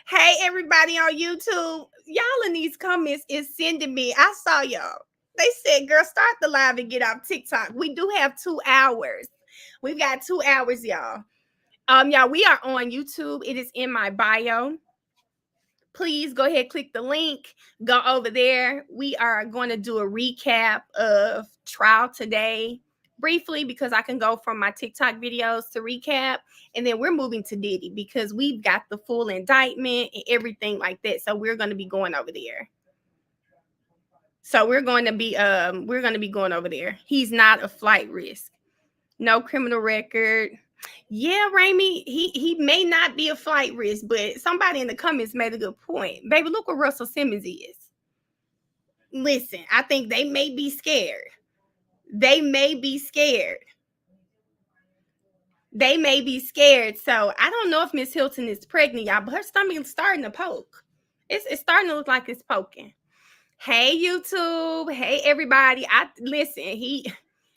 Hey, everybody on YouTube. Y'all in these comments is sending me. I saw y'all. They said, girl, start the live and get off TikTok. We do have 2 hours. We've got 2 hours, y'all. Y'all, we are on YouTube. It is in my bio. Please go ahead, click the link, go over there. We are going to do a recap of trial today briefly because I can go from my TikTok videos to recap. And then we're moving to Diddy because we've got the full indictment and everything like that. So we're going to be going over there. We're going to be going over there. He's not a flight risk. No criminal record. Yeah, Raimi, he may not be a flight risk, but somebody in the comments made a good point. Baby, look what Russell Simmons is. Listen, I think they may be scared. They may be scared. So I don't know if Miss Hilton is pregnant, y'all, but her stomach is starting to poke. It's starting to look like it's poking. Hey, YouTube. Hey, everybody.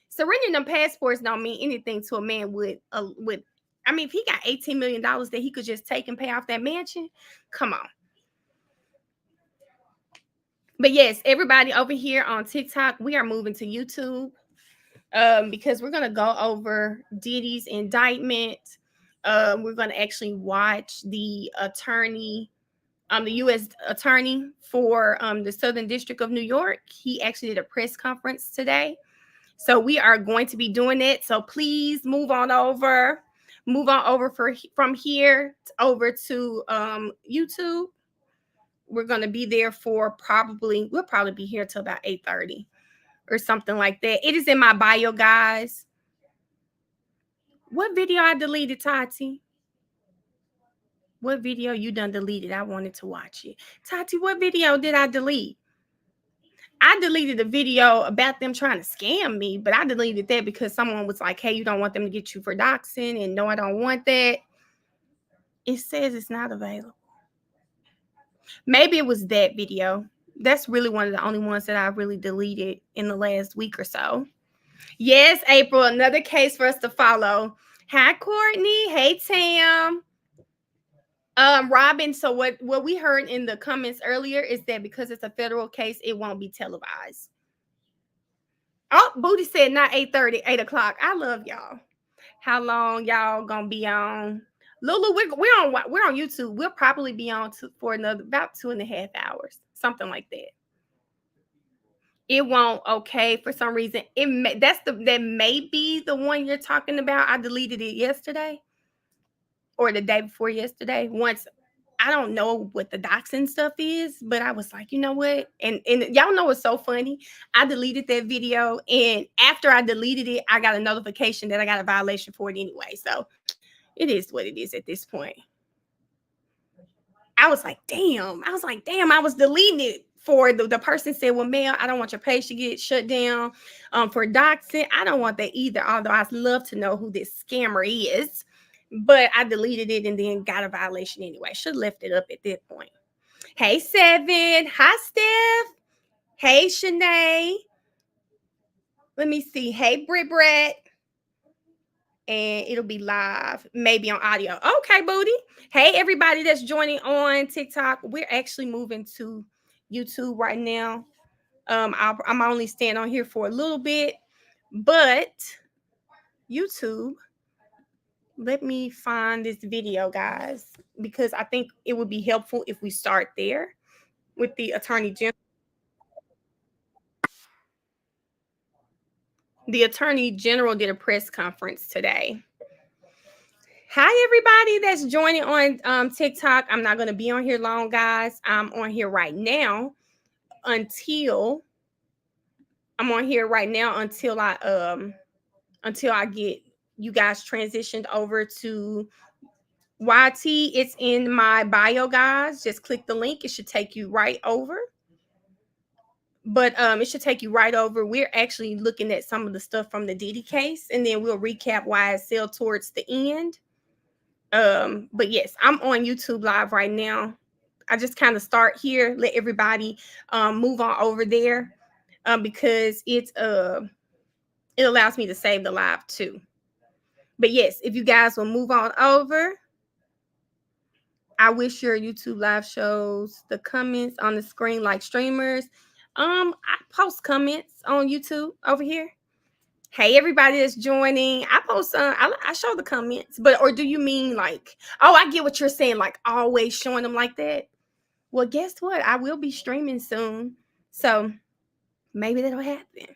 Surrendering them passports don't mean anything to a man with if he got $18 million that he could just take and pay off that mansion, come on. But yes, everybody over here on TikTok, we are moving to YouTube because we're going to go over Diddy's indictment. We're going to actually watch the U.S. attorney for the Southern District of New York. He actually did a press conference today. So we are going to be doing it. So please move on over from here over to YouTube. We're going to be there for we'll probably be here till about 8:30 or something like that. It is in my bio, guys. What video I deleted, Tati? What video you done deleted? I wanted to watch it. Tati, what video did I delete? I deleted a video about them trying to scam me, but I deleted that because someone was like, hey, you don't want them to get you for doxing, and no, I don't want that. It says it's not available. Maybe it was that video. That's really one of the only ones that I really deleted in the last week or so. Yes, April, another case for us to follow. Hi, Courtney. Hey, Tam. Robin, so what we heard in the comments earlier is that because it's a federal case, it won't be televised. Oh, Booty said not 8:30, 8 o'clock. I love y'all. How long y'all gonna be on? Lulu, we're on YouTube. We'll probably be on for another about 2.5 hours, something like that. It won't. Okay, for some reason, that may be the one you're talking about. I deleted it yesterday or the day before yesterday. Once I don't know what the doxing stuff is, but I was like, you know what? And y'all know what's so funny? I deleted that video, and after I deleted it, I got a notification that I got a violation for it anyway. So it is what it is at this point. I was like, damn. I was deleting it for the person said, well, ma'am, I don't want your page to get shut down for doxing. I don't want that either, although I'd love to know who this scammer is. But I deleted it and then got a violation anyway. Should have left it up at that point. Hey, Seven. Hi, Steph. Hey, Shanae. Let me see. Hey, Brett. And it'll be live, maybe on audio. Okay, Booty. Hey, everybody that's joining on TikTok. We're actually moving to YouTube right now. I'm only staying on here for a little bit, but YouTube, let me find this video, guys, because I think it would be helpful if we start there with the Attorney General. The Attorney General did a press conference today. Hi, everybody that's joining on TikTok. I'm not going to be on here long, guys. I'm on here right now until I get you guys transitioned over to YT. It's in my bio, guys. Just click the link. It should take you right over. But it should take you right over. We're actually looking at some of the stuff from the Diddy case, and then we'll recap YSL towards the end. But yes, I'm on YouTube live right now. I just kind of start here, let everybody move on over there because it allows me to save the live too. But yes, if you guys will move on over, I wish your YouTube live shows the comments on the screen like streamers. I post comments on YouTube over here. Hey, everybody that's joining. I post I show the comments, but or do you mean like, oh, I get what you're saying, like always showing them like that? Well, guess what? I will be streaming soon. So maybe that'll happen.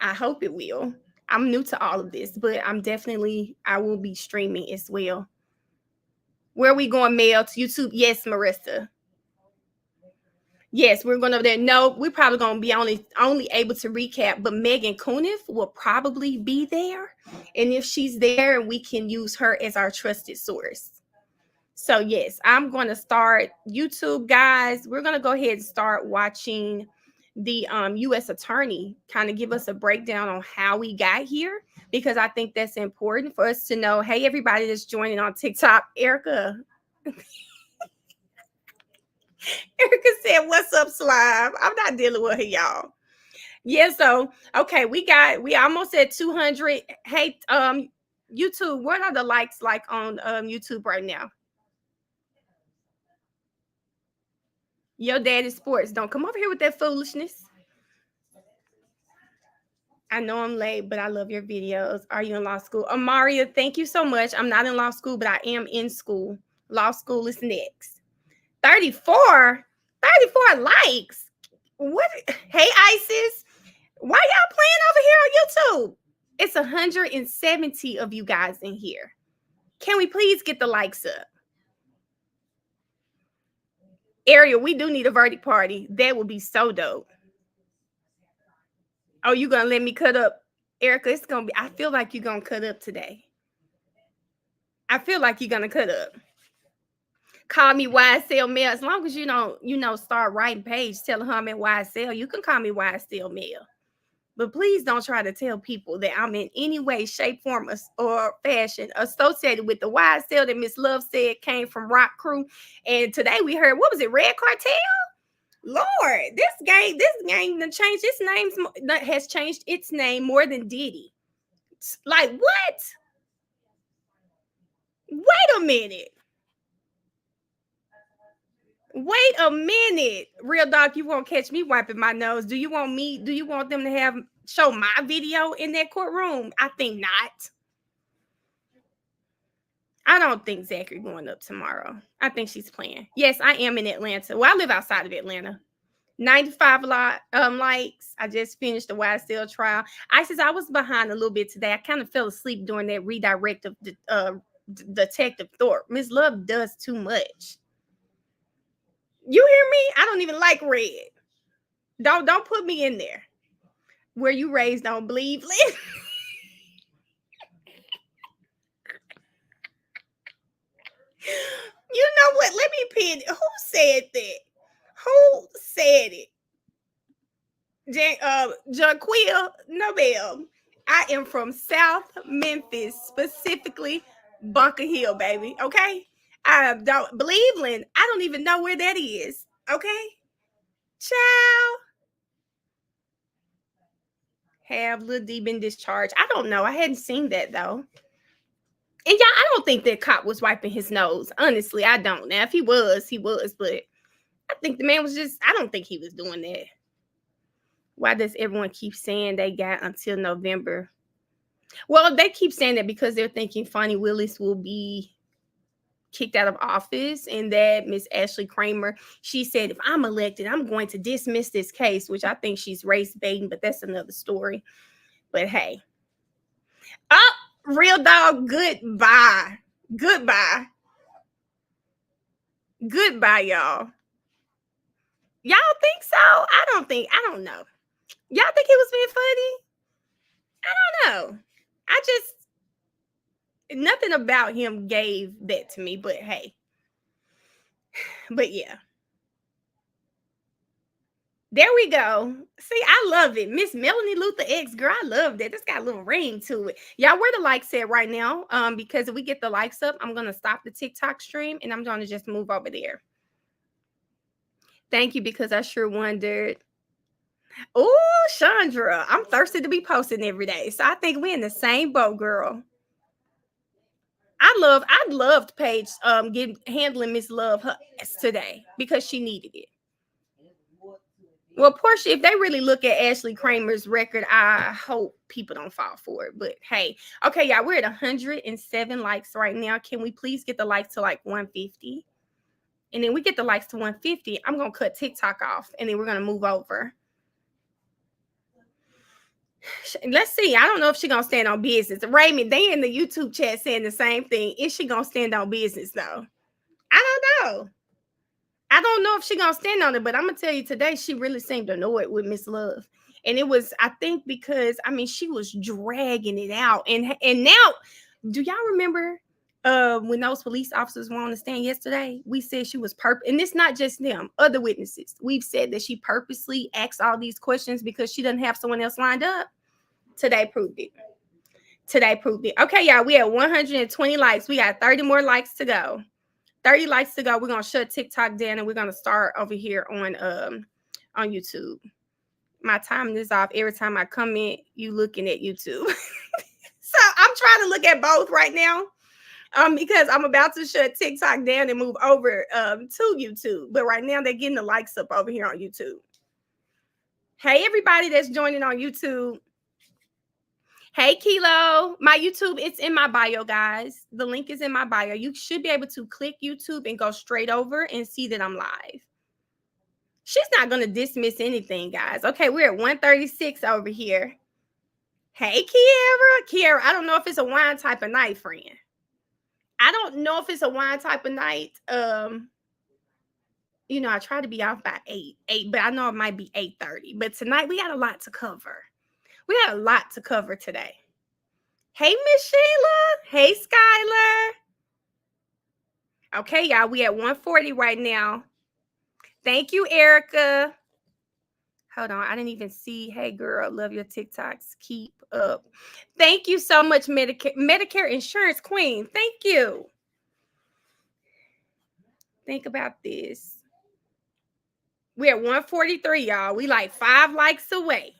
I hope it will. I'm new to all of this, but I will be streaming as well. Where are we going, Mel? To YouTube? Yes, Marissa. Yes, we're going over there. No, we're probably going to be only able to recap, but Megan Cuniff will probably be there. And if she's there, we can use her as our trusted source. So yes, I'm going to start YouTube, guys. We're going to go ahead and start watching the U.S. attorney kind of give us a breakdown on how we got here, because I think that's important for us to know. Hey, everybody that's joining on TikTok, Erica. Erica said, "What's up, slime?" I'm not dealing with her, y'all. Yeah, so okay, we almost at 200. Hey, YouTube, what are the likes like on YouTube right now? Your daddy sports. Don't come over here with that foolishness. I know I'm late, but I love your videos. Are you in law school? Amaria, thank you so much. I'm not in law school, but I am in school. Law school is next. 34 likes. What? Hey, Isis. Why y'all playing over here on YouTube? It's 170 of you guys in here. Can we please get the likes up? Ariel, we do need a verdict party. That would be so dope. Oh, you gonna let me cut up? Erica, it's gonna be, I feel like you're gonna cut up today. I feel like you're gonna cut up. Call me YSL Mail. As long as you don't, start writing page telling her I'm at YSL, you can call me YSL Mail. But please don't try to tell people that I'm in any way, shape, form, or fashion associated with the YSL that Miss Love said came from Rock Crew. And today we heard, what was it, Red Cartel? Lord, this gang done changed its name, has changed its name more than Diddy. Like, what? Wait a minute. Wait a minute. Real Doc, you won't catch me wiping my nose. Do you want them to show my video in that courtroom? I think not. I don't think Zachary going up tomorrow. I think she's playing. Yes, I am in Atlanta. Well, I live outside of Atlanta. 95 likes. I just finished the YSL trial. I was behind a little bit today. I kind of fell asleep during that redirect of Detective Thorpe. Miss Love does too much. You hear me? I don't even like red. Don't put me in there. Were you raised on Cleveland? You know what? Let me pin. Who said that? Who said it? Jaquil Nobel. I am from South Memphis, specifically Bunker Hill, baby. Okay. I don't Cleveland. I don't even know where that is. Okay. Child. Have Lil D been discharged? I don't know. I hadn't seen that though. And yeah, I don't think that cop was wiping his nose. Honestly, I don't. Now, if he was, but I think the man was I don't think he was doing that. Why does everyone keep saying they got until November? Well, they keep saying that because they're thinking Fonnie Willis will be kicked out of office, and that Miss Ashley Kramer, she said, if I'm elected, I'm going to dismiss this case, which I think she's race baiting, but that's another story. But hey. Oh, Real Dog, goodbye. Goodbye. Goodbye, y'all. Y'all think so? I don't know. Y'all think he was being funny? I don't know. Nothing about him gave that to me, but hey. But yeah. There we go. See, I love it. Miss Melanie Luther X, girl, I love that. This got a little ring to it. Y'all, where the likes at right now? Because if we get the likes up, I'm going to stop the TikTok stream and I'm going to just move over there. Thank you, because I sure wondered. Oh, Chandra, I'm thirsty to be posting every day. So I think we're in the same boat, girl. I loved Paige handling Miss Love her ass today because she needed it. Well, Portia, if they really look at Ashley Kramer's record, I hope people don't fall for it. But hey, okay, y'all, we're at 107 likes right now. Can we please get the likes to like 150? And then we get the likes to 150. I'm gonna cut TikTok off, and then we're gonna move over. Let's see. I don't know if she's gonna stand on business. Raymond, they in the YouTube chat saying the same thing. Is she gonna stand on business though? I don't know. I don't know if she's gonna stand on it, but I'm gonna tell you today, she really seemed annoyed with Miss Love. And it was, I think, because she was dragging it out. And now, do y'all remember when those police officers were on the stand yesterday? We said she was and it's not just them, other witnesses. We've said that she purposely asked all these questions because she doesn't have someone else lined up. Today proved it. Okay, y'all, we have 120 likes. We got 30 more likes to go. 30 likes to go. We're gonna shut TikTok down and we're gonna start over here on YouTube. My timing is off. Every time I comment, you looking at YouTube. So I'm trying to look at both right now. Because I'm about to shut TikTok down and move over to YouTube. But right now they're getting the likes up over here on YouTube. Hey, everybody that's joining on YouTube. Hey, Kilo, my YouTube, it's in my bio, guys. The link is in my bio. You should be able to click YouTube and go straight over and see that I'm live. She's not going to dismiss anything, guys. Okay, we're at 136 over here. Hey, Kiara, I don't know if it's a wine type of night, friend. I don't know if it's a wine type of night. I try to be off by 8, but I know it might be 8:30. But tonight we got a lot to cover. We got a lot to cover today. Hey, Miss Sheila. Hey, Skylar. Okay, y'all, we at 140 right now. Thank you, Erica. Hold on, I didn't even see. Hey, girl, love your TikToks. Keep up. Thank you so much, Medicare Insurance Queen. Thank you. Think about this. We're at 143, y'all. We like 5 likes away.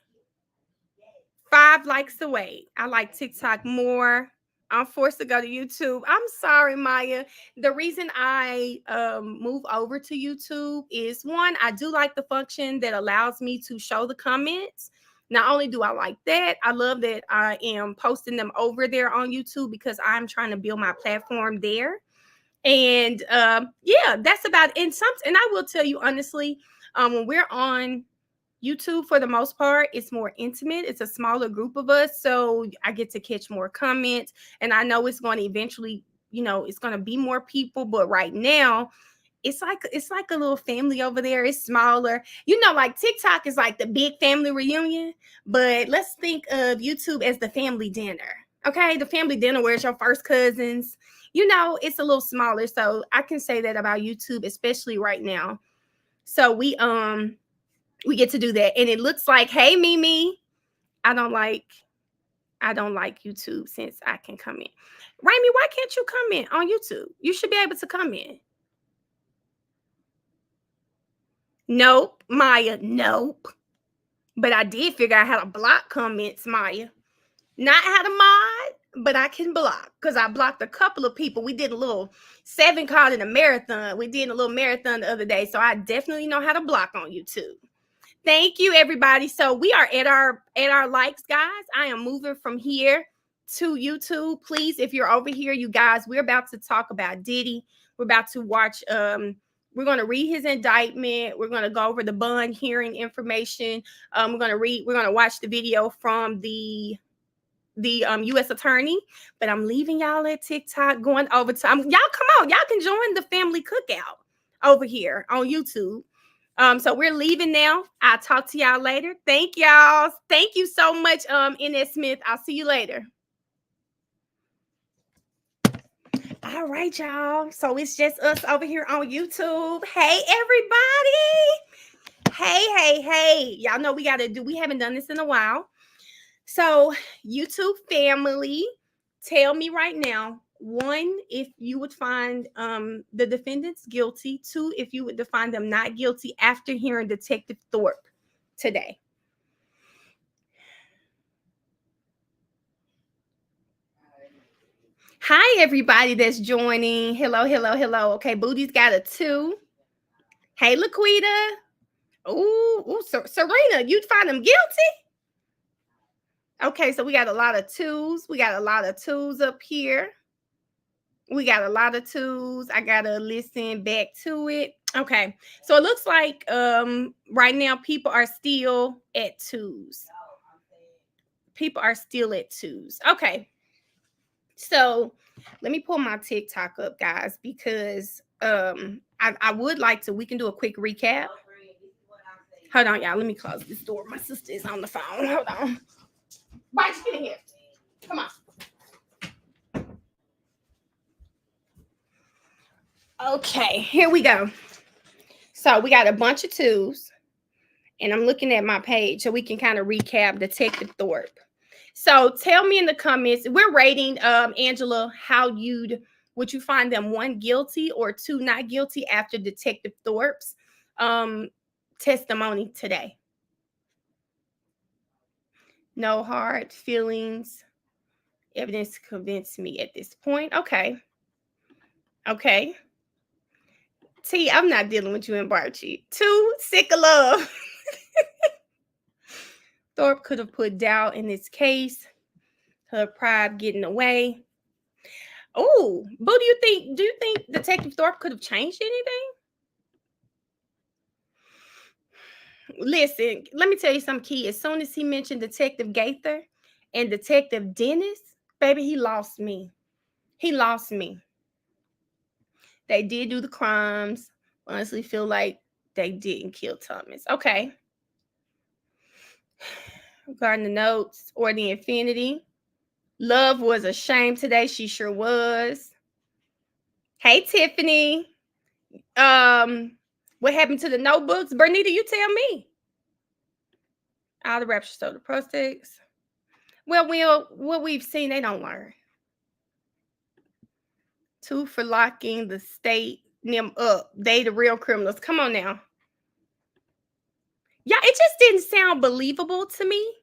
5 likes away. I like TikTok more. I'm forced to go to YouTube. I'm sorry, Maya. The reason I move over to YouTube is, one, I do like the function that allows me to show the comments. Not only do I like that, I love that I am posting them over there on YouTube because I'm trying to build my platform there. And yeah, that's about it. And I will tell you honestly, when we're on YouTube, for the most part, it's more intimate. It's a smaller group of us, so I get to catch more comments. And I know it's going to eventually, it's going to be more people. But right now, it's like a little family over there. It's smaller. Like TikTok is like the big family reunion. But let's think of YouTube as the family dinner. Okay, the family dinner where it's your first cousins. It's a little smaller. So I can say that about YouTube, especially right now. So we get to do that. And it looks like, hey, Mimi, I don't like YouTube since I can come in. Raimi, why can't you comment on YouTube? You should be able to comment. Nope, Maya, nope. But I did figure out how to block comments, Maya. Not how to mod, but I can block because I blocked a couple of people. We did a little 7 called in a marathon. We did a little marathon the other day. So I definitely know how to block on YouTube. Thank you, everybody. So we are at our likes, guys. I am moving from here to YouTube. Please, if you're over here, you guys, we're about to talk about Diddy. We're about to watch. We're going to read his indictment. We're going to go over the bond hearing information. We're going to watch the video from the U.S. attorney. But I'm leaving y'all at TikTok, going over to y'all. Come on, y'all can join the family cookout over here on YouTube. So we're leaving now. I'll talk to y'all later. Thank y'all. Thank you so much, N.S. Smith. I'll see you later. All right, y'all. So it's just us over here on YouTube. Hey, everybody. Hey. Y'all know we haven't done this in a while. So YouTube family, tell me right now, 1, if you would find the defendants guilty. 2, if you would find them not guilty after hearing Detective Thorpe today. Hi, everybody that's joining. Hello, hello, hello. Okay, Booty's got a 2. Hey, Laquita. Ooh, Serena, you'd find them guilty? Okay, so we got a lot of 2s. We got a lot of 2s up here. We got a lot of 2s. I gotta listen back to it. Okay, so it looks like right now people are still at 2s. People are still at 2s. Okay, so let me pull my TikTok up, guys, because I would like to. We can do a quick recap. Hold on, y'all. Let me close this door. My sister is on the phone. Hold on. Bite, get in here. Come on. Okay, here we go. So we got a bunch of 2s, and I'm looking at my page so we can kind of recap Detective Thorpe. So tell me in the comments. We're rating Angela, how would you find them 1 guilty or 2 not guilty after Detective Thorpe's testimony today? No hard feelings. Evidence convinced me at this point. Okay. T, I'm not dealing with you in Barchi. 2, sick of love. Thorpe could have put doubt in this case. Her pride getting away. Oh, Boo, do you think Detective Thorpe could have changed anything? Listen, let me tell you something key. As soon as he mentioned Detective Gaither and Detective Dennis, baby, he lost me. He lost me. They did do the crimes. Honestly, feel like they didn't kill Thomas. Okay. Regarding the notes or the infinity. Love was a shame today. She sure was. Hey, Tiffany. What happened to the notebooks? Bernita, you tell me. All the rapture stole the prospects. Well, what we've seen, they don't learn. 2 for locking the state them up. They the real criminals. Come on now. Yeah, it just didn't sound believable to me.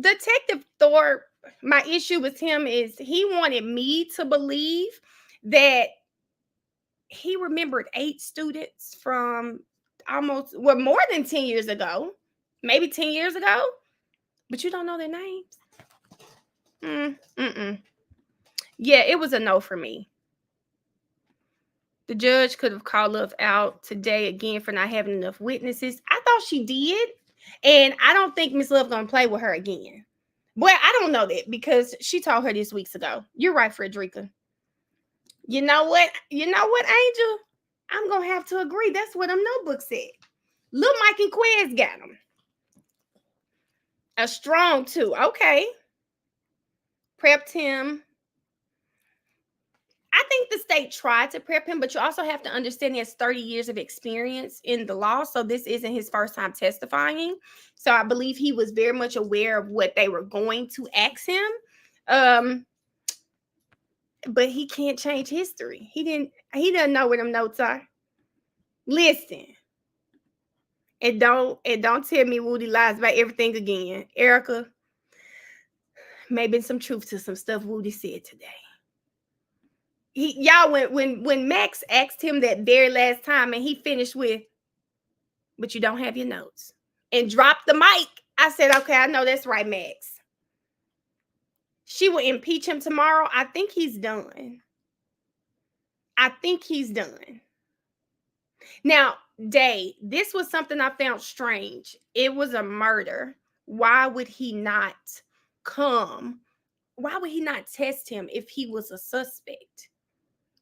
Detective Thorpe, my issue with him is he wanted me to believe that he remembered 8 students from more than 10 years ago, maybe 10 years ago, but you don't know their names. Yeah, it was a no for me. The judge could have called Love out today again for not having enough witnesses. I thought she did, and I don't think Miss Love gonna play with her again. Well, I don't know that because she told her this weeks ago. You're right, Frederica. You know what? Angel? I'm gonna have to agree. That's what them notebooks said. Lil Mike and Quez got them. A strong 2. Okay. Prepped him. I think the state tried to prep him, but you also have to understand he has 30 years of experience in the law. So this isn't his first time testifying. So I believe he was very much aware of what they were going to ask him. But he can't change history. He doesn't know where them notes are. Listen. And don't tell me Woody lies about everything again. Erica, maybe some truth to some stuff Woody said today. Y'all, when Max asked him that very last time and he finished with, but you don't have your notes, and dropped the mic, I said, okay, I know that's right, Max. She will impeach him tomorrow. I think he's done. Now, Day, this was something I found strange. It was a murder. Why would he not come? Why would he not test him if he was a suspect?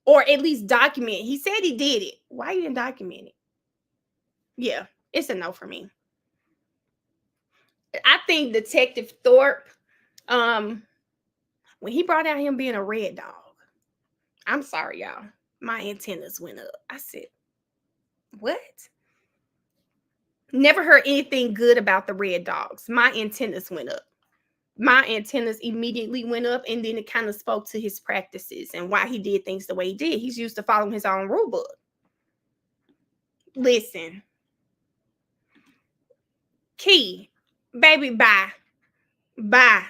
Or at least document. He said he did it. Why you didn't document it? Yeah, it's a no for me. I think Detective Thorpe, when he brought out him being a red dog, I'm sorry, y'all. My antennas went up. I said, what? Never heard anything good about the red dogs. My antennas went up. My antennas immediately went up, and then it kind of spoke to his practices and why he did things the way he did. He's used to following his own rule book. Listen, Key, baby, bye. Bye.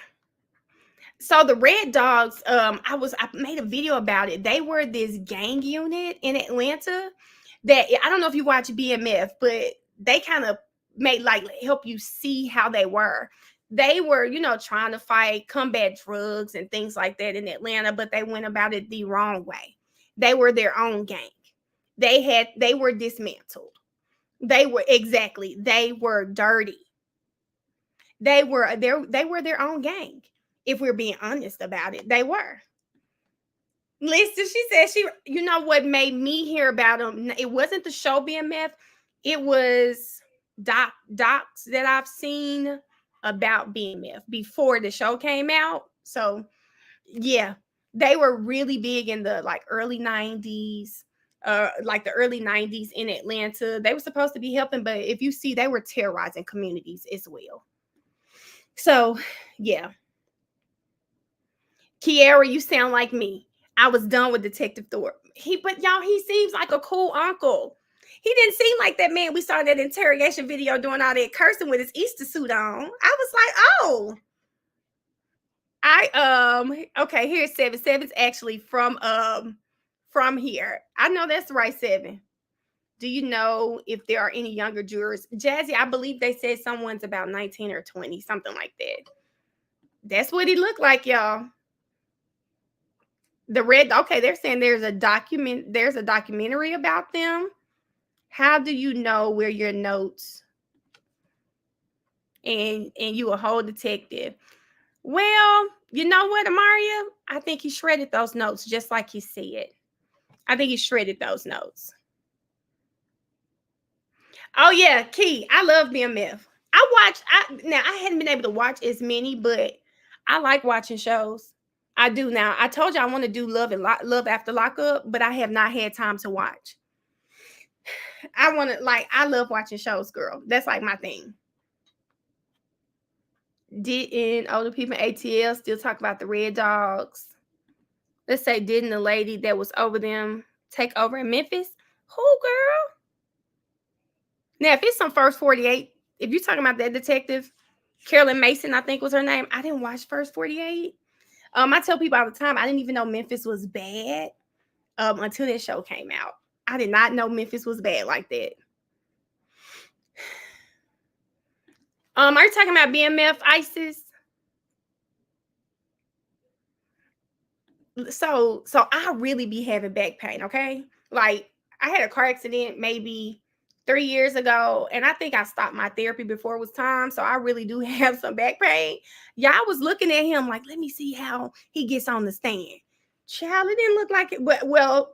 So the Red Dogs, I made a video about it. They were this gang unit in Atlanta that I don't know if you watch BMF, but they kind of made like help you see how they were. They were, trying to combat drugs and things like that in Atlanta, but they went about it the wrong way. They were their own gang. They were dismantled. They were dirty. They were their own gang. If we're being honest about it, they were. Listen, she said what made me hear about them. It wasn't the show BMF. It was docs that I've seen about BMF before the show came out. So yeah, they were really big in the early 90s. Like the early 90s in Atlanta. They were supposed to be helping, but if you see, they were terrorizing communities as well. So yeah. Kiara, you sound like me. I was done with Detective Thorpe. But y'all, he seems like a cool uncle. He didn't seem like that man we saw in that interrogation video doing all that cursing with his Easter suit on. I was like, oh. Okay, here's 7. 7's actually from here. I know that's right, 7. Do you know if there are any younger jurors? Jazzy, I believe they said someone's about 19 or 20, something like that. That's what he looked like, y'all. They're saying there's a documentary about them. How do you know where your notes and you a whole detective? Well, you know what, Amaria? I think he shredded those notes just like he said. I think he shredded those notes. Oh yeah, Key. I love BMF. Now I hadn't been able to watch as many, but I like watching shows. I do now. I told you I want to do Love After Lockup, but I have not had time to watch. I love watching shows, girl. That's like my thing. Didn't older people in ATL still talk about the Red Dogs? Let's say, didn't the lady that was over them take over in Memphis? Who, girl? Now, if it's some First 48, if you're talking about that detective, Carolyn Mason, I think was her name. I didn't watch First 48. I tell people all the time, I didn't even know Memphis was bad until that show came out. I did not know Memphis was bad like that. Are you talking about BMF ISIS? So I really be having back pain, okay? Like I had a car accident maybe 3 years ago, and I think I stopped my therapy before it was time. So I really do have some back pain. Yeah, I was looking at him like, let me see how he gets on the stand. Child, it didn't look like it. Well,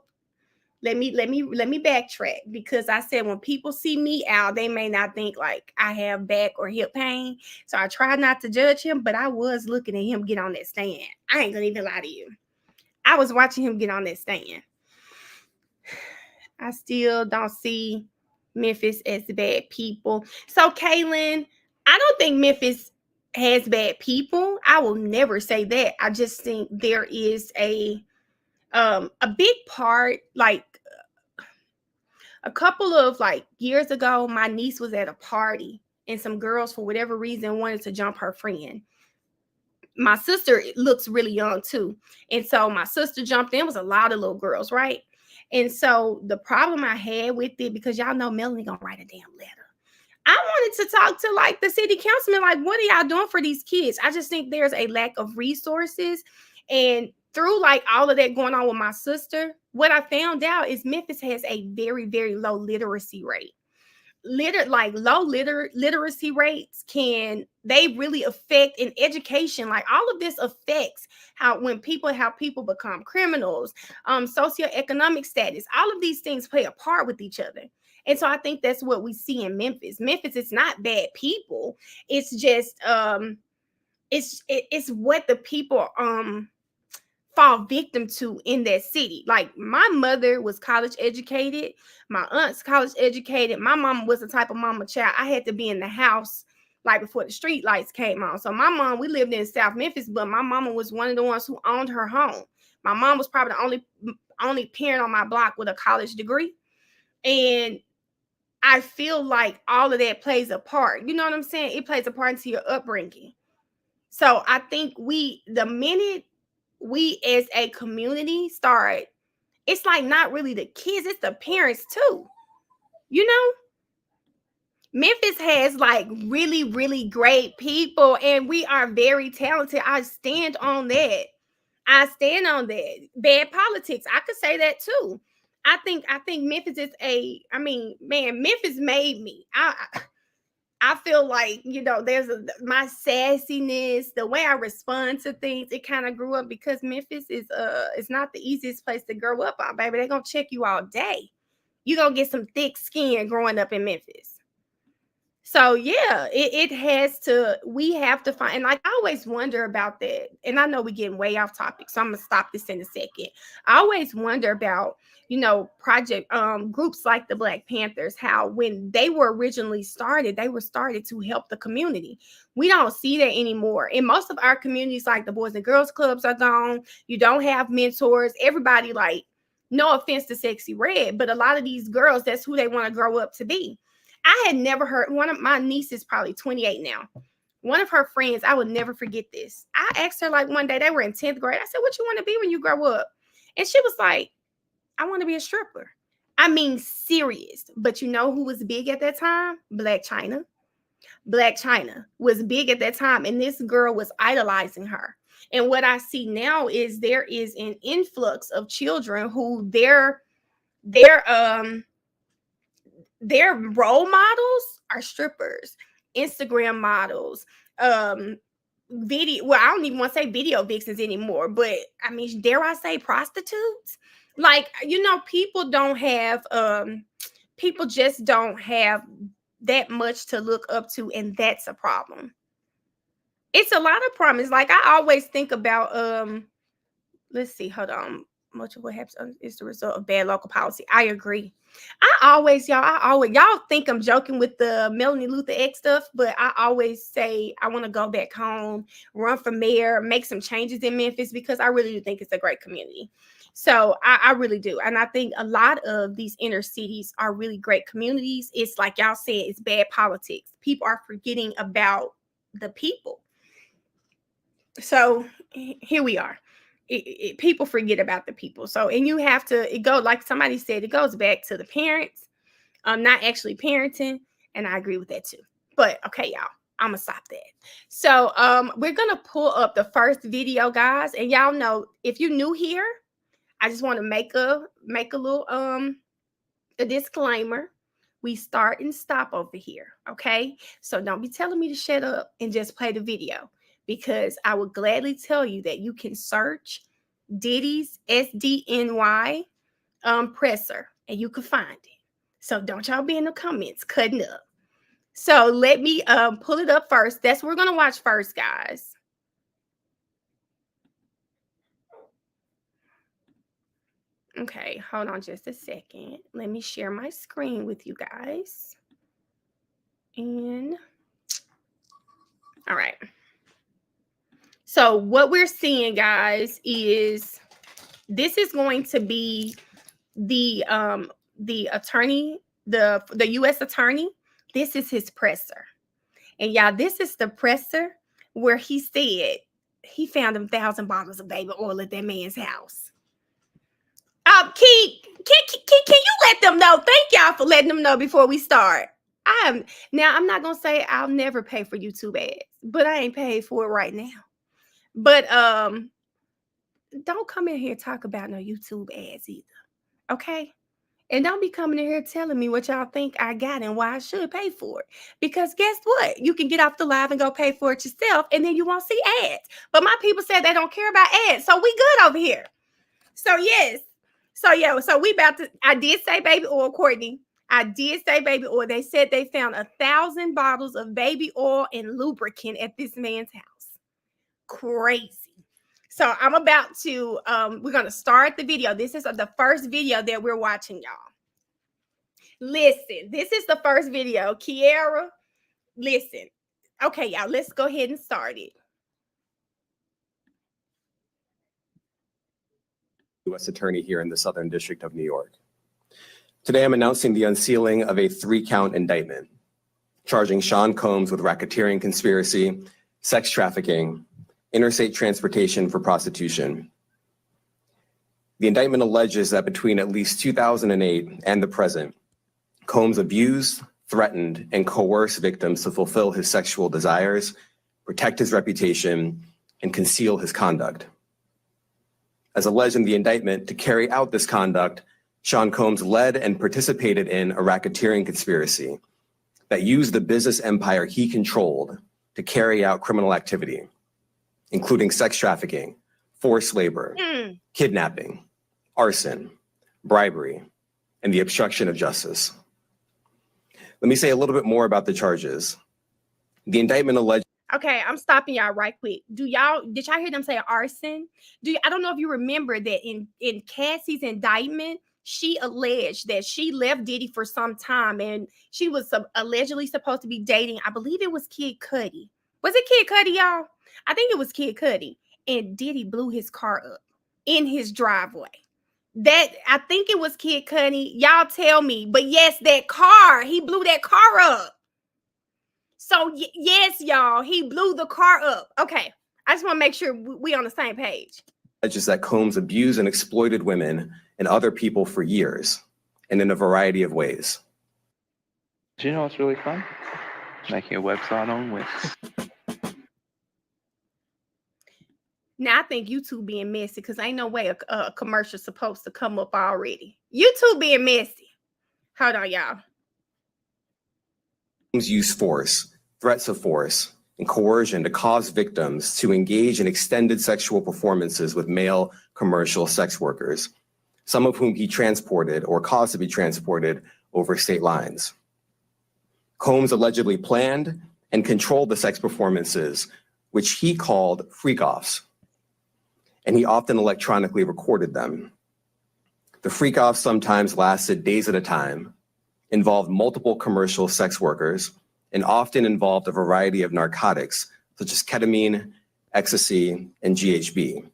let me backtrack, because I said when people see me out, they may not think like I have back or hip pain. So I tried not to judge him, but I was looking at him get on that stand. I ain't gonna even lie to you. I was watching him get on that stand. I still don't see Memphis as bad people. So, Kaylin, I don't think Memphis has bad people. I will never say that. I just think there is a big part, like a couple of years ago, my niece was at a party and some girls, for whatever reason, wanted to jump her friend. My sister looks really young too. And so my sister jumped in. It was a lot of little girls, right? And so the problem I had with it, because y'all know Melanie gonna write a damn letter. I wanted to talk to the city councilman, what are y'all doing for these kids? I just think there's a lack of resources. And through all of that going on with my sister, what I found out is Memphis has a very, very low literacy rate. Low literacy rates they really affect in education. All of this affects how people become criminals, socioeconomic status. All of these things play a part with each other. And so I think that's what we see in Memphis. Memphis, it's not bad people. It's just it's what the people fall victim to in that city. My mother was college educated, my aunt's college educated. My mama was the type of mama child I had to be in the house before the street lights came on. So my mom, we lived in South Memphis, but my mama was one of the ones who owned her home. My mom was probably the only parent on my block with a college degree. And I feel like all of that plays a part. You know what I'm saying? It plays a part into your upbringing. So I think the minute we as a community start, it's like not really the kids, it's the parents too. You know, Memphis has like really, really great people, and we are very talented. I stand on that. I stand on that. Bad politics, I could say that too. I think Memphis is I mean, man, Memphis made me. I feel like, there's my sassiness, the way I respond to things, it kind of grew up because Memphis is not the easiest place to grow up on, baby. They're gonna check you all day. You're gonna get some thick skin growing up in Memphis. So yeah, we have to find, and like I always wonder about that. And I know we're getting way off topic, so I'm gonna stop this in a second. I always wonder about, project groups like the Black Panthers, how when they were originally started, they were started to help the community. We don't see that anymore. In most of our communities, like the Boys and Girls Clubs are gone. You don't have mentors. Everybody, like, no offense to Sexy Red, but a lot of these girls, that's who they want to grow up to be. I had never heard, one of my nieces, probably 28 now. One of her friends, I will never forget this. I asked her, like, one day, they were in 10th grade. I said, what you want to be when you grow up? And she was like, I want to be a stripper. I mean, serious. But you know who was big at that time? Blac Chyna. Blac Chyna was big at that time. And this girl was idolizing her. And what I see now is there is an influx of children who their role models are strippers, Instagram models, I don't even want to say video vixens anymore, but I mean, dare I say prostitutes? Like, people just don't have that much to look up to, and that's a problem. It's a lot of problems. Like, I always think about let's see, hold on. Much of what happens is the result of bad local policy. I agree. Y'all think I'm joking with the Melanie Luther X stuff, but I always say I want to go back home, run for mayor, make some changes in Memphis, because I really do think it's a great community. So I really do. And I think a lot of these inner cities are really great communities. It's like y'all said, it's bad politics. People are forgetting about the people. So here we are. People forget about the people. So, and you have to, like somebody said, it goes back to the parents, not actually parenting. And I agree with that too. But okay, y'all, I'm gonna stop that. So we're gonna pull up the first video, guys. And y'all know, if you're new here, I just want to make a little a disclaimer. We start and stop over here. Okay. So don't be telling me to shut up and just play the video, because I would gladly tell you that you can search Diddy's SDNY presser and you can find it. So don't y'all be in the comments cutting up. So let me pull it up first. That's what we're going to watch first, guys. Okay, hold on just a second. Let me share my screen with you guys. And all right. So what we're seeing, guys, is this is going to be the attorney, the U.S. attorney. This is his presser. And y'all, this is the presser where he said he found 1,000 bottles of baby oil at that man's house. Can you let them know? Thank y'all for letting them know before we start. I'm not gonna say I'll never pay for YouTube ads, but I ain't paid for it right now. But don't come in here talk about no YouTube ads either, okay? And don't be coming in here telling me what y'all think I got and why I should pay for it. Because guess what? You can get off the live and go pay for it yourself, and then you won't see ads. But my people said they don't care about ads, so we good over here. So yes. So yeah, so we about to, I did say baby oil, Courtney. I did say baby oil. They said they found 1,000 bottles of baby oil and lubricant at this man's house. Crazy. So I'm about to, we're going to start the video. This is the first video that we're watching, y'all. Listen, this is the first video. Kiara, listen. Okay, y'all, let's go ahead and start it. U.S. Attorney here in the Southern District of New York. Today, I'm announcing the unsealing of a 3-count indictment, charging Sean Combs with racketeering conspiracy, sex trafficking, interstate transportation for prostitution. The indictment alleges that between at least 2008 and the present, Combs abused, threatened, and coerced victims to fulfill his sexual desires, protect his reputation, and conceal his conduct. As alleged in the indictment, to carry out this conduct, Sean Combs led and participated in a racketeering conspiracy that used the business empire he controlled to carry out criminal activity, including sex trafficking, forced labor, kidnapping, arson, bribery, and the obstruction of justice. Let me say a little bit more about the charges. The indictment alleged. Okay, I'm stopping y'all right quick. Did y'all hear them say arson? I don't know if you remember that in Cassie's indictment, she alleged that she left Diddy for some time and she was allegedly supposed to be dating, I believe it was Kid Cudi. Was it Kid Cudi, y'all? I think it was Kid Cudi. And Diddy blew his car up in his driveway. I think it was Kid Cudi. Y'all tell me. But yes, that car, he blew that car up. So yes, y'all, he blew the car up. Okay, I just want to make sure we on the same page. Alleges that Combs abused and exploited women and other people for years, and in a variety of ways. Do you know what's really fun? Making a website on Wix. Now I think you two being messy because ain't no way a commercial's supposed to come up already. You two being messy. Hold on, y'all. Combs used force, threats of force, and coercion to cause victims to engage in extended sexual performances with male commercial sex workers, some of whom he transported or caused to be transported over state lines. Combs allegedly planned and controlled the sex performances, which he called freak-offs, and he often electronically recorded them. The freak-offs sometimes lasted days at a time, involved multiple commercial sex workers, and often involved a variety of narcotics, such as ketamine, ecstasy, and GHB,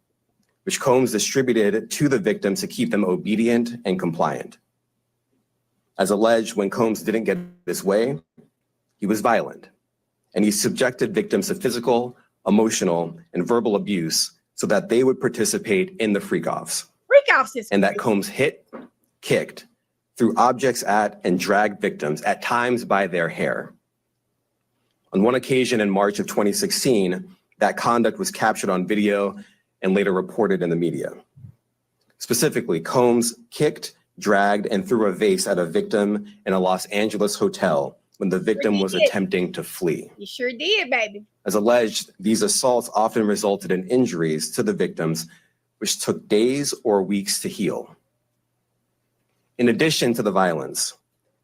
which Combs distributed to the victims to keep them obedient and compliant. As alleged, when Combs didn't get his way, he was violent, and he subjected victims to physical, emotional, and verbal abuse so that they would participate in the freak-offs. Freak-offs is and that Combs hit, kicked, threw objects at, and dragged victims, at times by their hair. On one occasion in March of 2016, that conduct was captured on video and later reported in the media. Specifically, Combs kicked, dragged, and threw a vase at a victim in a Los Angeles hotel when the victim was attempting to flee. You sure did, baby. As alleged, these assaults often resulted in injuries to the victims, which took days or weeks to heal. In addition to the violence,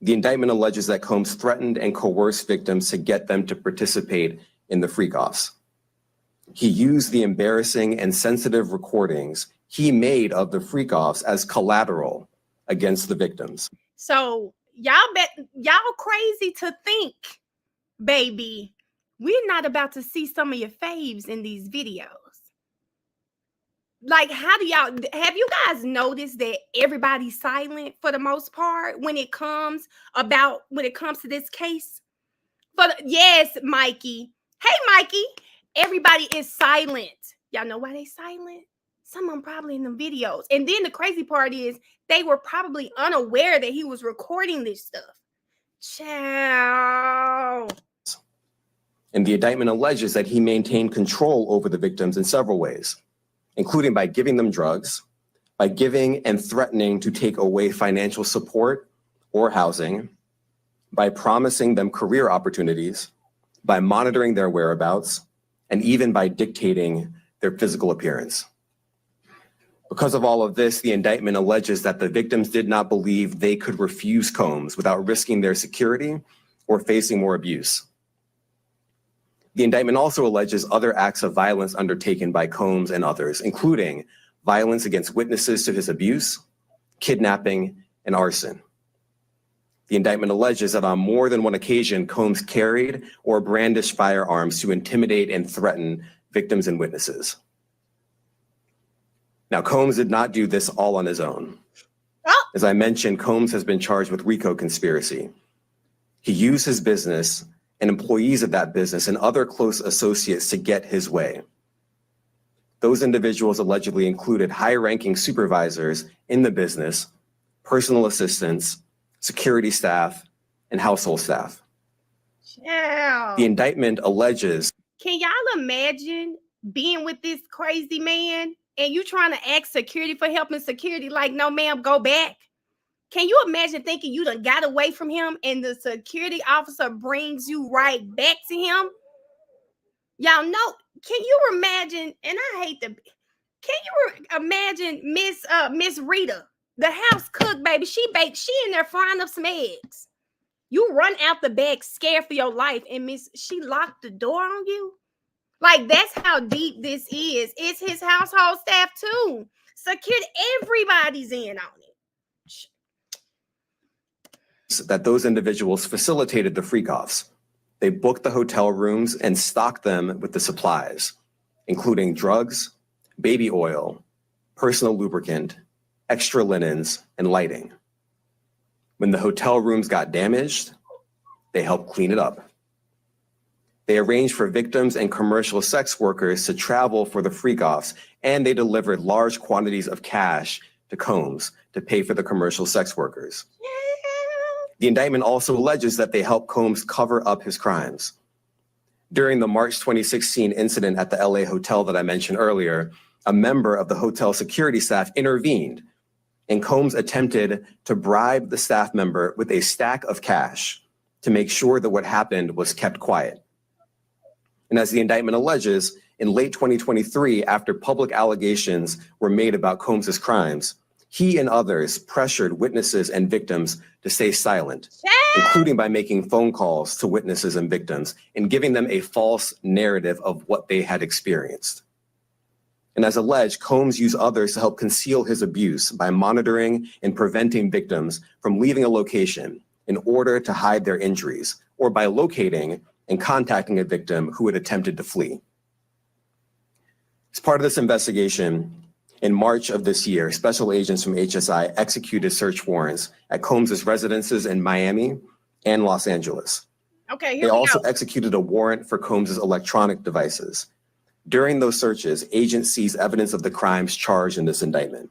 the indictment alleges that Combs threatened and coerced victims to get them to participate in the freak-offs. He used the embarrassing and sensitive recordings he made of the freak-offs as collateral against the victims. So y'all crazy to think, baby, we're not about to see some of your faves in these videos. Like, have you guys noticed that everybody's silent for the most part when it comes to this case? Yes, Mikey. Hey, Mikey. Everybody is silent. Y'all know why they silent? Some of them probably in the videos. And then the crazy part is they were probably unaware that he was recording this stuff. Ciao. And the indictment alleges that he maintained control over the victims in several ways, including by giving them drugs, by giving and threatening to take away financial support or housing, by promising them career opportunities, by monitoring their whereabouts, and even by dictating their physical appearance. Because of all of this, the indictment alleges that the victims did not believe they could refuse Combs without risking their security or facing more abuse. The indictment also alleges other acts of violence undertaken by Combs and others, including violence against witnesses to his abuse, kidnapping, and arson. The indictment alleges that on more than one occasion, Combs carried or brandished firearms to intimidate and threaten victims and witnesses. Now, Combs did not do this all on his own. As I mentioned, Combs has been charged with RICO conspiracy. He used his business and employees of that business and other close associates to get his way. Those individuals allegedly included high-ranking supervisors in the business, personal assistants, security staff, and household staff. Child. The indictment alleges. Can y'all imagine being with this crazy man and you trying to ask security for help, and security like, no, ma'am, go back? Can you imagine thinking you done got away from him and the security officer brings you right back to him? Y'all know, can you imagine, and I hate to, can you imagine Miss Rita, the house cook, baby? She in there frying up some eggs. You run out the back scared for your life, and she locked the door on you? Like, that's how deep this is. It's his household staff too. Security, everybody's in on it. That those individuals facilitated the freak-offs. They booked the hotel rooms and stocked them with the supplies, including drugs, baby oil, personal lubricant, extra linens, and lighting. When the hotel rooms got damaged, they helped clean it up. They arranged for victims and commercial sex workers to travel for the freak-offs, and they delivered large quantities of cash to Combs to pay for the commercial sex workers. The indictment also alleges that they helped Combs cover up his crimes. During the March 2016 incident at the LA hotel that I mentioned earlier, a member of the hotel security staff intervened, and Combs attempted to bribe the staff member with a stack of cash to make sure that what happened was kept quiet. And as the indictment alleges, in late 2023, after public allegations were made about Combs's crimes, he and others pressured witnesses and victims to stay silent, including by making phone calls to witnesses and victims and giving them a false narrative of what they had experienced. And as alleged, Combs used others to help conceal his abuse by monitoring and preventing victims from leaving a location in order to hide their injuries, or by locating and contacting a victim who had attempted to flee. As part of this investigation, in March of this year, special agents from HSI executed search warrants at Combs's residences in Miami and Los Angeles. Okay, They also executed a warrant for Combs's electronic devices. During those searches, agents seized evidence of the crimes charged in this indictment.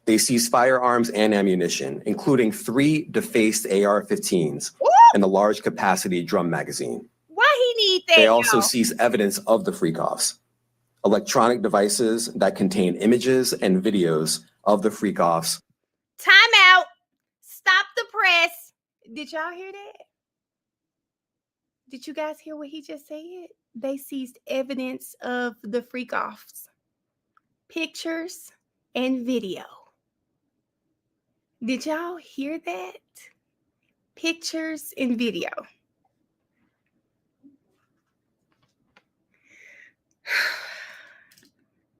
They seized firearms and ammunition, including 3 defaced AR-15s and a large capacity drum magazine. Why he need that? They also seized evidence of the freak-offs, electronic devices that contain images and videos of the freak-offs. Time out. Stop the press. Did y'all hear that? Did you guys hear what he just said? They seized evidence of the freak-offs, pictures and video. Did y'all hear that? Pictures and video.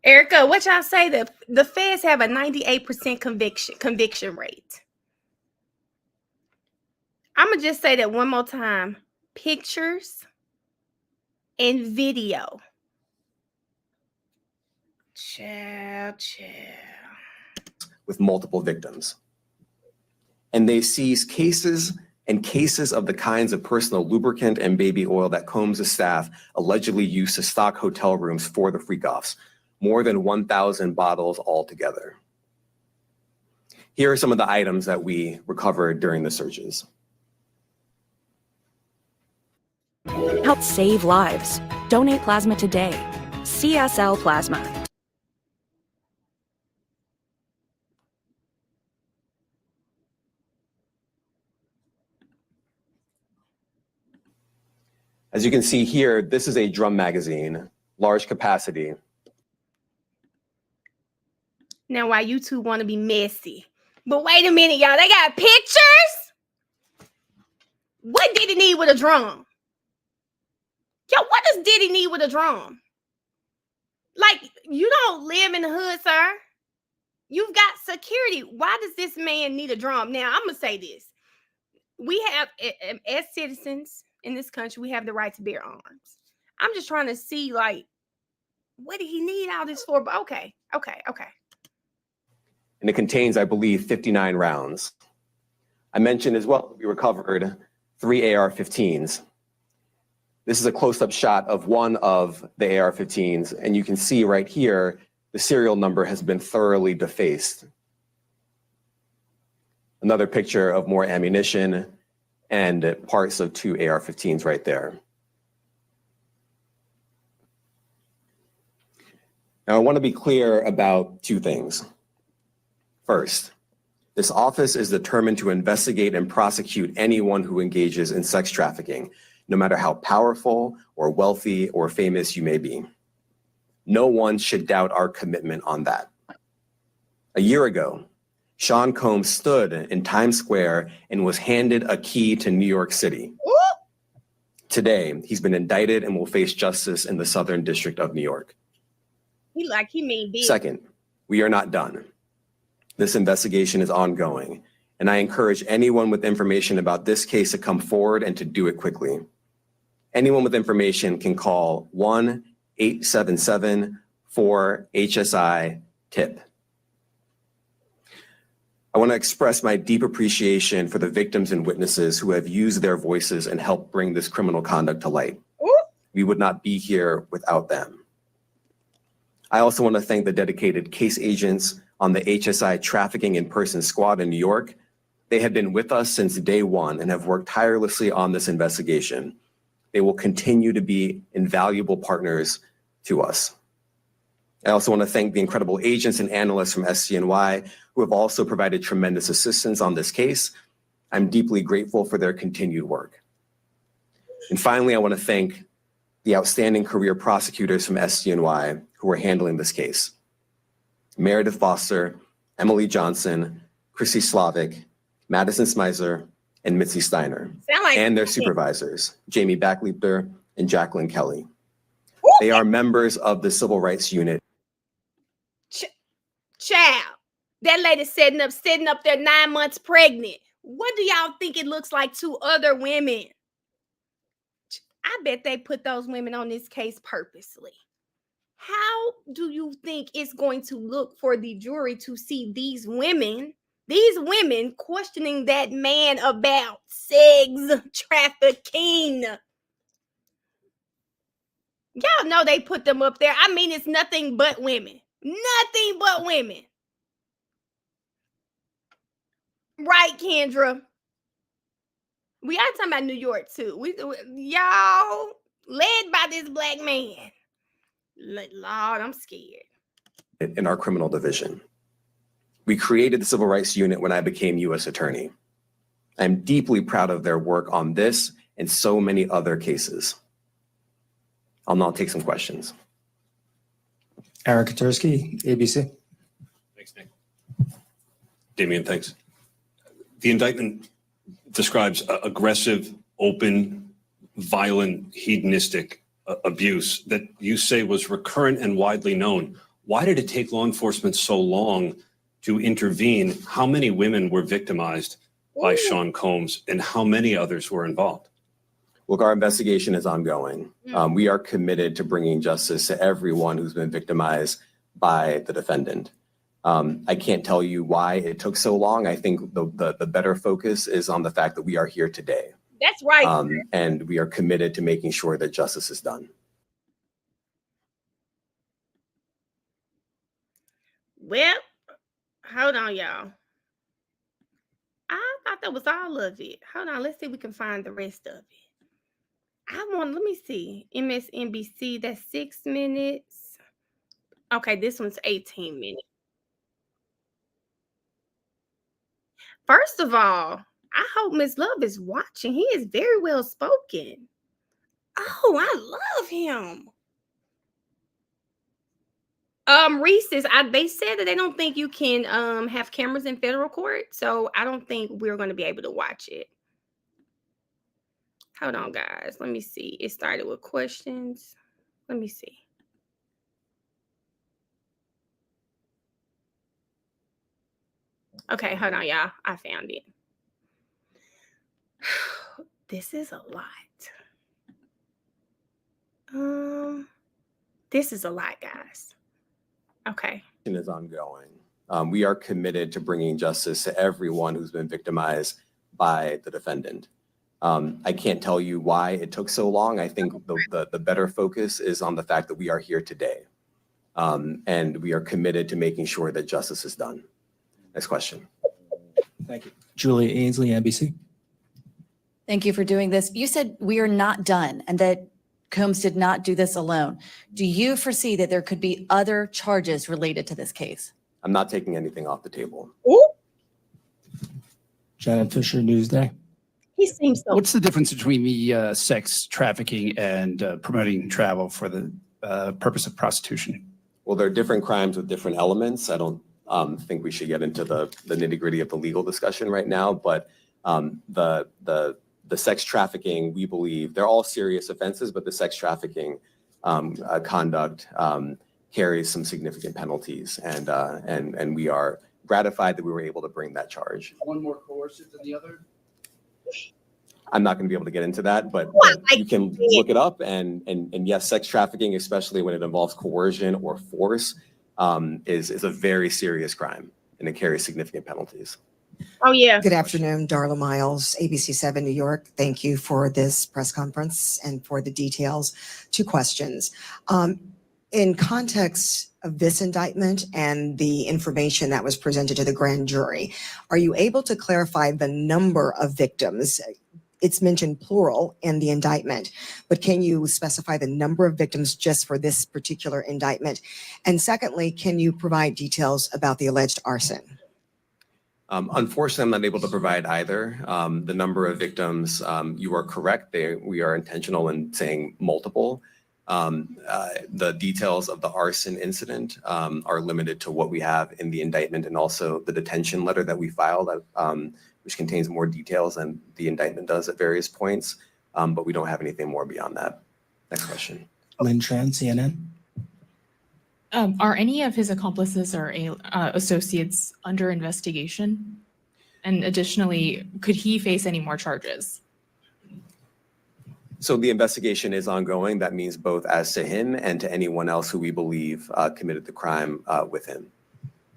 Erica, what y'all say? The feds have a 98% conviction rate. I'm going to just say that one more time. Pictures and video. Child. With multiple victims. And they seized cases and cases of the kinds of personal lubricant and baby oil that Combs' staff allegedly used to stock hotel rooms for the freak-offs. More than 1,000 bottles altogether. Here are some of the items that we recovered during the searches. Help save lives. Donate plasma today. CSL Plasma. As you can see here, this is a drum magazine, large capacity. Now, why you two want to be messy? But wait a minute, y'all. They got pictures? What Diddy need with a drum? Yo, what does Diddy need with a drum? Like, you don't live in the hood, sir. You've got security. Why does this man need a drum? Now, I'm going to say this. We have, as citizens in this country, we have the right to bear arms. I'm just trying to see, like, what did he need all this for? But okay. And it contains, I believe, 59 rounds. I mentioned as well, we recovered 3 AR-15s. This is a close-up shot of one of the AR-15s, and you can see right here, the serial number has been thoroughly defaced. Another picture of more ammunition and parts of 2 AR-15s right there. Now, I want to be clear about 2 things. First, this office is determined to investigate and prosecute anyone who engages in sex trafficking, no matter how powerful or wealthy or famous you may be. No one should doubt our commitment on that. A year ago, Sean Combs stood in Times Square and was handed a key to New York City. Today, he's been indicted and will face justice in the Southern District of New York. He mean big. Second, we are not done. This investigation is ongoing, and I encourage anyone with information about this case to come forward and to do it quickly. Anyone with information can call 1-877-4-HSI-TIP. I want to express my deep appreciation for the victims and witnesses who have used their voices and helped bring this criminal conduct to light. We would not be here without them. I also want to thank the dedicated case agents on the HSI Trafficking in Person Squad in New York. They have been with us since day one and have worked tirelessly on this investigation. They will continue to be invaluable partners to us. I also want to thank the incredible agents and analysts from SDNY who have also provided tremendous assistance on this case. I'm deeply grateful for their continued work. And finally, I want to thank the outstanding career prosecutors from SDNY who are handling this case. Meredith Foster, Emily Johnson, Chrissy Slavic, Madison Smizer, and Mitzi Steiner, and their supervisors, Jamie Backleeper and Jacqueline Kelly. They are members of the Civil Rights Unit. Child, that lady sitting up there 9 months pregnant. What do y'all think it looks like to other women? I bet they put those women on this case purposely. How do you think it's going to look for the jury to see these women questioning that man about sex trafficking? Y'all know they put them up there. I mean, it's nothing but women. Nothing but women. Right, Kendra? We are talking about New York, too. Y'all, led by this black man. Lord, I'm scared. In our criminal division. We created the Civil Rights Unit when I became U.S. Attorney. I'm deeply proud of their work on this and so many other cases. I'll now take some questions. Aaron Katursky, ABC. Thanks, Nick. Damian, thanks. The indictment describes aggressive, open, violent, hedonistic abuse that you say was recurrent and widely known. Why did it take law enforcement so long to intervene? How many women were victimized by Sean Combs and how many others were involved? Look, our investigation is ongoing. We are committed to bringing justice to everyone who's been victimized by the defendant. I can't tell you why it took so long. I think the better focus is on the fact that we are here today. That's right. And we are committed to making sure that justice is done. Well, hold on, y'all. I thought that was all of it. Hold on, let's see if we can find the rest of it. Let me see. MSNBC, that's 6 minutes. Okay, this one's 18 minutes. First of all, I hope Miss Love is watching. He is very well spoken. Oh, I love him. Reese's, they said that they don't think you can have cameras in federal court, so I don't think we're going to be able to watch it. Hold on, guys. Let me see. It started with questions. Let me see. Okay, hold on, y'all. I found it. This is a lot. This is a lot, guys. Okay. It is ongoing. We are committed to bringing justice to everyone who's been victimized by the defendant. I can't tell you why it took so long. I think the better focus is on the fact that we are here today. And we are committed to making sure that justice is done. Next question. Thank you. Julia Ainsley, NBC. Thank you for doing this. You said we are not done and that Combs did not do this alone. Do you foresee that there could be other charges related to this case? I'm not taking anything off the table. Ooh, Janet Fisher, Newsday. he seems so. What's the difference between the sex trafficking and promoting travel for the purpose of prostitution? Well, there are different crimes with different elements. I don't think we should get into the nitty-gritty of the legal discussion right now, but the sex trafficking, we believe, they're all serious offenses, but the sex trafficking conduct carries some significant penalties, and we are gratified that we were able to bring that charge. One more coercive than the other? I'm not going to be able to get into that, but you can look it up. And yes, sex trafficking, especially when it involves coercion or force, is a very serious crime, and it carries significant penalties. Oh, yeah. Good afternoon, Darla Miles, ABC 7 New York. Thank you for this press conference and for the details. 2 questions. In context of this indictment and the information that was presented to the grand jury, are you able to clarify the number of victims? It's mentioned plural in the indictment, but can you specify the number of victims just for this particular indictment? And secondly, can you provide details about the alleged arson? Unfortunately, I'm not able to provide either. The number of victims, you are correct. We are intentional in saying multiple. The details of the arson incident are limited to what we have in the indictment and also the detention letter that we filed, which contains more details than the indictment does at various points. But we don't have anything more beyond that. Next question. Lynn Tran, CNN. Are any of his accomplices or associates under investigation? And additionally, could he face any more charges? So the investigation is ongoing. That means both as to him and to anyone else who we believe committed the crime with him.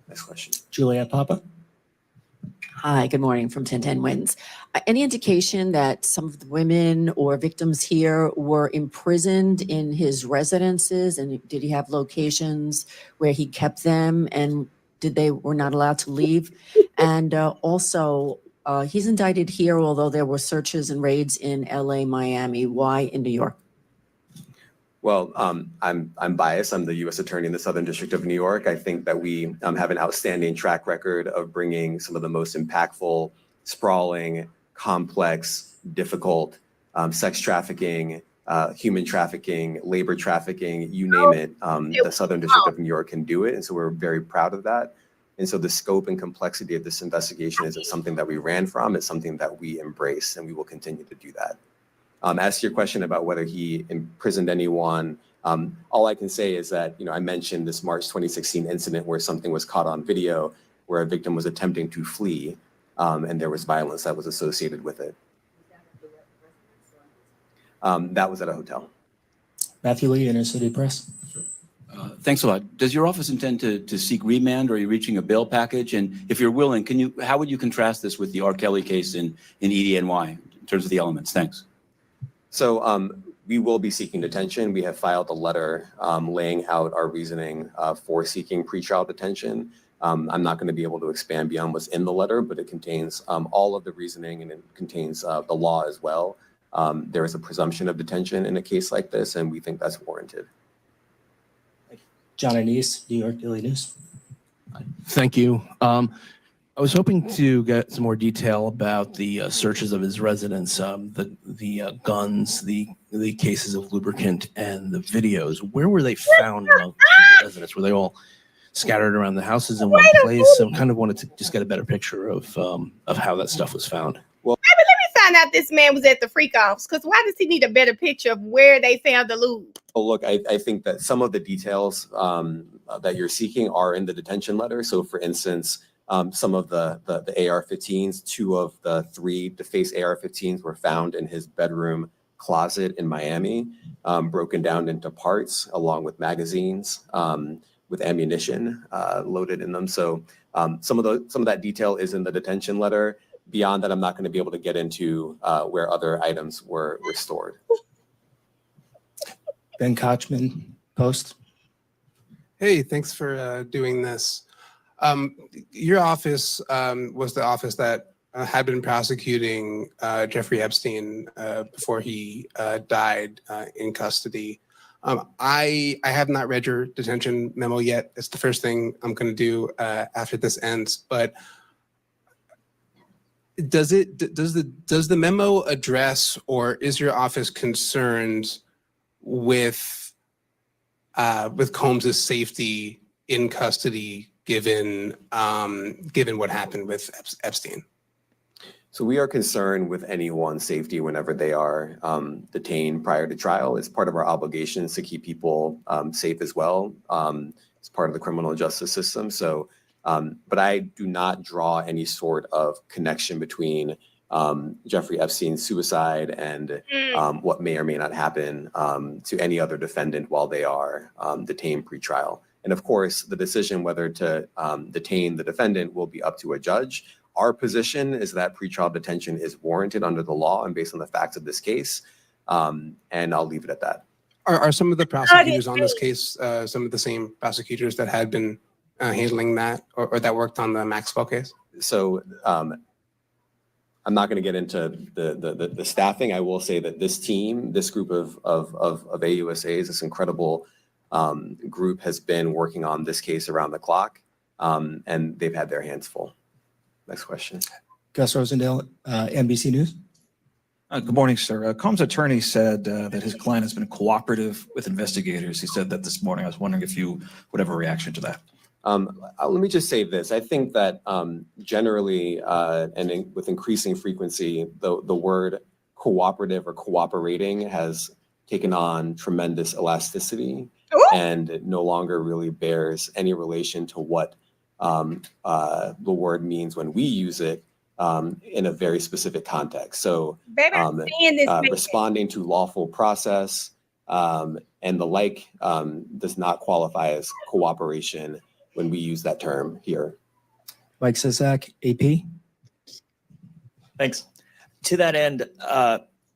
Next question. Juliet Papa. Hi, good morning from 1010 Wins. Any indication that some of the women or victims here were imprisoned in his residences? And did he have locations where he kept them and were not allowed to leave? And also, he's indicted here, although there were searches and raids in LA, Miami. Why in New York? Well, I'm biased. I'm the U.S. Attorney in the Southern District of New York. I think that we have an outstanding track record of bringing some of the most impactful, sprawling, complex, difficult sex trafficking, human trafficking, labor trafficking, you name it. The Southern District of New York can do it, and so we're very proud of that. And so the scope and complexity of this investigation isn't something that we ran from. It's something that we embrace, and we will continue to do that. As to your question about whether he imprisoned anyone, all I can say is that, I mentioned this March 2016 incident where something was caught on video where a victim was attempting to flee, and there was violence that was associated with it. That was at a hotel. Matthew Lee, Inner City Press. Thanks a lot. Does your office intend to seek remand, or are you reaching a bail package? And if you're willing, how would you contrast this with the R. Kelly case in EDNY in terms of the elements? Thanks. So we will be seeking detention. We have filed a letter laying out our reasoning for seeking pretrial detention. I'm not going to be able to expand beyond what's in the letter, but it contains all of the reasoning, and it contains the law as well. There is a presumption of detention in a case like this, and we think that's warranted. John Anise, New York Daily News. Thank you. I was hoping to get some more detail about the searches of his residence, the guns, the cases of lubricant, and the videos. Where were they found among the residents? Were they all scattered around the houses in one place? So kind of wanted to just get a better picture of how that stuff was found. Well, Maybe let me find out this man was at the freak offs, because why does he need a better picture of where they found the loot? well, look, I think that some of the details that you're seeking are in the detention letter. So, for instance, some of the AR-15s, 2 of the 3 defaced AR-15s were found in his bedroom closet in Miami, broken down into parts along with magazines with ammunition loaded in them. So some of that detail is in the detention letter. beyond that, I'm not going to be able to get into where other items were stored. Ben Kochman, Post. Hey, thanks for doing this. Your office was the office that had been prosecuting Jeffrey Epstein before he died in custody. I have not read your detention memo yet. It's the first thing I'm going to do after this ends. But does the memo address, or is your office concerned with Combs's safety in custody, given what happened with Epstein? So we are concerned with anyone's safety whenever they are detained prior to trial. It's part of our obligations to keep people safe as well. It's part of the criminal justice system. So, but I do not draw any sort of connection between Jeffrey Epstein's suicide and what may or may not happen to any other defendant while they are detained pre-trial. And of course, the decision whether to detain the defendant will be up to a judge. Our position is that pretrial detention is warranted under the law and based on the facts of this case. And I'll leave it at that. Are some of the prosecutors on this case some of the same prosecutors that had been handling that or that worked on the Maxwell case? So I'm not going to get into the staffing. I will say that this team, this group of AUSAs, this incredible group has been working on this case around the clock, and they've had their hands full. Next question. Gus Rosendale, NBC News. Good morning, sir. Combs' attorney said that his client has been cooperative with investigators. He said that this morning. I was wondering if you would have a reaction to that. Let me just say this. I think that generally with increasing frequency, the word cooperative or cooperating has taken on tremendous elasticity and no longer really bears any relation to what the word means when we use it in a very specific context. So responding to lawful process and the like does not qualify as cooperation when we use that term here. Mike Sisak, AP. Thanks. To that end,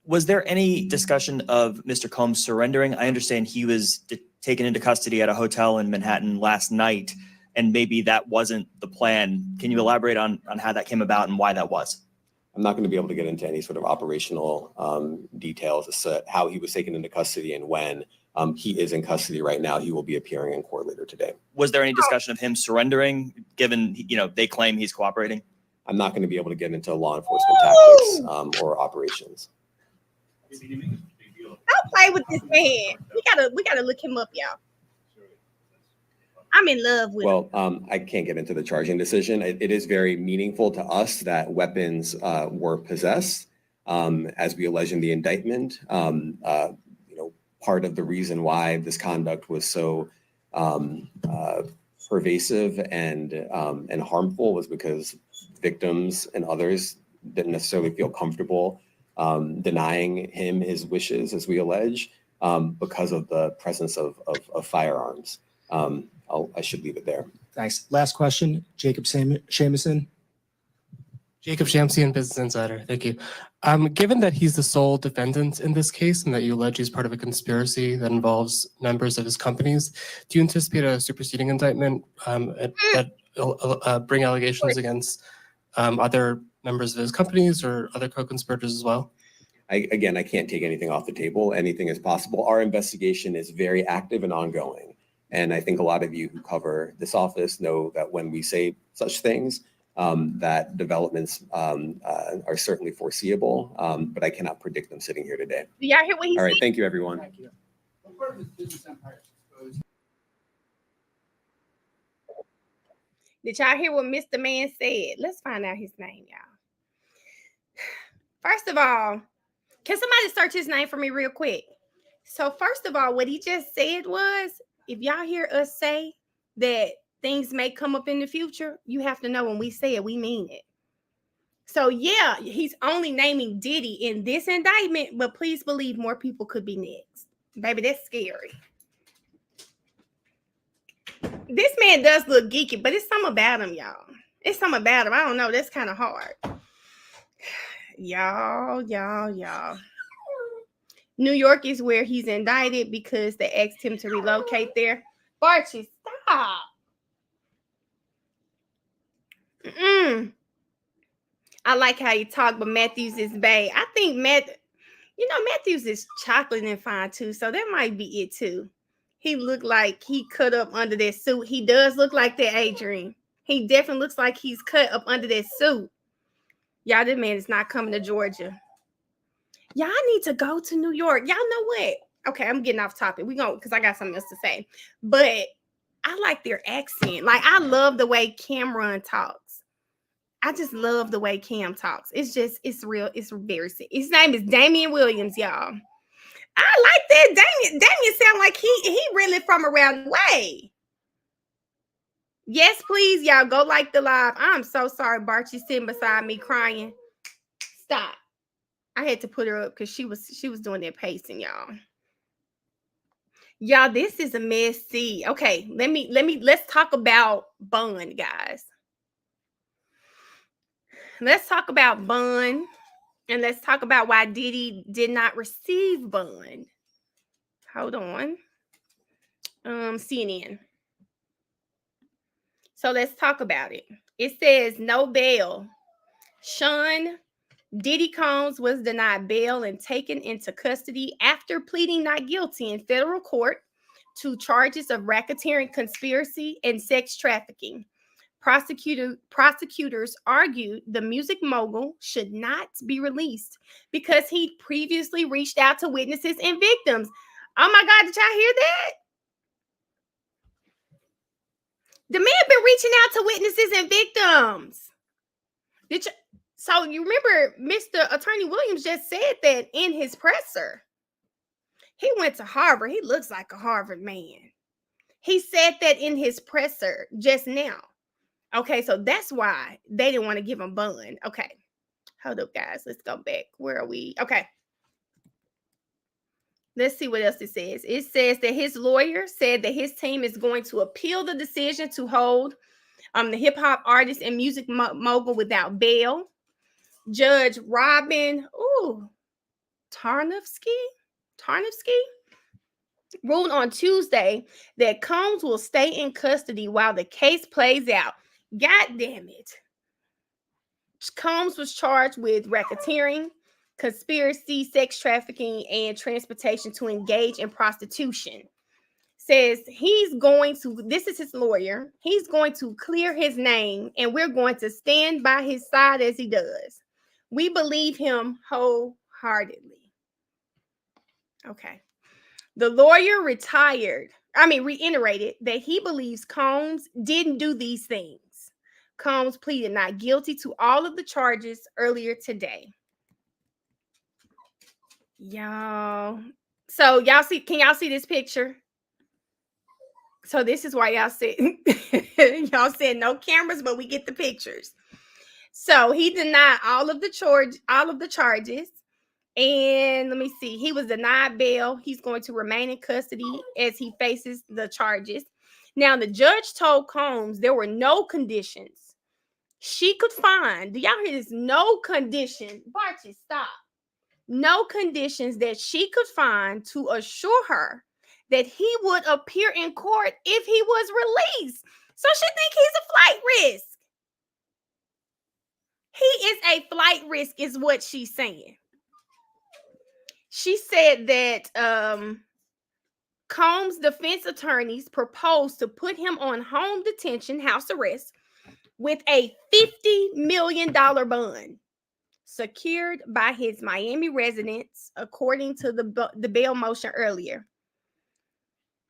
was there any discussion of Mr. Combs surrendering? I understand he was taken into custody at a hotel in Manhattan last night, and maybe that wasn't the plan. Can you elaborate on how that came about and why that was? I'm not going to be able to get into any sort of operational details as to how he was taken into custody and when. He is in custody right now. He will be appearing in court later today. Was there any discussion of him surrendering, given they claim he's cooperating? I'm not going to be able to get into law enforcement tactics or operations. Don't play with this man. We gotta look him up, y'all. I'm in love with him. I can't get into the charging decision. It is very meaningful to us that weapons were possessed, as we allege in the indictment. Part of the reason why this conduct was so pervasive and harmful was because victims and others didn't necessarily feel comfortable denying him his wishes, as we allege, because of the presence of firearms. I should leave it there. Thanks. Last question, Jacob Shamison. Jacob Shamsian, Business Insider. Thank you. Given that he's the sole defendant in this case and that you allege he's part of a conspiracy that involves members of his companies, do you anticipate a superseding indictment that bring allegations against other members of his companies or other co-conspirators as well? I can't take anything off the table. Anything is possible. Our investigation is very active and ongoing. And I think a lot of you who cover this office know that when we say such things, that developments are certainly foreseeable, but I cannot predict them sitting here today. Do y'all hear what he said? All right, thank you, everyone. Thank you. Did y'all hear what Mr. Man said? Let's find out his name, y'all. First of all, can somebody search his name for me real quick? So first of all, what he just said was, if y'all hear us say that things may come up in the future, you have to know when we say it, we mean it. So yeah, he's only naming Diddy in this indictment, but please believe more people could be next. Baby, that's scary. This man does look geeky, but it's something about him, y'all. It's something about him. I don't know. That's kind of hard. Y'all. New York is where he's indicted because they asked him to relocate there. Barchi, stop. I like how you talk, but Matthews is bae. I think Matthews is chocolate and fine too, so that might be it too. He looked like he cut up under that suit. He does look like that, Adrian. He definitely looks like he's cut up under that suit. Y'all, this man is not coming to Georgia. Y'all need to go to New York. Y'all know what? Okay, I'm getting off topic. We go because I got something else to say. But I like their accent. Like, I love the way Cameron talks. I just love the way Cam talks. It's real. It's very sick. His name is Damian Williams, y'all. I like that. Damian sound like he really from around the way. Yes, please, y'all, go like the live. I'm so sorry, Bart. She's sitting beside me crying. Stop. I had to put her up because she was doing that pacing, y'all. Y'all, this is a messy. Okay, let's talk about Bun, guys. Let's talk about Bun, and let's talk about why Diddy did not receive Bun. Hold on. CNN. So let's talk about it. It says no bail. Sean Diddy Combs was denied bail and taken into custody after pleading not guilty in federal court to charges of racketeering, conspiracy, and sex trafficking. Prosecutors argued the music mogul should not be released because he previously reached out to witnesses and victims. Oh my God, did y'all hear that? The man been reaching out to witnesses and victims. So you remember Mr. Attorney Williams just said that in his presser. He went to Harvard. He looks like a Harvard man. He said that in his presser just now. Okay, so that's why they didn't want to give him bond. Okay, hold up, guys. Let's go back. Where are we? Okay. Let's see what else it says. It says that his lawyer said that his team is going to appeal the decision to hold the hip hop artist and music mogul without bail. Judge Robin Tarnowski ruled on Tuesday that Combs will stay in custody while the case plays out. God damn it. Combs was charged with racketeering, conspiracy, sex trafficking, and transportation to engage in prostitution. Says this is his lawyer, he's going to clear his name and we're going to stand by his side as he does. We believe him wholeheartedly. Okay. The lawyer reiterated that he believes Combs didn't do these things. Combs pleaded not guilty to all of the charges earlier today. Y'all. So can y'all see this picture? So this is why y'all said no cameras, but we get the pictures. So he denied all of the charges. And let me see. He was denied bail. He's going to remain in custody as he faces the charges. Now, the judge told Combs there were no conditions she could find. Do y'all hear this? No condition. Barchi, stop. No conditions that she could find to assure her that he would appear in court if he was released. So she think he's a flight risk. He is a flight risk is what she's saying. She said that Combs' defense attorneys proposed to put him on home detention, house arrest, with a $50 million bond secured by his Miami residence, according to the bail motion earlier.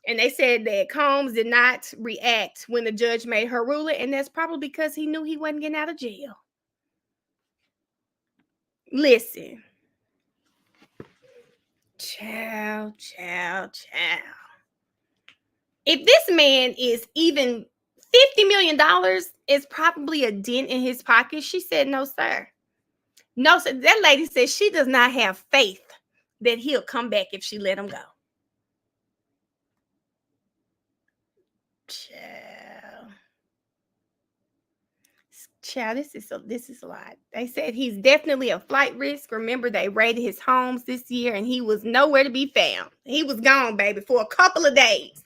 And they said that Combs did not react when the judge made her ruling, and that's probably because he knew he wasn't getting out of jail. Listen. Child. If this man is even $50 million, is probably a dent in his pocket. She said, no, sir. No, sir. That lady said she does not have faith that he'll come back if she let him go. Child, this is a lot. They said he's definitely a flight risk. Remember, they raided his homes this year and he was nowhere to be found. He was gone, baby, for a couple of days.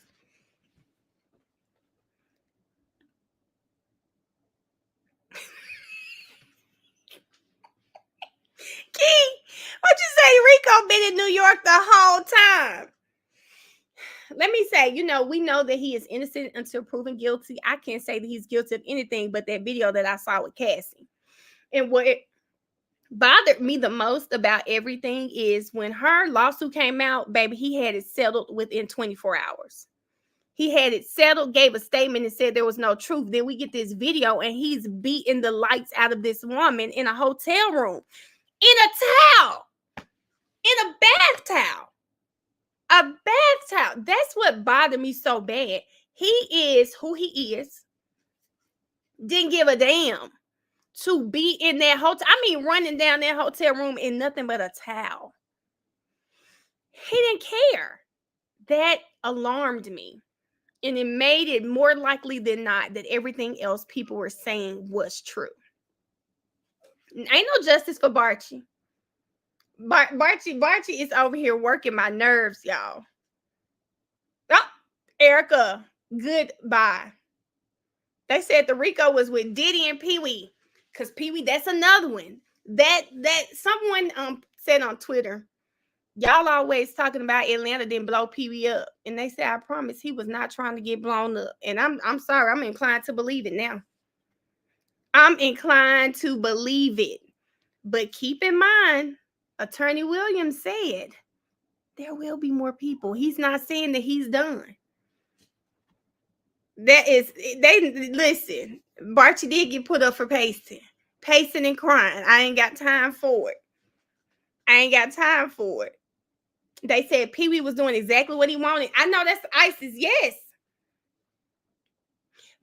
Key, what you say? Rico been in New York the whole time. Let me say, we know that he is innocent until proven guilty. I can't say that he's guilty of anything but that video that I saw with Cassie. And what bothered me the most about everything is when her lawsuit came out, baby, he had it settled within 24 hours. He had it settled, gave a statement and said there was no truth. Then we get this video and he's beating the lights out of this woman in a hotel room, in a towel, in a bath towel. A bath towel. That's what bothered me so bad. He is who he is. Didn't give a damn to be in that hotel. I mean, running down that hotel room in nothing but a towel. He didn't care. That alarmed me. And it made it more likely than not that everything else people were saying was true. Ain't no justice for Barchi. Barchi is over here working my nerves, y'all. Oh, Erica, goodbye. They said the RICO was with Diddy and Pee Wee. Because Pee Wee, that's another one. That someone said on Twitter, y'all always talking about Atlanta didn't blow Pee Wee up. And they said, I promise he was not trying to get blown up. And I'm sorry, I'm inclined to believe it now. I'm inclined to believe it. But keep in mind, Attorney Williams said there will be more people. He's not saying that he's done. Listen, Barchi did get put up for pacing and crying. I ain't got time for it. They said Pee Wee was doing exactly what he wanted. I know that's ISIS, yes.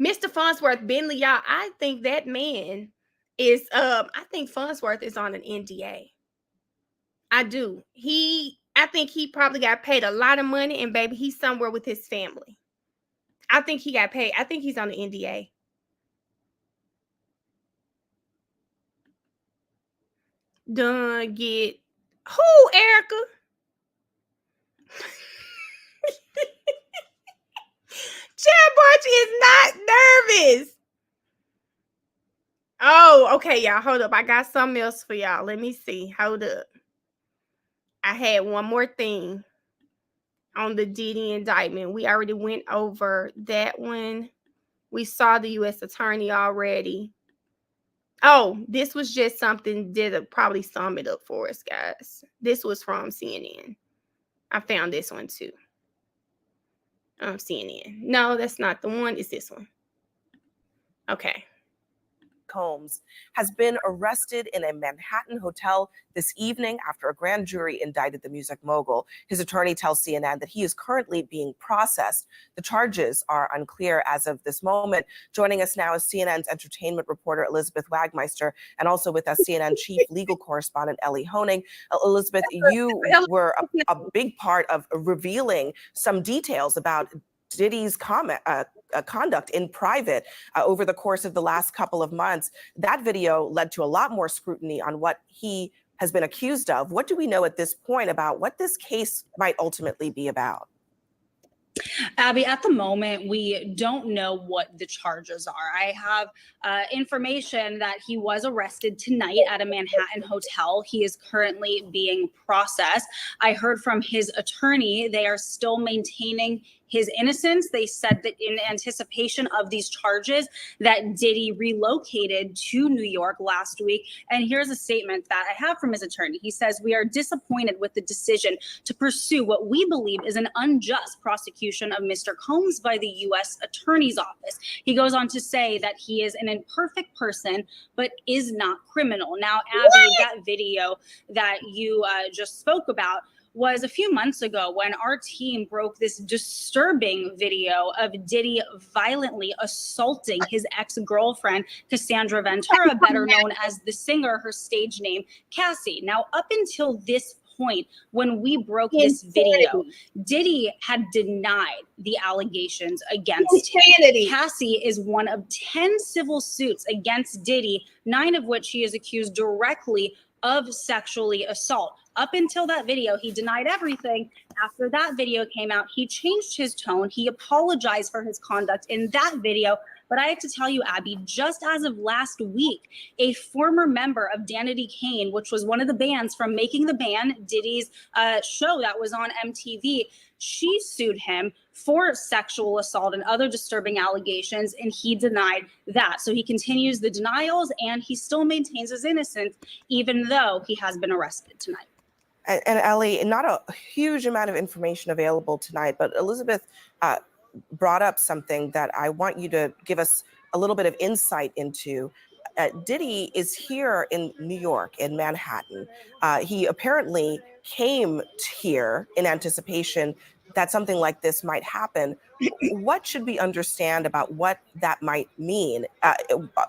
Mr. Farnsworth Bentley, y'all, I think that man is, I think Farnsworth is on an NDA. I do. I think he probably got paid a lot of money, and baby, he's somewhere with his family. I think he got paid. I think he's on the NDA. Done get who, Erica? Chad Barchi is not nervous. Oh, okay, y'all. Hold up. I got something else for y'all. Let me see. Hold up. I had one more thing on the Diddy indictment. We already went over that one. We saw the U.S. attorney already. Oh, this was just something that'll probably sum it up for us, guys. This was from CNN. I found this one too. CNN. No, that's not the one. It's this one. Okay. Combs has been arrested in a Manhattan hotel this evening after a grand jury indicted the music mogul. His attorney tells CNN that he is currently being processed. The charges are unclear as of this moment. Joining us now is CNN's entertainment reporter Elizabeth Wagmeister, and also with us CNN chief legal correspondent Ellie Honing. Elizabeth, you were a big part of revealing some details about Diddy's conduct in private over the course of the last couple of months. That video led to a lot more scrutiny on what he has been accused of. What do we know at this point about what this case might ultimately be about? Abby, at the moment, we don't know what the charges are. I have information that he was arrested tonight at a Manhattan hotel. He is currently being processed. I heard from his attorney, they are still maintaining his innocence. They said that in anticipation of these charges that Diddy relocated to New York last week. And here's a statement that I have from his attorney. He says, "We are disappointed with the decision to pursue what we believe is an unjust prosecution of Mr. Combs by the U.S. Attorney's Office." He goes on to say that he is an imperfect person, but is not criminal. Now, Abby, that video that you just spoke about was a few months ago when our team broke this disturbing video of Diddy violently assaulting his ex-girlfriend, Cassandra Ventura, better known as the singer, her stage name, Cassie. Now, up until this point, when we broke this video, Diddy had denied the allegations against him. Cassie is one of 10 civil suits against Diddy, 9 of which he is accused directly of sexually assault. Up until that video, he denied everything. After that video came out, he changed his tone. He apologized for his conduct in that video. But I have to tell you, Abby, just as of last week, a former member of Danity Kane, which was one of the bands from Making the Band, Diddy's show that was on MTV, she sued him for sexual assault and other disturbing allegations, and he denied that. So he continues the denials, and he still maintains his innocence, even though he has been arrested tonight. And Ellie, not a huge amount of information available tonight, but Elizabeth brought up something that I want you to give us a little bit of insight into. Diddy is here in New York, in Manhattan. He apparently came here in anticipation that something like this might happen. What should we understand about what that might mean?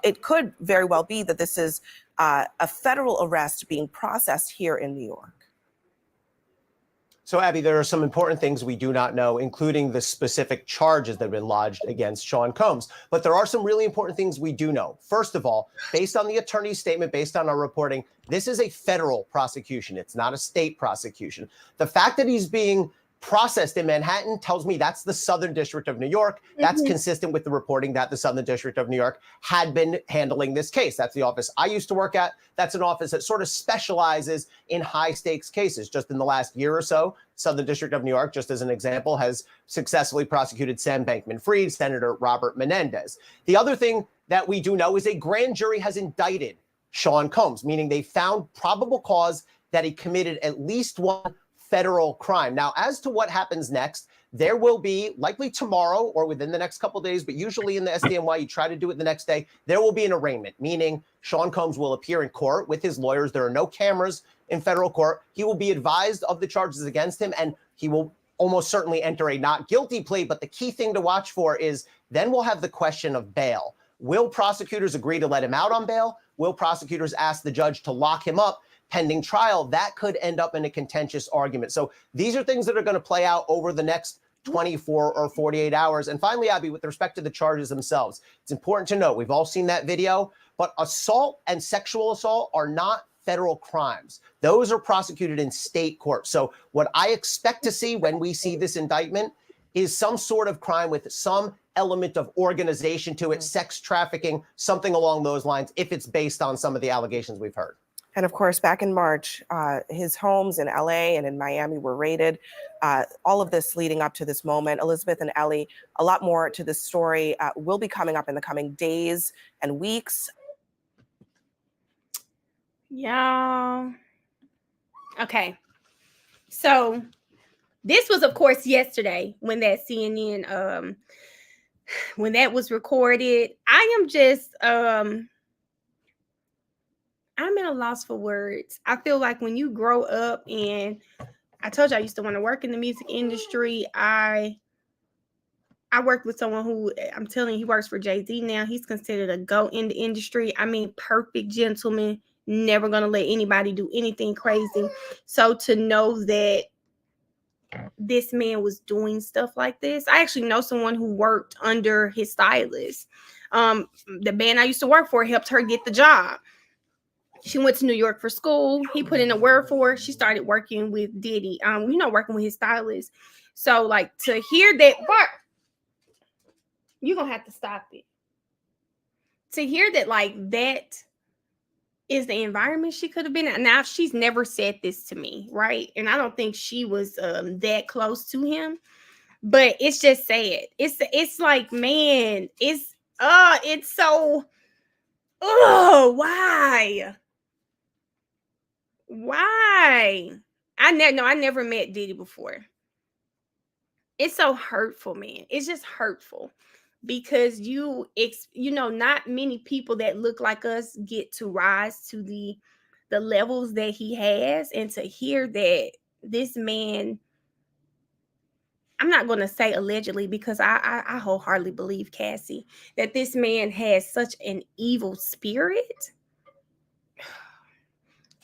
It could very well be that this is a federal arrest being processed here in New York. So, Abby, there are some important things we do not know, including the specific charges that have been lodged against Sean Combs. But there are some really important things we do know. First of all, based on the attorney's statement, based on our reporting, this is a federal prosecution. It's not a state prosecution. The fact that he's being processed in Manhattan tells me that's the Southern District of New York. That's consistent with the reporting that the Southern District of New York had been handling this case. That's the office I used to work at. That's an office that sort of specializes in high stakes cases. Just in the last year or so, Southern District of New York, just as an example, has successfully prosecuted Sam Bankman-Fried, Senator Robert Menendez. The other thing that we do know is a grand jury has indicted Sean Combs, meaning they found probable cause that he committed at least one federal crime. Now, as to what happens next, there will be, likely tomorrow or within the next couple of days, but usually in the SDNY, you try to do it the next day, there will be an arraignment, meaning Sean Combs will appear in court with his lawyers. There are no cameras in federal court. He will be advised of the charges against him, and he will almost certainly enter a not guilty plea. But the key thing to watch for is then we'll have the question of bail. Will prosecutors agree to let him out on bail? Will prosecutors ask the judge to lock him up pending trial? That could end up in a contentious argument. So these are things that are going to play out over the next 24 or 48 hours. And finally, Abby, with respect to the charges themselves, it's important to note, we've all seen that video, but assault and sexual assault are not federal crimes. Those are prosecuted in state court. So what I expect to see when we see this indictment is some sort of crime with some element of organization to it, sex trafficking, something along those lines, if it's based on some of the allegations we've heard. And of course, back in March, his homes in LA and in Miami were raided. All of this leading up to this moment. Elizabeth and Ellie, a lot more to this story will be coming up in the coming days and weeks. Y'all. Okay. So this was, of course, yesterday when that CNN, when that was recorded. I am just, I'm at a loss for words. I feel like when you grow up, and I told you I used to want to work in the music industry. I worked with someone who, I'm telling you, he works for Jay-Z now. He's considered a go in the industry. I mean, perfect gentleman, never going to let anybody do anything crazy. So to know that this man was doing stuff like this, I actually know someone who worked under his stylist. The band I used to work for helped her get the job. She went to New York for school. He put in a word for her. She started working with Diddy, working with his stylist. So, like, to hear that, Bart, you're going to have to stop it. To hear that, like, that is the environment she could have been in. Now, she's never said this to me, right? And I don't think she was that close to him. But it's just sad. It's like, man, it's so, why? Why? I never met Diddy before. It's so hurtful, man. It's just hurtful because not many people that look like us get to rise to the levels that he has, and to hear that this man, I'm not going to say allegedly because I wholeheartedly believe, Cassie, that this man has such an evil spirit.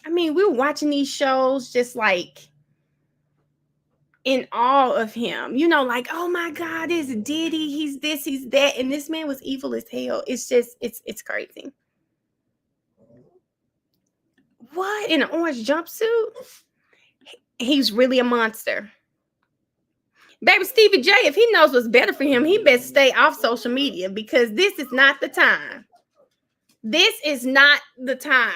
I mean, we were watching these shows just like in awe of him, you know, like, oh my God, it's Diddy, he's this, he's that, and this man was evil as hell. It's just, it's crazy. What, in an orange jumpsuit? He's really a monster. Baby Stevie J, if he knows what's better for him, he best stay off social media because this is not the time. This is not the time.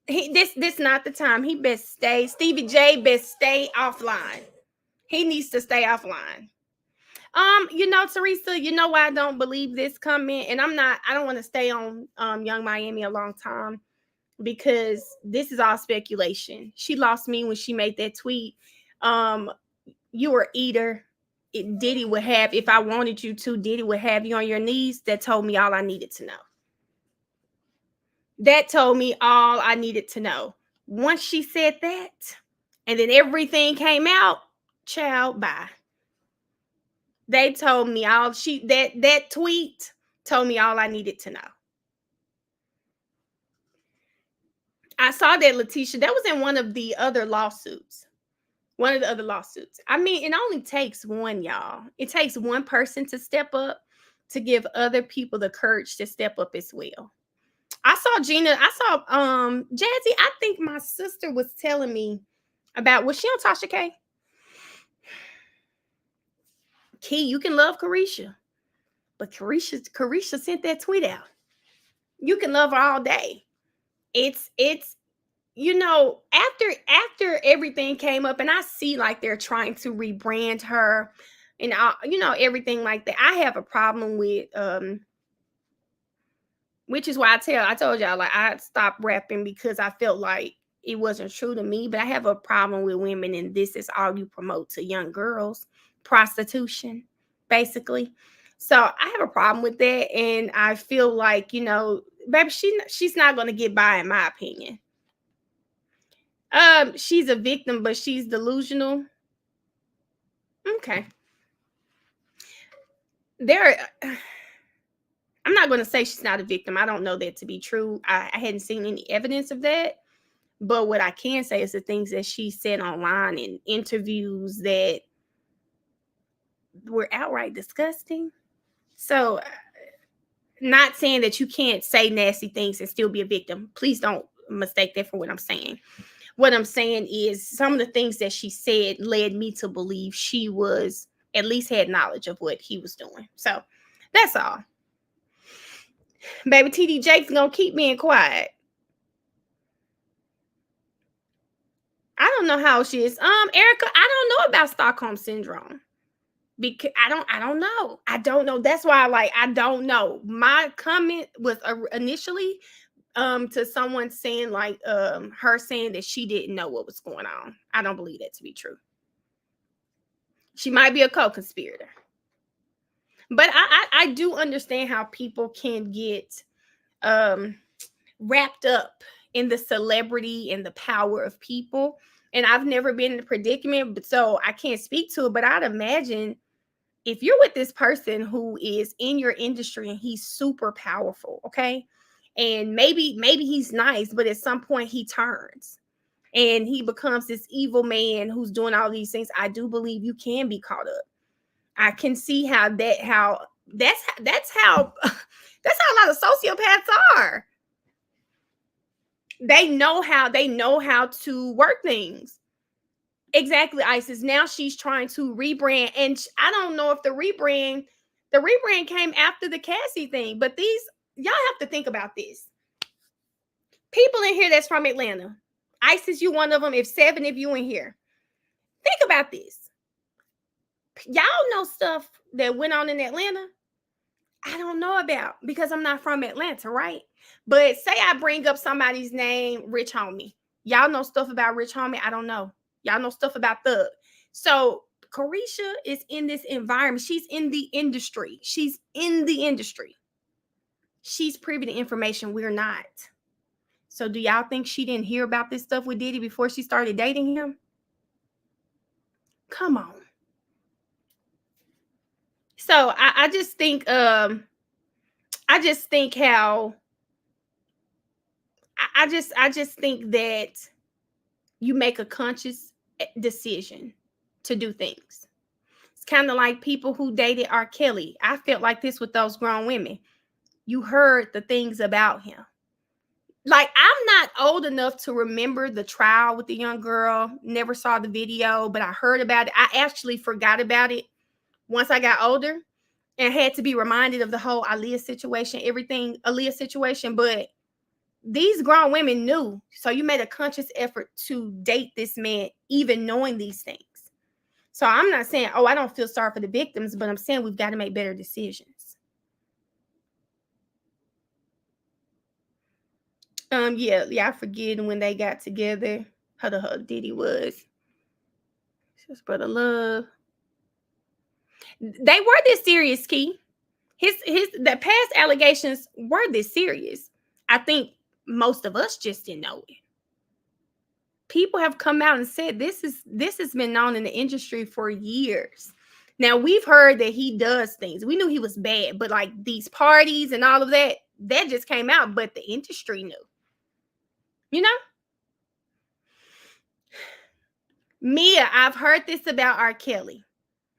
This not the time. He best stay. Stevie J best stay offline. He needs to stay offline. You know, Teresa, you know why I don't believe this comment, and I don't want to stay on Young Miami a long time because this is all speculation. She lost me when she made that tweet. You were eater. Diddy would have, if I wanted you to, Diddy would have you on your knees. That told me all I needed to know. That told me all I needed to know. Once she said that, and then everything came out, child, bye. They told me all that tweet told me all I needed to know. I saw that, Letitia. That was in one of the other lawsuits. One of the other lawsuits. I mean, it only takes one, y'all. It takes one person to step up to give other people the courage to step up as well. I saw Jazzy. I think my sister was telling me about, was she on Tasha K? Key, you can love Carisha, but Carisha sent that tweet out. You can love her all day. It's you know, after everything came up, and I see like they're trying to rebrand her and you know, everything like that. I have a problem with which is why I told y'all, like, I stopped rapping because I felt like it wasn't true to me. But I have a problem with women, and this is all you promote to young girls, prostitution, basically. So I have a problem with that, and I feel like, you know, baby, she's not gonna get by, in my opinion. She's a victim, but she's delusional. Okay. I'm not going to say she's not a victim. I don't know that to be true. I hadn't seen any evidence of that. But what I can say is the things that she said online in interviews that were outright disgusting. So, not saying that you can't say nasty things and still be a victim. Please don't mistake that for what I'm saying. What I'm saying is some of the things that she said led me to believe she was at least had knowledge of what he was doing. So that's all. Baby TD Jake's gonna keep being quiet. I don't know how she is. Erica, I don't know about Stockholm syndrome. Because I don't know. I don't know. That's why I don't know. My comment was initially to someone saying her saying that she didn't know what was going on. I don't believe that to be true. She might be a co-conspirator. But I do understand how people can get wrapped up in the celebrity and the power of people. And I've never been in a predicament, but so I can't speak to it. But I'd imagine if you're with this person who is in your industry and he's super powerful, okay? And maybe he's nice, but at some point he turns and he becomes this evil man who's doing all these things. I do believe you can be caught up. I can see how that's how a lot of sociopaths are. They know how to work things. Exactly, Isis. Now she's trying to rebrand, and I don't know if the rebrand came after the Cassie thing, but y'all have to think about this. People in here that's from Atlanta. Isis, you one of them. If 7 of you in here, think about this. Y'all know stuff that went on in Atlanta I don't know about because I'm not from Atlanta, right? But say I bring up somebody's name, Rich Homie. Y'all know stuff about Rich Homie? I don't know. Y'all know stuff about Thug. So Carisha is in this environment. She's in the industry. She's privy to information we're not. So do y'all think she didn't hear about this stuff with Diddy before she started dating him? Come on. So I just think how I just think that you make a conscious decision to do things. It's kind of like people who dated R. Kelly. I felt like this with those grown women. You heard the things about him. Like, I'm not old enough to remember the trial with the young girl. Never saw the video, but I heard about it. I actually forgot about it once I got older and had to be reminded of the whole Aaliyah situation, everything Aaliyah situation. But these grown women knew. So you made a conscious effort to date this man, even knowing these things. So I'm not saying, oh, I don't feel sorry for the victims, but I'm saying we've got to make better decisions. Yeah, I forget when they got together. How the hell Diddy was. His brother Love. They were this serious, Key. The past allegations were this serious. I think most of us just didn't know it. People have come out and said this has been known in the industry for years. Now, we've heard that he does things. We knew he was bad, but like these parties and all of that just came out, but the industry knew. You know? Mia, I've heard this about R. Kelly.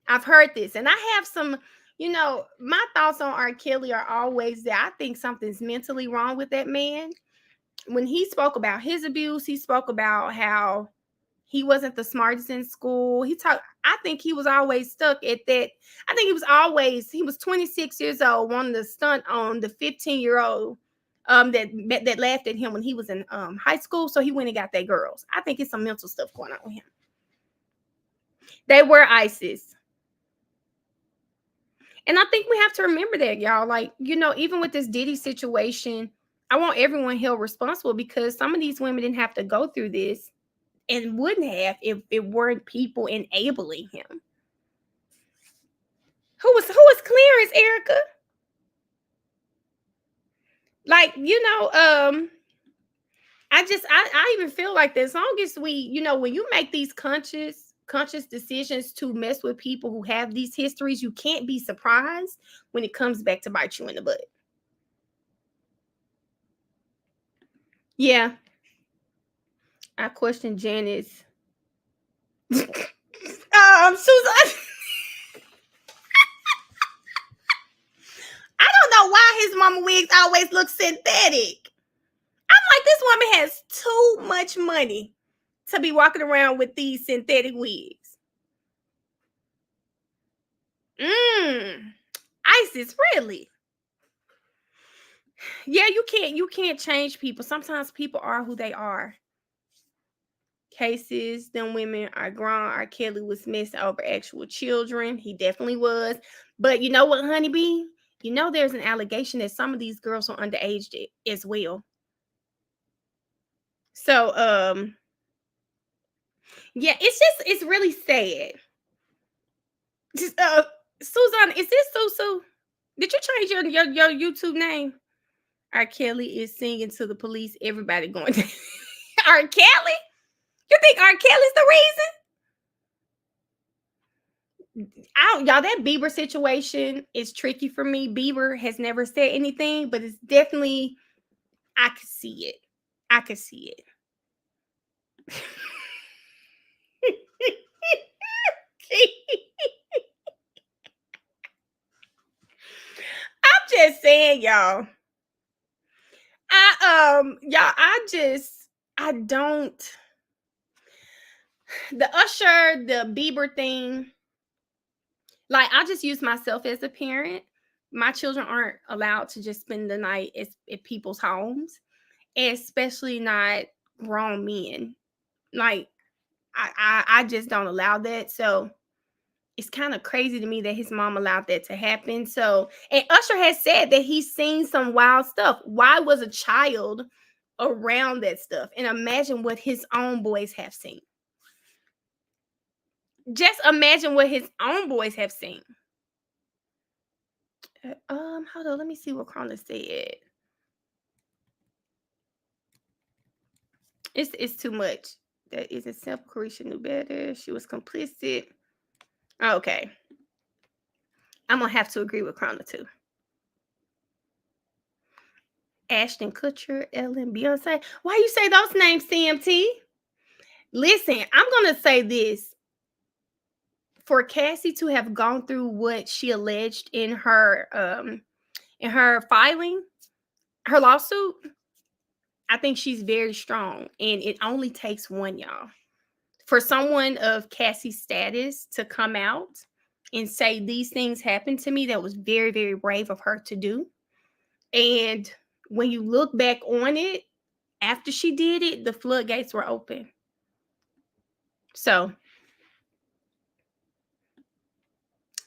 I've heard this, and I have some, my thoughts on R. Kelly are always that I think something's mentally wrong with that man. When he spoke about his abuse, he spoke about how he wasn't the smartest in school. I think he was always stuck at that. I think he was 26 years old, wanting to stunt on the 15-year-old that laughed at him when he was in high school. So he went and got that girls. I think it's some mental stuff going on with him. They were ISIS. And I think we have to remember that, y'all. Like, even with this Diddy situation, I want everyone held responsible because some of these women didn't have to go through this and wouldn't have if it weren't people enabling him. Who was Clarence, Erica? Like, I even feel like that as long as we, when you make these conscious decisions to mess with people who have these histories, you can't be surprised when it comes back to bite you in the butt. Yeah. I question Janice. Susan. I don't know why his mama wigs always look synthetic. I'm like, this woman has too much money to be walking around with these synthetic wigs. ISIS, really? Yeah, you can't change people. Sometimes people are who they are. Cases, them women are grown. R. Kelly was messing over actual children. He definitely was. But you know what, honeybee? There's an allegation that some of these girls are underage as well. So, yeah, it's really sad. Just, Susan, is this Susu? Did you change your YouTube name? R. Kelly is singing to the police. Everybody going to R. Kelly? You think R. Kelly's the reason? Y'all, that Bieber situation is tricky for me. Bieber has never said anything, but it's definitely, I could see it. I'm just saying, y'all. I don't. The Usher, the Bieber thing. Like, I just use myself as a parent. My children aren't allowed to just spend the night at people's homes, especially not grown men. Like, I just don't allow that. So it's kind of crazy to me that his mom allowed that to happen. So, and Usher has said that he's seen some wild stuff. Why was a child around that stuff? And imagine what his own boys have seen. Just imagine what his own boys have seen. Hold on, let me see what Krona said. It's too much. That isn't simple. Carisha knew better. She was complicit. Okay. I'm gonna have to agree with Krona too. Ashton Kutcher, Ellen, Beyonce. Why you say those names, CMT? Listen, I'm going to say this. For Cassie to have gone through what she alleged in her filing, her lawsuit, I think she's very strong. And it only takes one, y'all. For someone of Cassie's status to come out and say these things happened to me, that was very, very brave of her to do. And when you look back on it, after she did it, the floodgates were open. So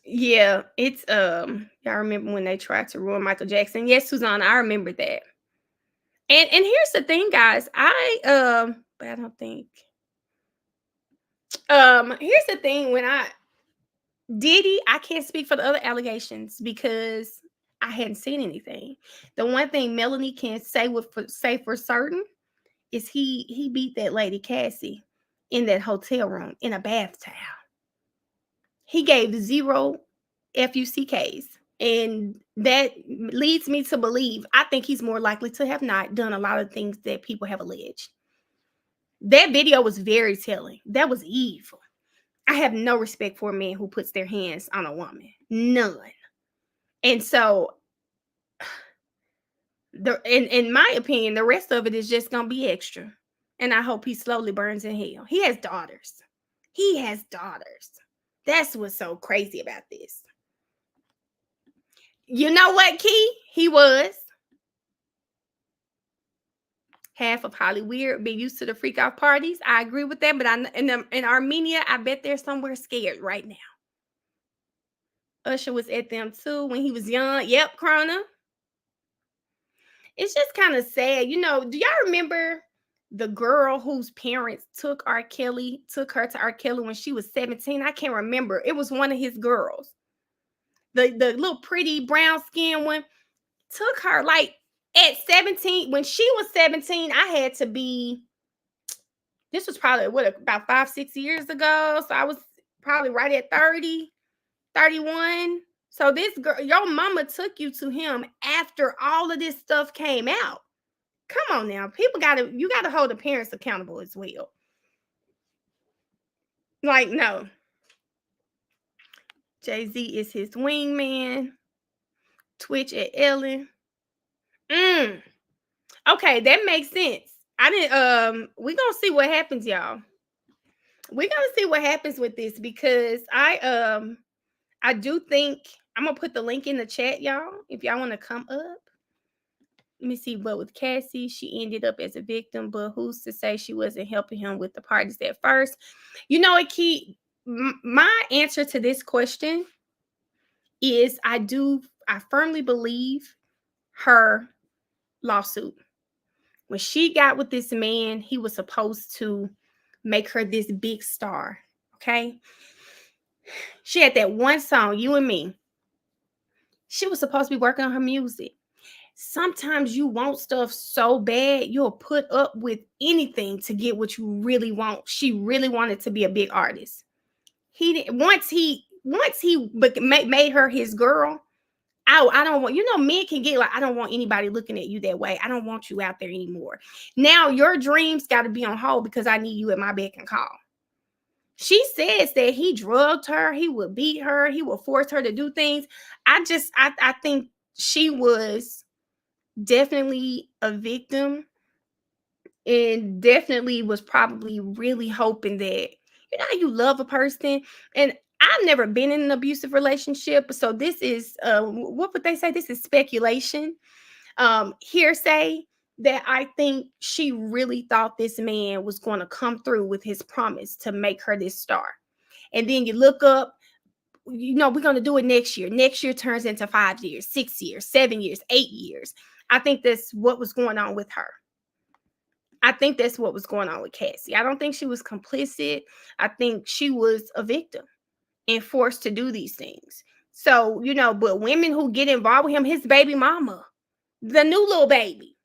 yeah, it's y'all remember when they tried to ruin Michael Jackson? Yes, Susanna, I remember that. And here's the thing, guys. But I don't think here's the thing. When Diddy, I can't speak for the other allegations because I hadn't seen anything. The one thing Melanie can say for certain is he beat that lady Cassie in that hotel room in a bath towel. He gave 0 FUCKs. And that leads me to believe, I think he's more likely to have not done a lot of things that people have alleged. That video was very telling. That was evil. I have no respect for a man who puts their hands on a woman. None. And so, in my opinion, the rest of it is just going to be extra. And I hope he slowly burns in hell. He has daughters. That's what's so crazy about this. You know what, Key? He was. Half of Hollywood be used to the freak out parties. I agree with that, but in Armenia, I bet they're somewhere scared right now. Usher was at them too when he was young. Yep, Krona. It's just kind of sad. You know, do y'all remember the girl whose parents took her to R. Kelly when she was 17? I can't remember. It was one of his girls. The little pretty brown skin one took her like at 17. When she was 17, I had to be, this was probably about 5-6 years ago. So I was probably right at 30, 31. So this girl, your mama took you to him after all of this stuff came out. Come on now. You gotta hold the parents accountable as well. Like, no. Jay-Z is his wingman. Twitch at Ellen. Okay, that makes sense. We're gonna see what happens, y'all. We're gonna see what happens with this because I do think I'm gonna put the link in the chat, y'all, if y'all want to come up. Let me see. But with Cassie, she ended up as a victim, but who's to say she wasn't helping him with the parties at first? You know what, Key? My answer to this question is I firmly believe her lawsuit. When she got with this man, he was supposed to make her this big star. Okay. She had that one song, You and Me. She was supposed to be working on her music. Sometimes you want stuff so bad, you'll put up with anything to get what you really want. She really wanted to be a big artist. Once he made her his girl. I don't want, men can get like, I don't want anybody looking at you that way. I don't want you out there anymore. Now your dreams got to be on hold because I need you at my beck and call. She says that he drugged her. He would beat her. He would force her to do things. I think she was definitely a victim and definitely was probably really hoping that, you love a person. And I've never been in an abusive relationship. So this is, what would they say? This is speculation, hearsay, that I think she really thought this man was going to come through with his promise to make her this star. And then you look up, we're going to do it next year. Next year turns into 5 years, 6 years, 7 years, 8 years. I think that's what was going on with her. I think that's what was going on with Cassie. I don't think she was complicit. I think she was a victim and forced to do these things. So, but women who get involved with him, his baby mama, the new little baby,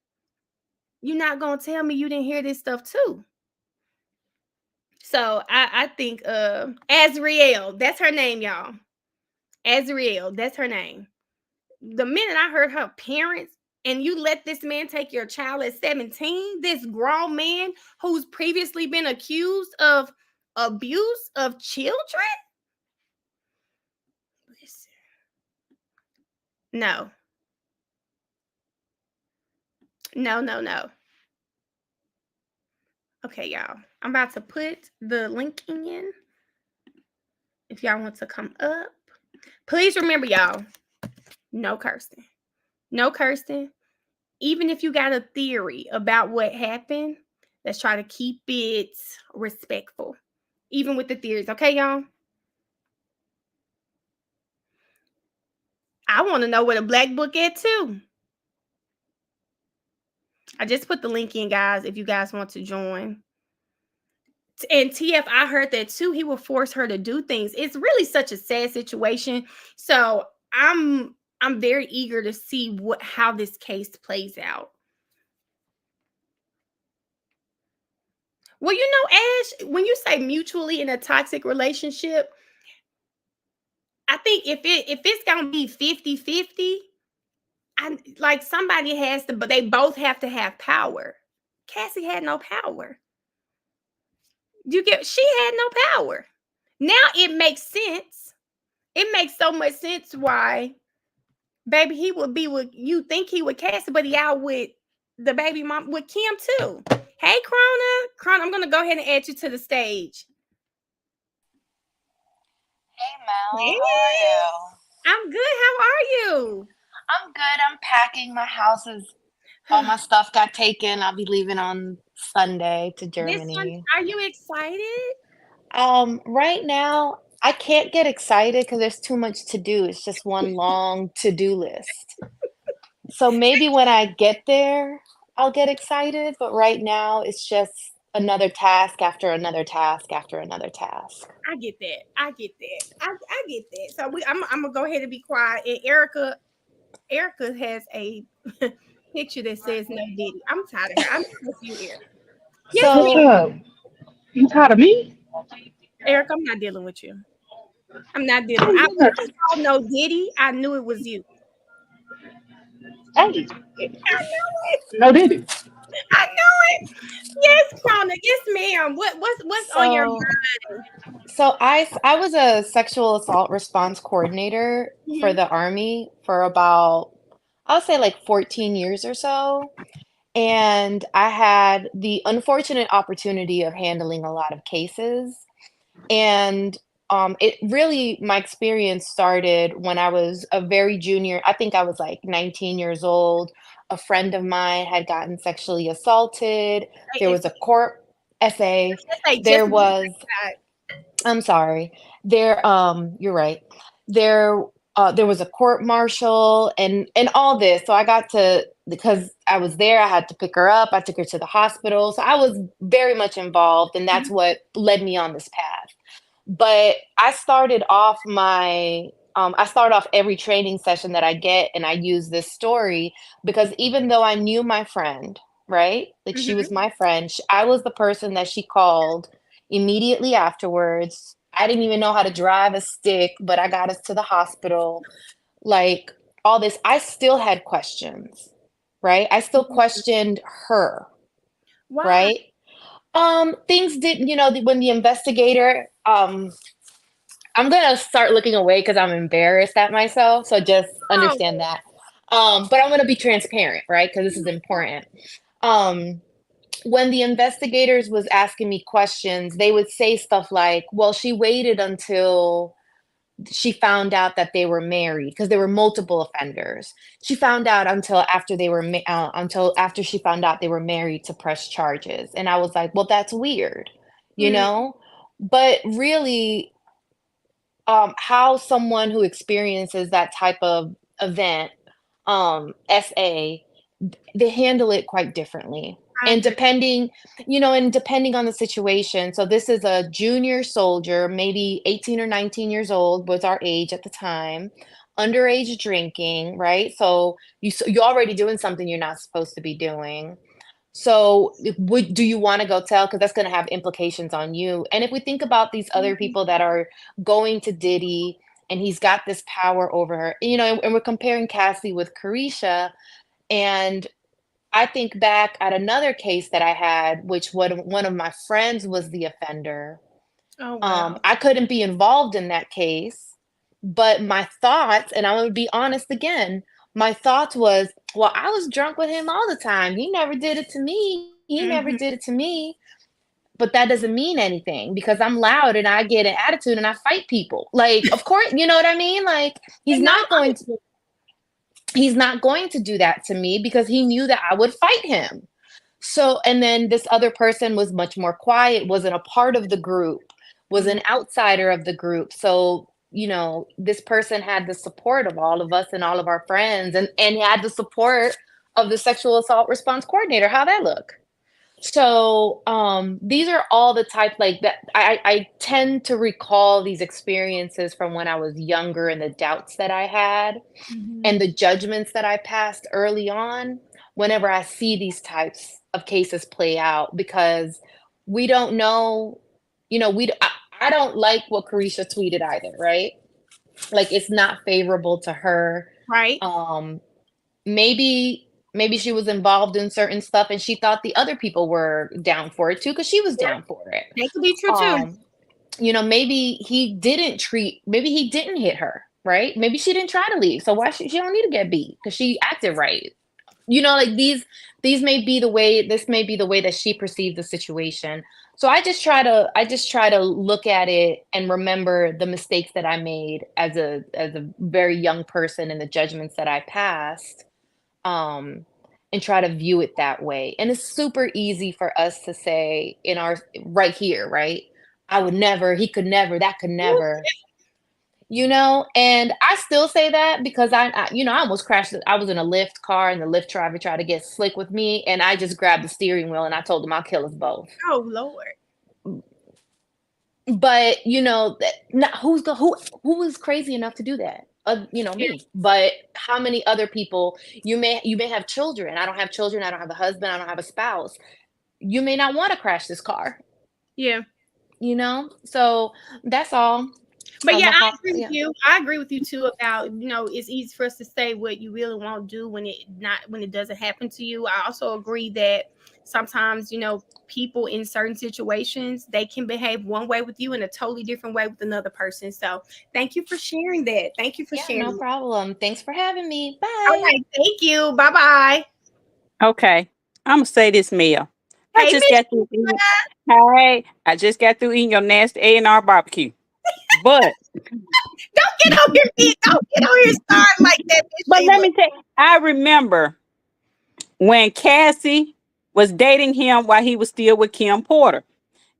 you're not going to tell me you didn't hear this stuff too. So I think Azriel, that's her name, y'all. Azriel, that's her name. The minute I heard her parents, and you let this man take your child at 17, this grown man who's previously been accused of abuse of children? Listen. No. No. Okay, y'all. I'm about to put the link in. If y'all want to come up, please remember, y'all, no cursing. No cursing. Even if you got a theory about what happened, let's try to keep it respectful, even with the theories. Okay, y'all? I want to know what a black book at too. I just put the link in, guys, if you guys want to join. And TF, I heard that too. He will force her to do things. It's really such a sad situation. So I'm very eager to see how this case plays out. Well, you know, Ash, when you say mutually in a toxic relationship, I think if it's gonna be 50-50, like somebody has to, but they both have to have power. Cassie had no power. She had no power. Now it makes sense. It makes so much sense why, baby, he would be with, you think he would Cassie, but he out with the baby mom with Kim too. Hey, Krona, I'm gonna go ahead and add you to the stage. Hey Mel, Hey, how are you? I'm good. How are you? I'm good. I'm packing. My house is all my stuff got taken. I'll be leaving on Sunday to This one, Germany. are you excited? Right now I can't get excited because there's too much to do. It's just one long to-do list. So maybe when I get there, I'll get excited, but right now it's just another task after another task after another task. I get that. I get that. So I'm gonna go ahead and be quiet. And Erica has a picture that says no Diddy. I'm tired of her. I'm with you, Erica. Yes, So ma'am. You tired of me? Erica, I'm not dealing with you. I'm not dealing. When I saw no Diddy, I knew it was you. Hey, I knew it. no Diddy. I knew it. Yes, Krona. Yes, ma'am. What's on your so mind? So I was a sexual assault response coordinator for Mhm. the Army for about, I'll say like 14 years or so. And I had the unfortunate opportunity of handling a lot of cases. And it really, my experience started when I was a very junior. I think I was like 19 years old. A friend of mine had gotten sexually assaulted. There Hey, was a court essay. just There was I'm sorry. You're right. There, there was a court martial and all this. So I got to, because I was there, I had to pick her up. I took her to the hospital. So I was very much involved, and that's what led me on this path. But I start off every training session that I get, and I use this story because even though I knew my friend, right? Like she was my friend, I was the person that she called immediately afterwards. I didn't even know how to drive a stick, but I got us to the hospital. Like all this, I still had questions, right? I still questioned her, Why? right? Things didn't, when the investigator, I'm gonna start looking away because I'm embarrassed at myself. So just Oh, understand that. But I'm gonna be transparent, right? Because this is important. Um, when the investigators was asking me questions, they would say stuff like, well, she waited until she found out that they were married because there were multiple offenders. She found out until after she found out they were married to press charges. And I was like, well, that's weird, you mm, know? But really, how someone who experiences that type of event, SA, they handle it quite differently. I And agree. depending on the situation. So this is a junior soldier, maybe 18 or 19 years old was our age at the time, underage drinking, right? So you're already doing something you're not supposed to be doing. So do you want to go tell? Because that's going to have implications on you. And if we think about these other people that are going to Diddy and he's got this power over her, and we're comparing Cassie with Carisha, And I think back at another case that I had, which one of my friends was the offender. Oh, wow. I couldn't be involved in that case, but my thoughts, and I'm gonna be honest again, my thoughts was, well, I was drunk with him all the time. He never did it to me. He never Mhm. did it to me. But that doesn't mean anything because I'm loud and I get an attitude and I fight people. Like, of course, you know what I mean? Like, he's And not going to do that to me because he knew that I would fight him. So, and then this other person was much more quiet, wasn't a part of the group, was an outsider of the group. So, this person had the support of all of us and all of our friends and had the support of the sexual assault response coordinator. How'd that look? So, these are all the type like that. I tend to recall these experiences from when I was younger and the doubts that I had and the judgments that I passed early on whenever I see these types of cases play out because we don't know, I don't like what Carisha tweeted either, right? Like it's not favorable to her. Right. Maybe she was involved in certain stuff and she thought the other people were down for it too because she was Yeah. down for it. That could be true too. Maybe he didn't hit her, right? Maybe she didn't try to leave. So why she don't need to get beat because she acted right. Like these may be the way, this may be the way that she perceived the situation. So I just try to look at it and remember the mistakes that I made as a very young person and the judgments that I passed. And try to view it that way. And it's super easy for us to say in our right here, right? I would never, he could never, that could never. And I still say that because I almost crashed. I was in a Lyft car and the Lyft driver tried to get slick with me and I just grabbed the steering wheel and I told him I'll kill us both. Oh, Lord. But who is crazy enough to do that? Me. But how many other people you may have children. I don't have children. I don't have a husband. I don't have a spouse. You may not want to crash this car. Yeah. So that's all. But yeah, I agree with you. I agree with you too about, it's easy for us to say what you really won't do when it doesn't happen to you. I also agree that sometimes, people in certain situations, they can behave one way with you and a totally different way with another person. So thank you for sharing that. Thank you for sharing. No problem. Thanks for having me. Bye. All right. Thank you. Bye-bye. Okay. I'm going to say this, Mia. I just got through eating your nasty A&R barbecue. But don't get on your feet. Don't get on your starting like that. But let me tell you, I remember when Cassie was dating him while he was still with Kim Porter.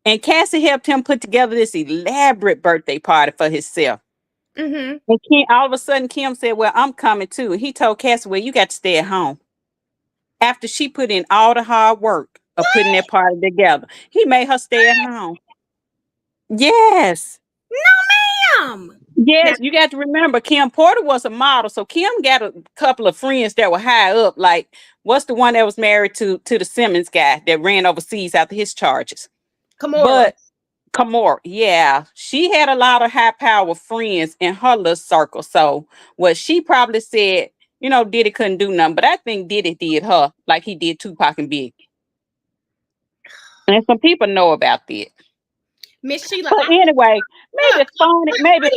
And Cassie helped him put together this elaborate birthday party for himself. Mm-hmm. And all of a sudden, Kim said, well, I'm coming too. He told Cassie, well, you got to stay at home. After she put in all the hard work of putting that party together, he made her stay at home. Yes. No, ma'am. Yes, you got to remember Kim Porter was a model. So Kim got a couple of friends that were high up. Like, what's the one that was married to the Simmons guy that ran overseas after his charges? Kamora, yeah. She had a lot of high power friends in her little circle. So what she probably said, Diddy couldn't do nothing. But I think Diddy did her like he did Tupac and Biggie. And some people know about that. Miss Sheila. But anyway, maybe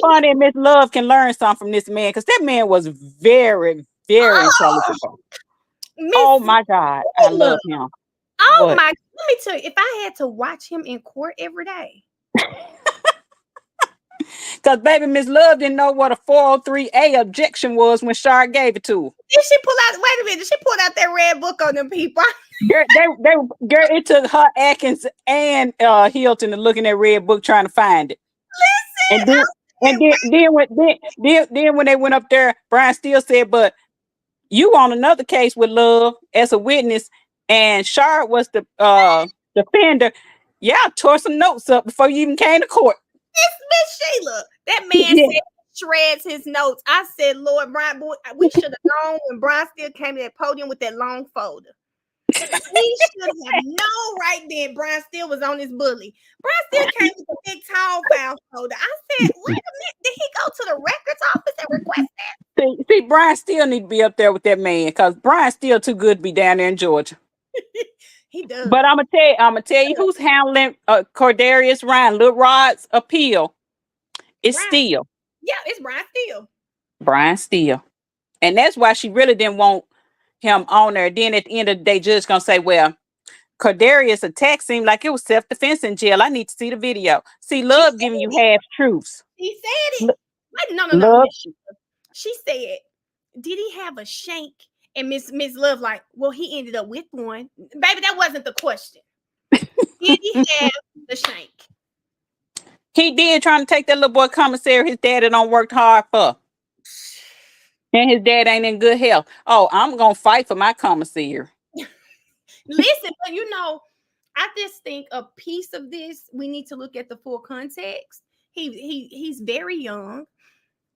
funny and Miss Love can learn something from this man because that man was very, very intelligent. Oh my God, I love him. Oh my! Let me tell you, if I had to watch him in court every day, because baby, Miss Love didn't know what a 403A objection was when Shar gave it to her. Did she pull out? Wait a minute! Did she pull out that red book on them people? Girl, it took her Atkins and Hilton to look in that red book trying to find it. Listen, then when they went up there, Brian Steele said, "But you on another case with Love as a witness, and Shar was the defender. Yeah, I tore some notes up before you even came to court." Miss Sheila, that man said shreds his notes. I said, Lord, Brian, boy, we should have known when Brian Steele came to that podium with that long folder. He should have known right then Brian Steele was on his bully. Brian Steele came with a big tall file folder. I said, wait a minute, did he go to the records office and request that? See, Brian still need to be up there with that man because Brian's still too good to be down there in Georgia. He does. But I'm gonna tell you who's handling Cordarius Ryan, Lil Rod's appeal. It's Brian. Steele. Yeah, it's Brian Steele. Brian Steele. And that's why she really didn't want him on there. Then at the end of the day, judge gonna say, well, Cordarius' attack seemed like it was self-defense in jail. I need to see the video. See, love giving you half truths. He said it. Wait, no. Love. She said, did he have a shank? And Miss Love like, well, he ended up with one. Baby, that wasn't the question. Did he have the shank? He did, trying to take that little boy commissary his daddy don't worked hard for. And his dad ain't in good health. Oh, I'm gonna fight for my commissary. Listen, but I just think a piece of this, we need to look at the full context. He's very young.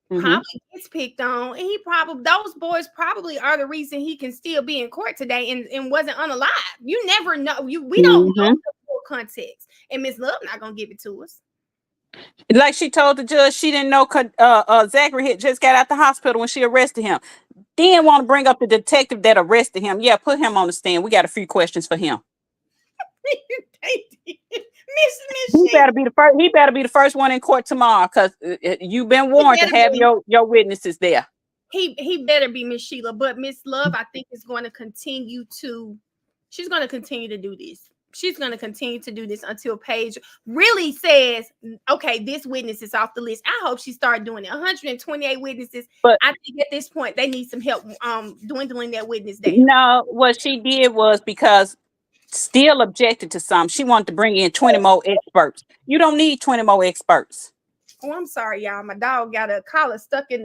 Probably gets picked on, and those boys probably are the reason he can still be in court today and wasn't unalive. You never know. We don't know the full context, and Miss Love not gonna give it to us. Like she told the judge, she didn't know Zachary had just got out the hospital when she arrested him. Didn't want to bring up the detective that arrested him. Yeah, put him on the stand. We got a few questions for him. He better be the first. He better be the first one in court tomorrow, because you've been warned to have your witnesses there. He better be, Miss Sheila. But Miss Love, I think, is going to continue to. She's going to continue to do this. She's going to continue to do this until Paige really says, okay, this witness is off the list. I hope she started doing it. 128 witnesses. But I think at this point they need some help dwindling that witness down. No, what she did was, because Steele objected to some, she wanted to bring in 20 more experts. You don't need 20 more experts. Oh, I'm sorry, y'all. My dog got a collar stuck in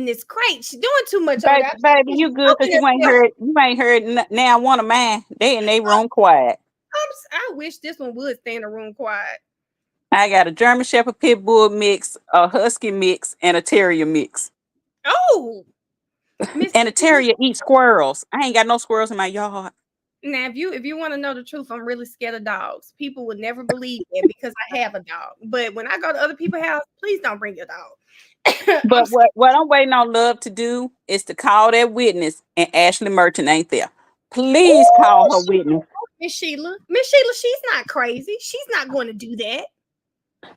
this crate. She's doing too much. Baby, you good because you ain't heard now one of mine. They in their room quiet. I wish this one would stay in the room quiet. I got a German Shepherd Pit Bull mix, a Husky mix, and a Terrier mix. Oh, and a Terrier eats squirrels. I ain't got no squirrels in my yard. Now, if you want to know the truth, I'm really scared of dogs. People would never believe that because I have a dog. But when I go to other people's house, please don't bring your dog. But what I'm waiting on Love to do is to call that witness, and Ashley Merchant ain't there. Please call her witness. Miss Sheila, she's not crazy. She's not going to do that.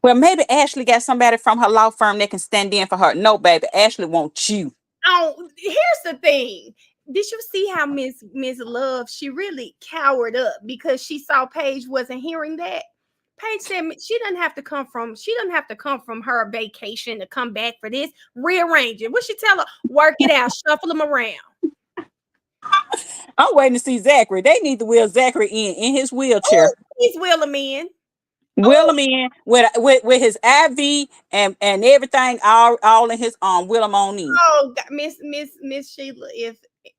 Well, maybe Ashley got somebody from her law firm that can stand in for her. No, baby, Ashley wants you. Oh, here's the thing. Did you see how Miss Love, she really cowered up because she saw Paige wasn't hearing that? Paige said she doesn't have to come from her vacation to come back for this. Rearrange it. What she tell her? Work it out, shuffle them around. I'm waiting to see Zachary. They need to wheel Zachary in his wheelchair. Oh, please wheel him in. Wheel him in with his IV and everything all in his arm. Wheel him on in. Oh, God, Miss Sheila,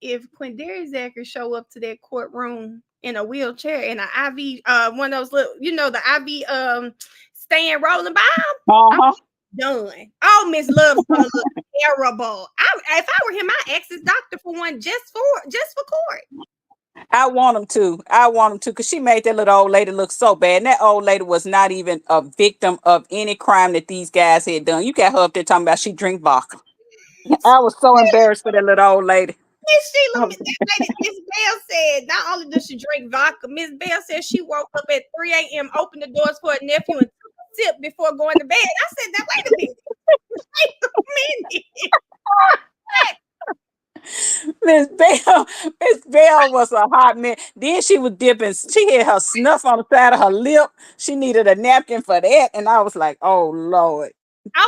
if Quindarius Zachary show up to that courtroom in a wheelchair and an IV, one of those little, the IV stand rolling by him, I'm done. Oh, Miss Love's gonna look terrible. If I were him, I ask his doctor for one just for court. I want him to, because she made that little old lady look so bad. And that old lady was not even a victim of any crime that these guys had done. You got her up there talking about she drink vodka. I was so embarrassed for that little old lady. Miss Sheila, Miss Bell said not only does she drink vodka, Miss Bell said she woke up at 3 a.m., opened the doors for her nephew, and took a sip before going to bed. I said, now wait a minute. Miss Bell was a hot man. Then she was dipping. She had her snuff on the side of her lip. She needed a napkin for that. And I was like, oh, Lord.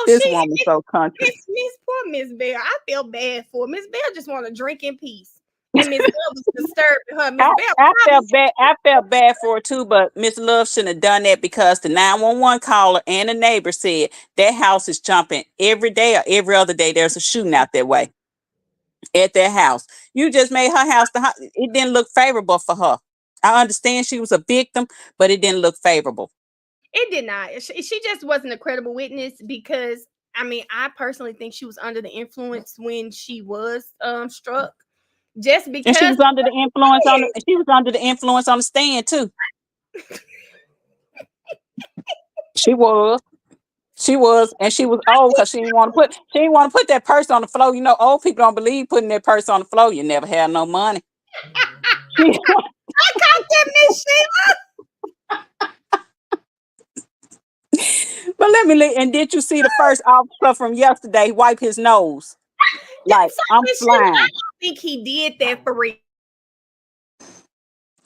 This woman's so country. Poor Miss Bell. I feel bad for her. Miss Bell just want to drink in peace. And Miss Bell was disturbed her. Miss Bell, I felt bad for her too, but Miss Love shouldn't have done that because the 911 caller and the neighbor said that house is jumping every day or every other day. There's a shooting out that way at their house. You just made her house it didn't look favorable for her. I understand she was a victim, but it didn't look favorable. It did not. She just wasn't a credible witness because, I personally think she was under the influence when she was struck. Just And because she was under the influence on the, she was under the influence on the stand too. She was. She was, and she was old because she didn't want to put that purse on the floor. You know, old people don't believe putting that purse on the floor. You never have no money. She, I caught that, Miss Sheila. but let me look. And did you see the first officer from yesterday wipe his nose? Like, So, I'm Miss Sheila, I flying. don't think he did that for real.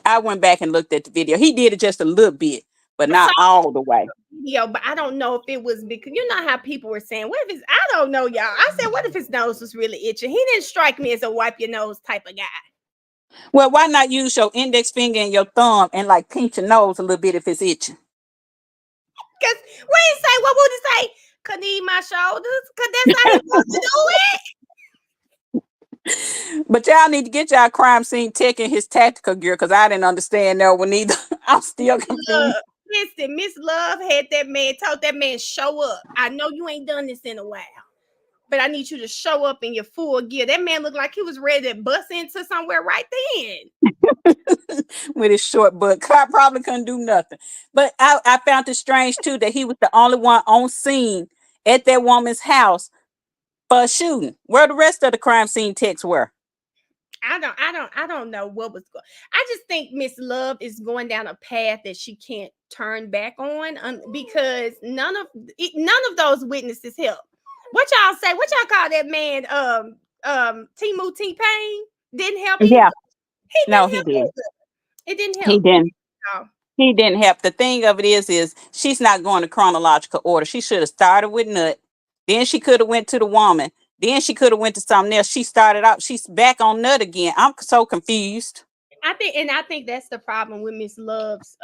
I went back and looked at the video. He did it just a little bit, but not all the way. Video, but I don't know if it was because you know how people were saying, what if it's, I don't know, y'all. I said, what if his nose was really itching? He didn't strike me as a wipe your nose type of guy. Well, why not use your index finger and your thumb and like pinch your nose a little bit if it's itching? Because what he say, what would he say? Could need my shoulders? Because that's how he wants to do it. But y'all need to get y'all crime scene tech in his tactical gear because I didn't understand that one either. I'm still confused. Listen, Miss Love had that man, told that man, show up. I know you ain't done this in a while, but I need you to show up in your full gear. That man looked like he was ready to bust into somewhere right then. With his short butt. Clark probably couldn't do nothing. But I found it strange too that he was the only one on scene at that woman's house for a shooting. Where the rest of the crime scene techs were. I don't know what was going. I just think Miss Love is going down a path that she can't turn back on because none of those witnesses help. What y'all say? What y'all call that man? Timu T-Pain didn't help either. Yeah. He No, didn't he help didn't. either. It didn't help. He didn't. No. He didn't help. The thing of it is she's not going to chronological order. She should have started with Nut. Then she could have went to the woman. Then she could have went to something else. She started out. She's back on Nut again. I'm so confused. I think that's the problem with Miss Love's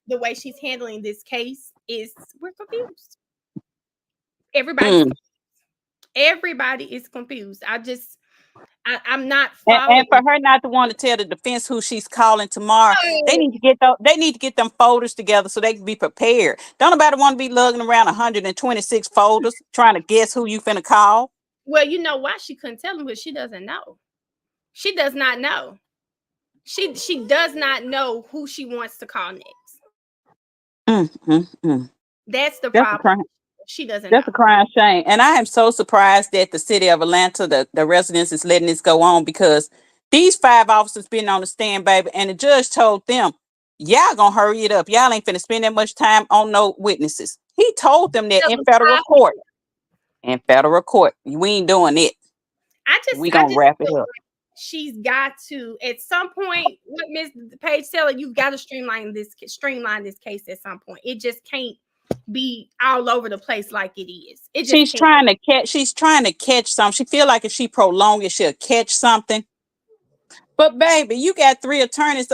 the way she's handling this case is we're confused. Everybody is confused. I'm not following. And for her not to want to tell the defense who she's calling tomorrow, they need to get them folders together so they can be prepared. Don't nobody want to be lugging around 126 folders trying to guess who you finna call. Well, you know why she couldn't tell him, but she doesn't know. She does not know. She does not know who she wants to call next. That's the problem. She doesn't know. That's a crying shame. And I am so surprised that the city of Atlanta, the residents is letting this go on because these 5 officers been on the stand, baby, and the judge told them, y'all gonna hurry it up. Y'all ain't finna spend that much time on no witnesses. He told them that in federal court. In federal court. We ain't doing it. We gonna wrap it up. She's got to, at some point, what Ms. Page Taylor, you've got to streamline this case at some point. It just can't be all over the place like it is. She's trying to catch something. She feel like if she prolong it, she'll catch something. But baby, you got 4 attorneys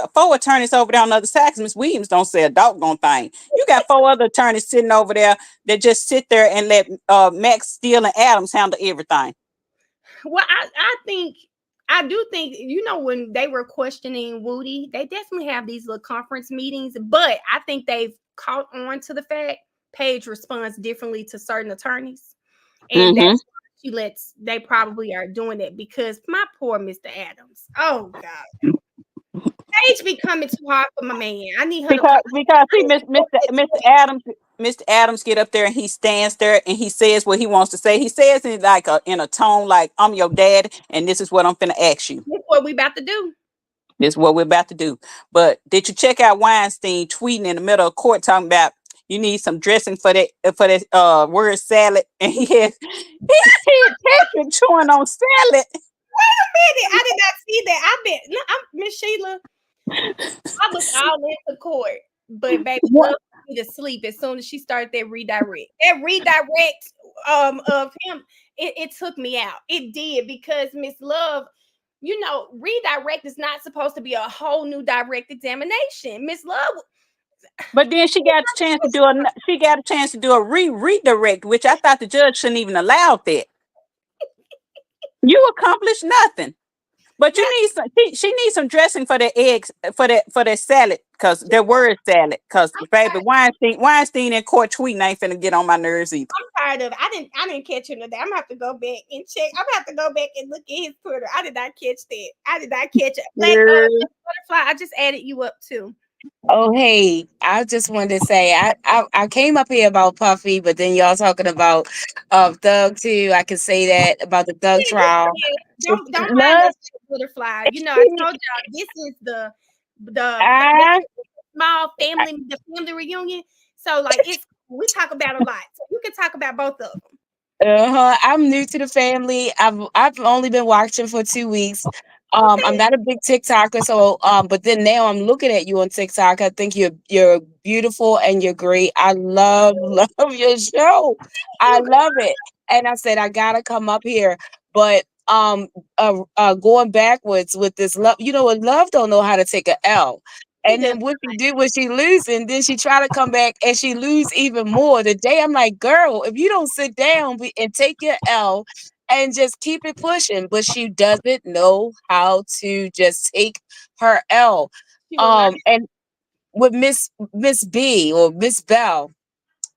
over there on the other side. Ms. Williams don't say a doggone thing. You got 4 other attorneys sitting over there that just sit there and let Max Steele and Adams handle everything. Well, I do think, you know, when they were questioning Woody, they definitely have these little conference meetings, but I think they've caught on to the fact Paige responds differently to certain attorneys. And that's why they probably are doing it because my poor Mr. Adams. Oh God. Paige be coming too hard for my man. I need her because see, Mr. Adams get up there and he stands there and he says what he wants to say. He says it like in a tone like, I'm your dad and this is what I'm finna ask you. This is what we about to do. This is what we're about to do. But did you check out Weinstein tweeting in the middle of court talking about you need some dressing for that word salad? And he had Patrick chewing on salad. Wait a minute. I did not see that. I'm Miss Sheila. I was all into court, but baby girl to sleep as soon as she started that redirect. That redirect of him, it took me out. It did because Miss Love, you know, redirect is not supposed to be a whole new direct examination. Miss Love. But then she got a chance to do a redirect, which I thought the judge shouldn't even allow that. You accomplished nothing. But you need some. She needs some dressing for the eggs for that salad, cause their word salad. Cause baby Weinstein in court tweeting ain't finna get on my nerves either. I'm tired of it. I didn't catch him today. I'm gonna have to go back and check. I'm gonna have to go back and look at his Twitter. I did not catch that. I did not catch it. Like butterfly, I just added you up too. Oh, hey, I just wanted to say I came up here about Puffy, but then y'all talking about Thug too. I can say that about the Thug trial. Don't mind Love, us, butterfly. You know, I told y'all this is the small family, the family reunion. So like we talk about a lot. So you can talk about both of them. I'm new to the family. I've only been watching for 2 weeks. I'm not a big TikToker, so but then now I'm looking at you on TikTok. I think you're beautiful and you're great. I love your show. I love it. And I said I gotta come up here. But going backwards with this love, what love don't know how to take a L. And then what she did was she lose, and then she try to come back and she lose even more. The day I'm like, girl, if you don't sit down and take your L and just keep it pushing, but she doesn't know how to just take her L. And with Miss B or Miss Bell,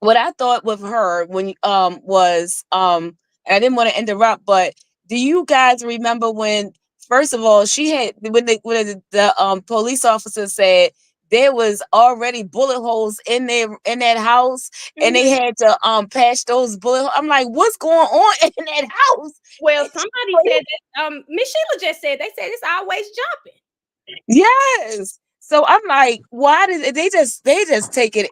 what I thought with her when was and I didn't want to interrupt, but do you guys remember when first of all she had when the police officer said there was already bullet holes in that house and they had to patch those bullet. I'm like, what's going on in that house? Well, somebody said that Miss Sheila just said they said it's always jumping. Yes. So I'm like, why did they just taking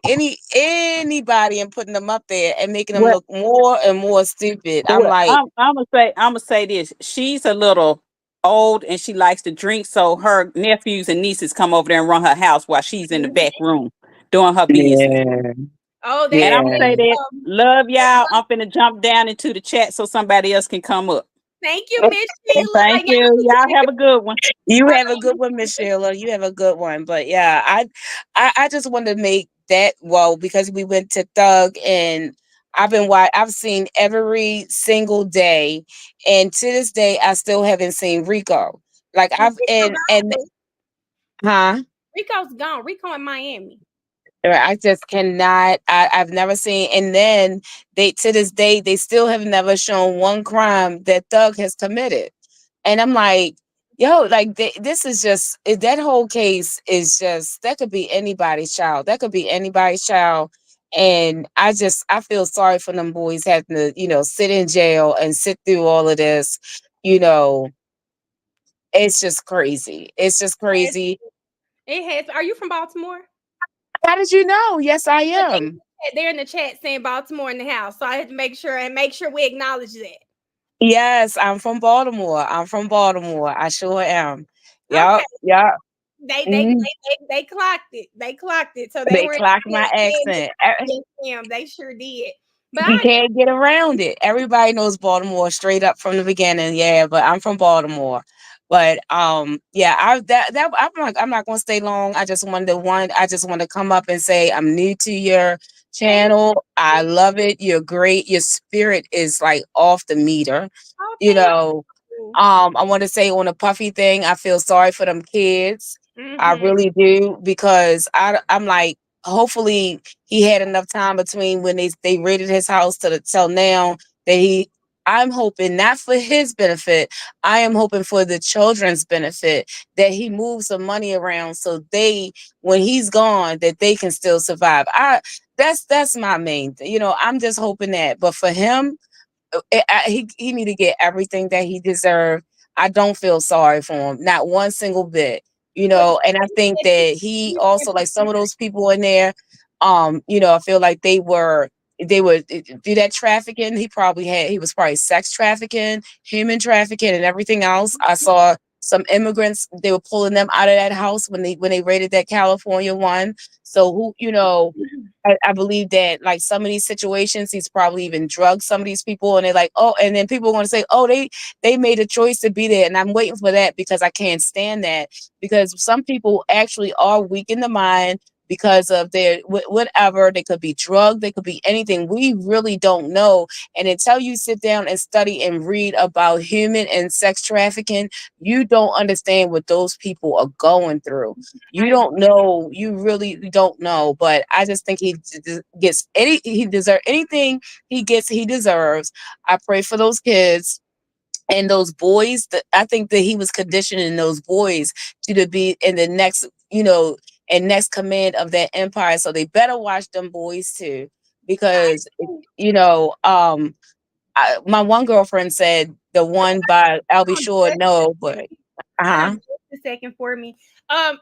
anybody and putting them up there and making them Well, look more and more stupid? I'm well, like, I'm gonna say this. She's a little old and she likes to drink, so her nephews and nieces come over there and run her house while she's in the back room doing her business. Oh, And that's I'm gonna say that love y'all. I'm finna jump down into the chat so somebody else can come up. Thank you, Miss Sheila. Thank you. Y'all have a good one. you have a good one, Miss Sheila. You have a good one. But yeah, I just wanted to make that because we went to Thug and I've seen every single day, and to this day I still haven't seen Rico. Like I've and huh? Rico's gone. Rico in Miami. I just cannot. I've never seen, and then they to this day they still have never shown one crime that Thug has committed, and I'm like, yo, like this is just that whole case is just that could be anybody's child. That could be anybody's child, and I feel sorry for them boys having to sit in jail and sit through all of this. You know, it's just crazy. It's just crazy. It has. Are you from Baltimore? How did you know? Yes, I am. They're in the chat saying Baltimore in the house, so I had to make sure we acknowledge that. Yes, I'm from Baltimore. I'm from Baltimore. I sure am. Okay. Yep, yep. They clocked it. They clocked it. So they They were clocked my accent. yes, ma'am. They sure did. But You can't get around it. Everybody knows Baltimore straight up from the beginning. Yeah, but I'm from Baltimore. But yeah, I'm not gonna stay long. I just wanted to come up and say I'm new to your channel. I love it. You're great. Your spirit is like off the meter. You know, I want to say on a Puffy thing, I feel sorry for them kids. I really do because I'm like, hopefully he had enough time between when they raided his house till now that I'm hoping not for his benefit. I am hoping for the children's benefit that he moves some money around so when he's gone, that they can still survive. That's my main thing. I'm just hoping that. But for him, he need to get everything that he deserved. I don't feel sorry for him, not one single bit. And I think that he also, like some of those people in there, I feel like they would do that trafficking. He was probably sex trafficking, human trafficking, and everything else. I saw some immigrants, they were pulling them out of that house when they raided that California one. So I believe that like some of these situations, he's probably even drugged some of these people, and they're like, oh, and then people are going to say, oh, they made a choice to be there, and I'm waiting for that because I can't stand that because some people actually are weak in the mind. because of their whatever. They could be drugged, they could be anything. We really don't know. And until you sit down and study and read about human and sex trafficking, you don't understand what those people are going through. You don't know. You really don't know. But I just think he deserves anything he gets. He deserves. I pray for those kids. And those boys, I think that he was conditioning those boys to be in the next, and next command of that empire. So they better watch them boys too, because my one girlfriend said the one by I'll be sure no, but Just a second for me.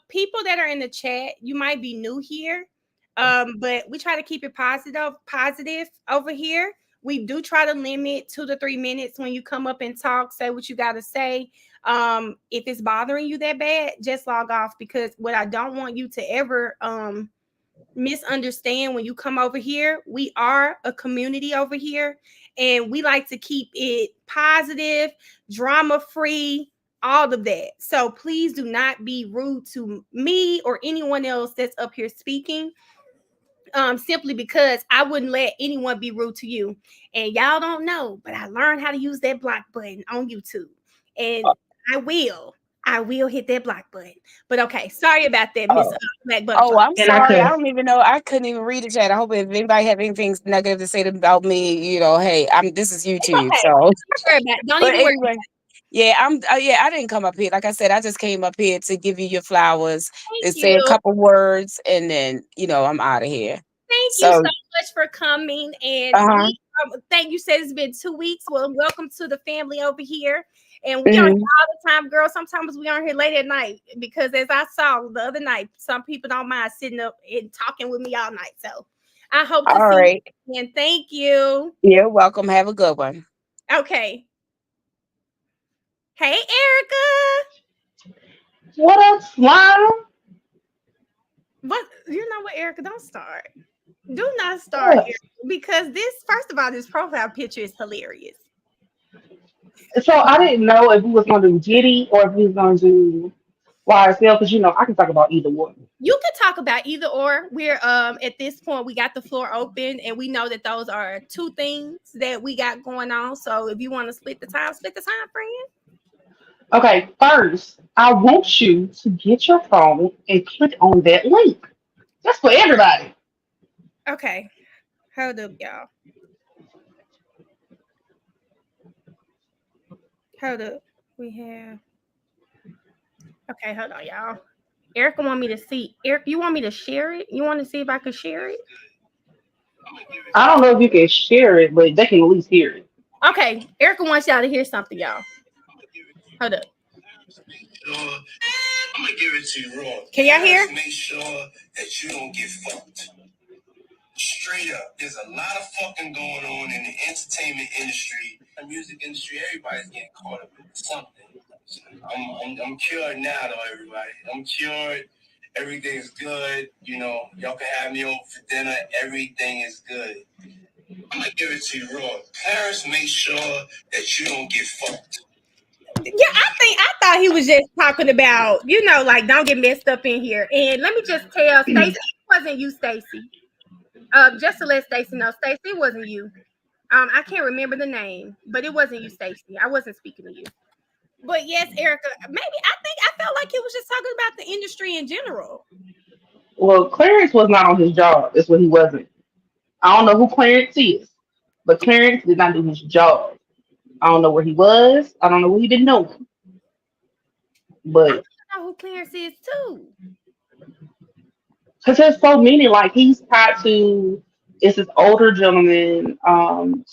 People that are in the chat, you might be new here, but we try to keep it positive over here. We do try to limit 2 to 3 minutes when you come up and talk. Say what you got to say. If it's bothering you that bad, just log off, because what I don't want you to ever misunderstand when you come over here, we are a community over here, and we like to keep it positive, drama free, all of that. So please do not be rude to me or anyone else that's up here speaking. Simply because I wouldn't let anyone be rude to you. And y'all don't know, but I learned how to use that block button on YouTube. And I will hit that block button. But okay, sorry about that, Miss Black Butterfly. Oh, I'm sorry. I don't even know. I couldn't even read the chat. I hope if anybody have anything negative to say about me, hey, this is YouTube. Okay. So Don't worry about it. Don't but even worry anyway, yeah, I didn't come up here. Like I said, I just came up here to give you your flowers, Thank to say a you. couple words, and then I'm out of here. Thank you So so much for coming. And we thank you. Said it's been 2 weeks. Well, welcome to the family over here. And we are here all the time, girl. Sometimes we aren't here late at night, because as I saw the other night, some people don't mind sitting up and talking with me all night. So I hope to see you again. Thank you. You're welcome. Have a good one. Okay. Hey, Erica. What up, Slime? But you know what, Erica? Don't start. Do not start, Erica, because first of all, this profile picture is hilarious. So I didn't know if we was gonna do Diddy or if we was gonna do YSL, because I can talk about either one. You can talk about either or. We're at this point, we got the floor open, and we know that those are 2 things that we got going on. So if you want to split the time, friend. Okay, first, I want you to get your phone and click on that link. That's for everybody. Okay. Hold up, y'all. Hold up. We have. Okay, hold on, y'all. Erica want me to see. Eric, you want me to share it? You want to see if I can share it? I don't know if you can share it, but they can at least hear it. Okay, Erica wants y'all to hear something, y'all. Hold up. I'm gonna give it to you raw. Can y'all hear? Make sure that you don't get fucked. Straight up, there's a lot of fucking going on in the entertainment industry, the music industry. Everybody's getting caught up in something. I'm cured now, though, everybody. I'm cured. Everything's good. Y'all can have me over for dinner. Everything is good. I'm gonna give it to you raw. Parents, make sure that you don't get fucked. Yeah, I thought he was just talking about, like, don't get messed up in here. And let me just tell Stacey, it wasn't you, Stacey. Just to let Stacey know, Stacey, it wasn't you. I can't remember the name, but it wasn't you, Stacey. I wasn't speaking to you. But yes, Erica, maybe I felt like he was just talking about the industry in general. Well, Clarence was not on his job. That's what he wasn't. I don't know who Clarence is, but Clarence did not do his job. I don't know where he was. I don't know what he been doing. But I don't know who Clarence is too. Because there's so many, like he's tied to, it's this older gentleman,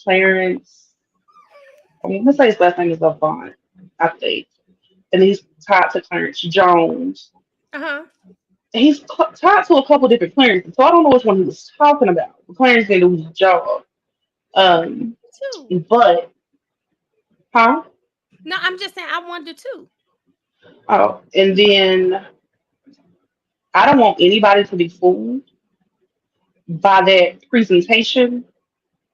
Clarence. Let's say his last name is Avant, I think. And he's tied to Clarence Jones. He's tied to a couple different Clarences, so I don't know which one he was talking about. Clarence didn't do his job. But, huh? No, I'm just saying I wonder too. Oh, and then I don't want anybody to be fooled by that presentation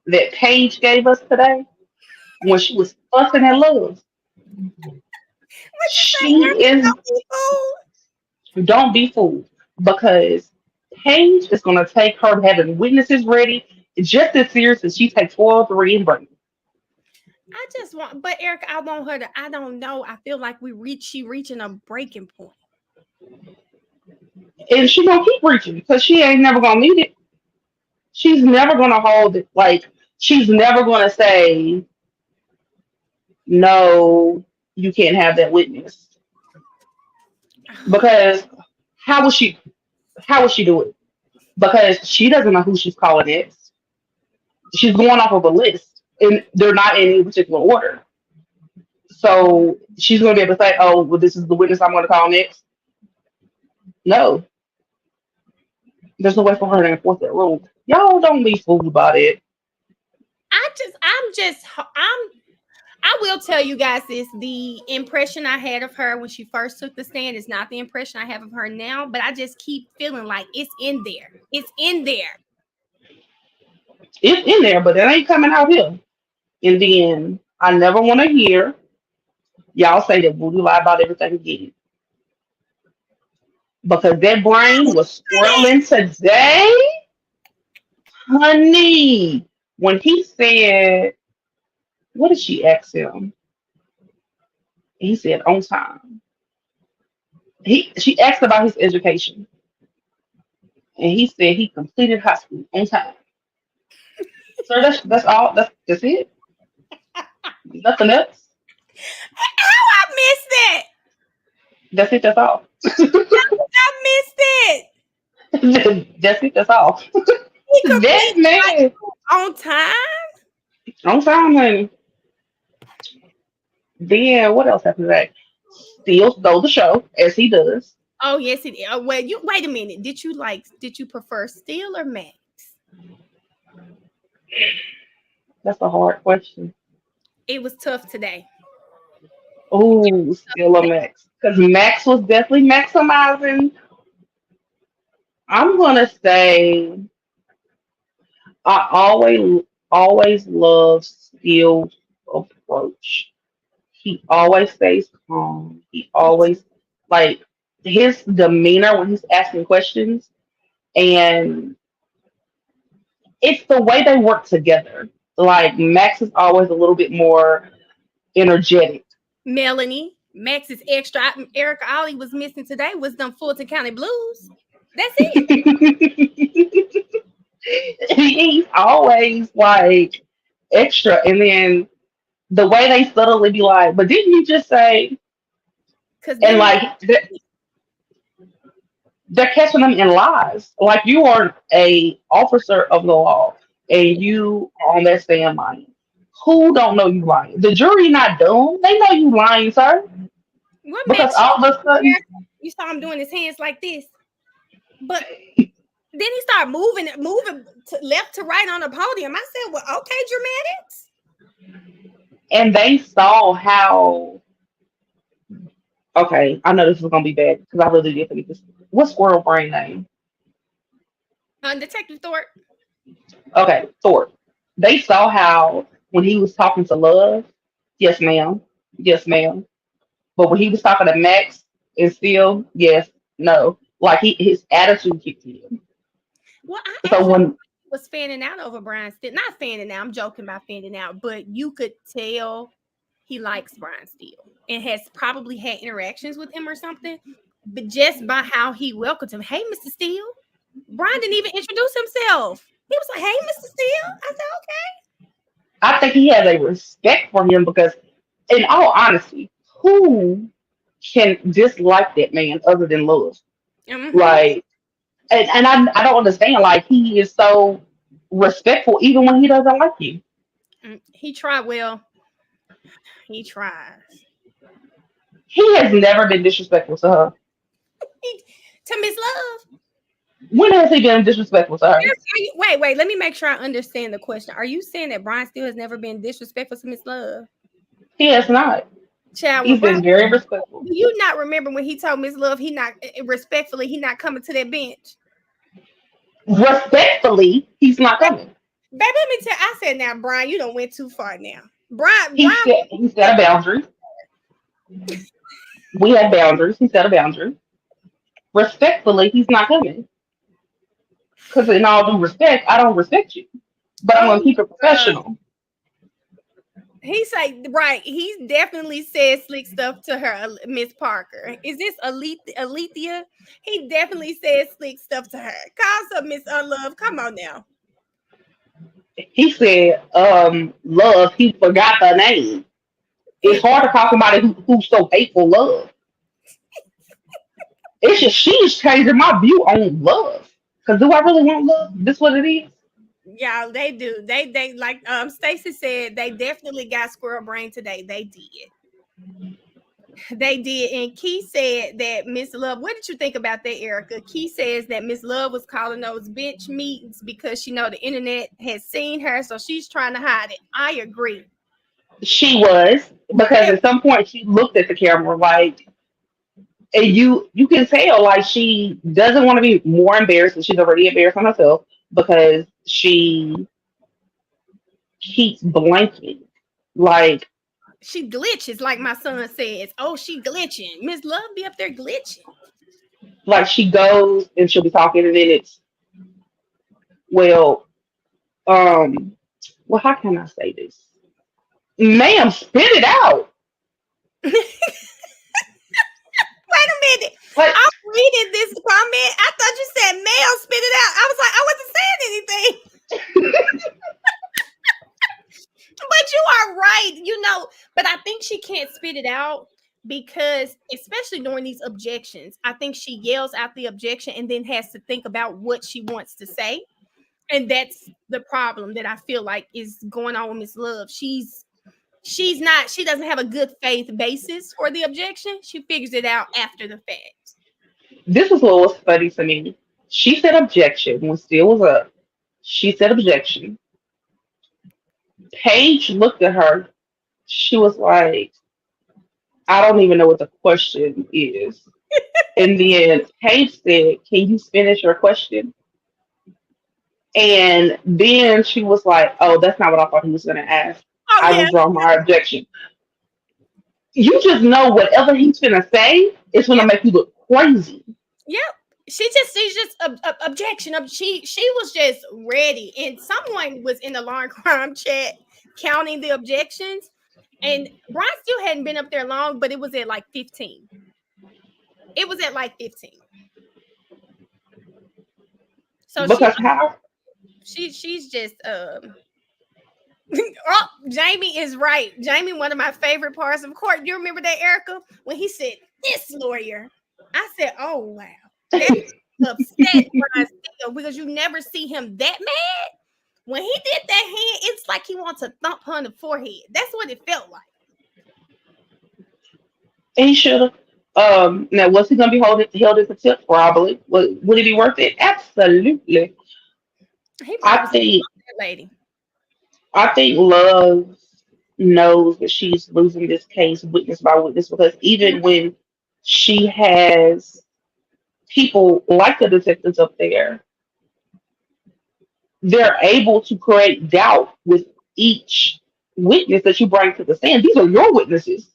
that Paige gave us today when she was fussing at Love. She is. Don't be fooled, because Paige is going to take her having witnesses ready just as serious as she takes 403 and Brady. I just want, but Erica, I want her to. I don't know. I feel like she reaching a breaking point. And she gonna keep reaching because she ain't never gonna meet it. She's never gonna hold it. Like she's never gonna say, no, you can't have that witness. Because how would she do it? Because she doesn't know who she's calling next. She's going off of a list and they're not in any particular order. So she's gonna be able to say, oh, well, this is the witness I'm gonna call next. No. There's no way for her to enforce that rule. Y'all don't be fooled by it. I will tell you guys this. The impression I had of her when she first took the stand is not the impression I have of her now, but I just keep feeling like it's in there. It's in there. It's in there, but it ain't coming out here. And then I never want to hear y'all say that Booty lie about everything again. Because that brain was swirling today. Honey, when he said, what did she ask him? He said, on time. She asked about his education. And he said he completed high school on time. So that's all. That's it. Nothing else. How I missed it? That's it. That's all. I missed it. That's it. That's all. That man on time. On time, honey. Then what else happened today? Still stole the show as he does. Oh yes, it is. Well, you wait a minute. Did you prefer Steele or Max? That's a hard question. It was tough today. Oh, still a Max. Because Max was definitely maximizing. I'm gonna say I always love Steele's approach. He always stays calm. He always like his demeanor when he's asking questions, and it's the way they work together. Like Max is always a little bit more energetic. Melanie, Max is extra. Erica, all he was missing today was them Fulton County Blues. That's it. He's always like extra, and then the way they subtly be like, "But didn't you just say?" And like they're catching them in lies. Like you are a officer of the law, and you are on that stand lying. Who don't know you lying? The jury not dumb. They know you lying, sir. What because all of a sudden you saw him doing his hands like this, but then he started moving to left to right on the podium. I said, "Well, okay, dramatics." And they saw how. Okay, I know this is gonna be bad because I really did think this. What's Squirrel Brain name? Detective Thorpe. Okay, Thorpe. They saw how when he was talking to Love, yes, ma'am, yes, ma'am. But when he was talking to Max and Steele, yes, no. Like his attitude kicked in. Well, was fanning out over Brian Steele. Not fanning out. I'm joking about fanning out, but you could tell he likes Brian Steele and has probably had interactions with him or something. But just by how he welcomed him, hey, Mr. Steele. Brian didn't even introduce himself. He was like, hey, Mr. Steele. I said, okay. I think he has a respect for him because, in all honesty, who can dislike that man other than Love? Mm-hmm. Like, and I don't understand. Like, he is so respectful even when he doesn't like you. He tried well. He tries. He has never been disrespectful to her. To Miss Love. When has he been disrespectful to her? Wait. Let me make sure I understand the question. Are you saying that Brian Steele has never been disrespectful to Miss Love? He has not. Child, he's been very respectful. Do you not remember when he told Miss Love he not coming to that bench? Respectfully, he's not coming. Baby, let me tell. I said now, Brian, you don't went too far now. Brian, he set a boundary. We have boundaries. He set a boundary. Respectfully, he's not coming. Because in all due respect, I don't respect you, but I'm Oh gonna keep it my God. professional. He's like, right. He definitely said slick stuff to her, Miss Parker. Is this Alethea? He definitely said slick stuff to her. Calls her Miss Unlove. Come on now. He said, love, he forgot her name. It's hard to call somebody who's so hateful love. It's just she's changing my view on love. Cause do I really want love? This what it is? Yeah, they do. They like Stacy said, they definitely got squirrel brain today. They did. They did. And Key said that Miss Love, what did you think about that, Erica? Key says that Miss Love was calling those bitch meetings because she know the internet has seen her, so she's trying to hide it. I agree. She was, because at some point she looked at the camera like, and you can tell like she doesn't want to be more embarrassed, and she's already embarrassed on herself because she keeps blanking. Like She glitches, like my son says. Oh, she glitching. Miss Love be up there glitching. she goes and she'll be talking, and then it's well, well, how can I say this? Ma'am, spit it out. Wait a minute. Like I'm reading this comment. I thought you said male spit it out. I was like, I wasn't saying anything. But you are right, but I think she can't spit it out because, especially during these objections, I think she yells out the objection and then has to think about what she wants to say. And that's the problem that I feel like is going on with Miss Love. She doesn't have a good faith basis for the objection. She figures it out after the fact. this is what was funny to me. She said objection when Steele was up. She said objection. Paige looked at her. She was like, I don't even know what the question is. And then Paige said, can you finish your question? And then she was like, oh, that's not what I thought he was going to ask. Oh, I yeah. withdraw my objection. You just know whatever he's going to say is going to make you look crazy. Yep. She's just objection. She was just ready, and someone was in the Lauren Crime chat counting the objections, and Brian still hadn't been up there long, but it was at like 15. It was at like 15. So Because how? she's just oh, Jamie is right. Jamie, one of my favorite parts of court. You remember that, Erica, when he said this lawyer? I said, oh wow. That upset Brian Steele because you never see him that mad. When he did that hand, it's like he wants to thump her on the forehead. That's what it felt like. And he should have. Now, was he going to be held in contempt? Probably. Would it be worth it? Absolutely. He I probably think that lady. I think Love knows that she's losing this case witness by witness because even when she has people like the detectives up there, they're able to create doubt with each witness that you bring to the stand. These are your witnesses.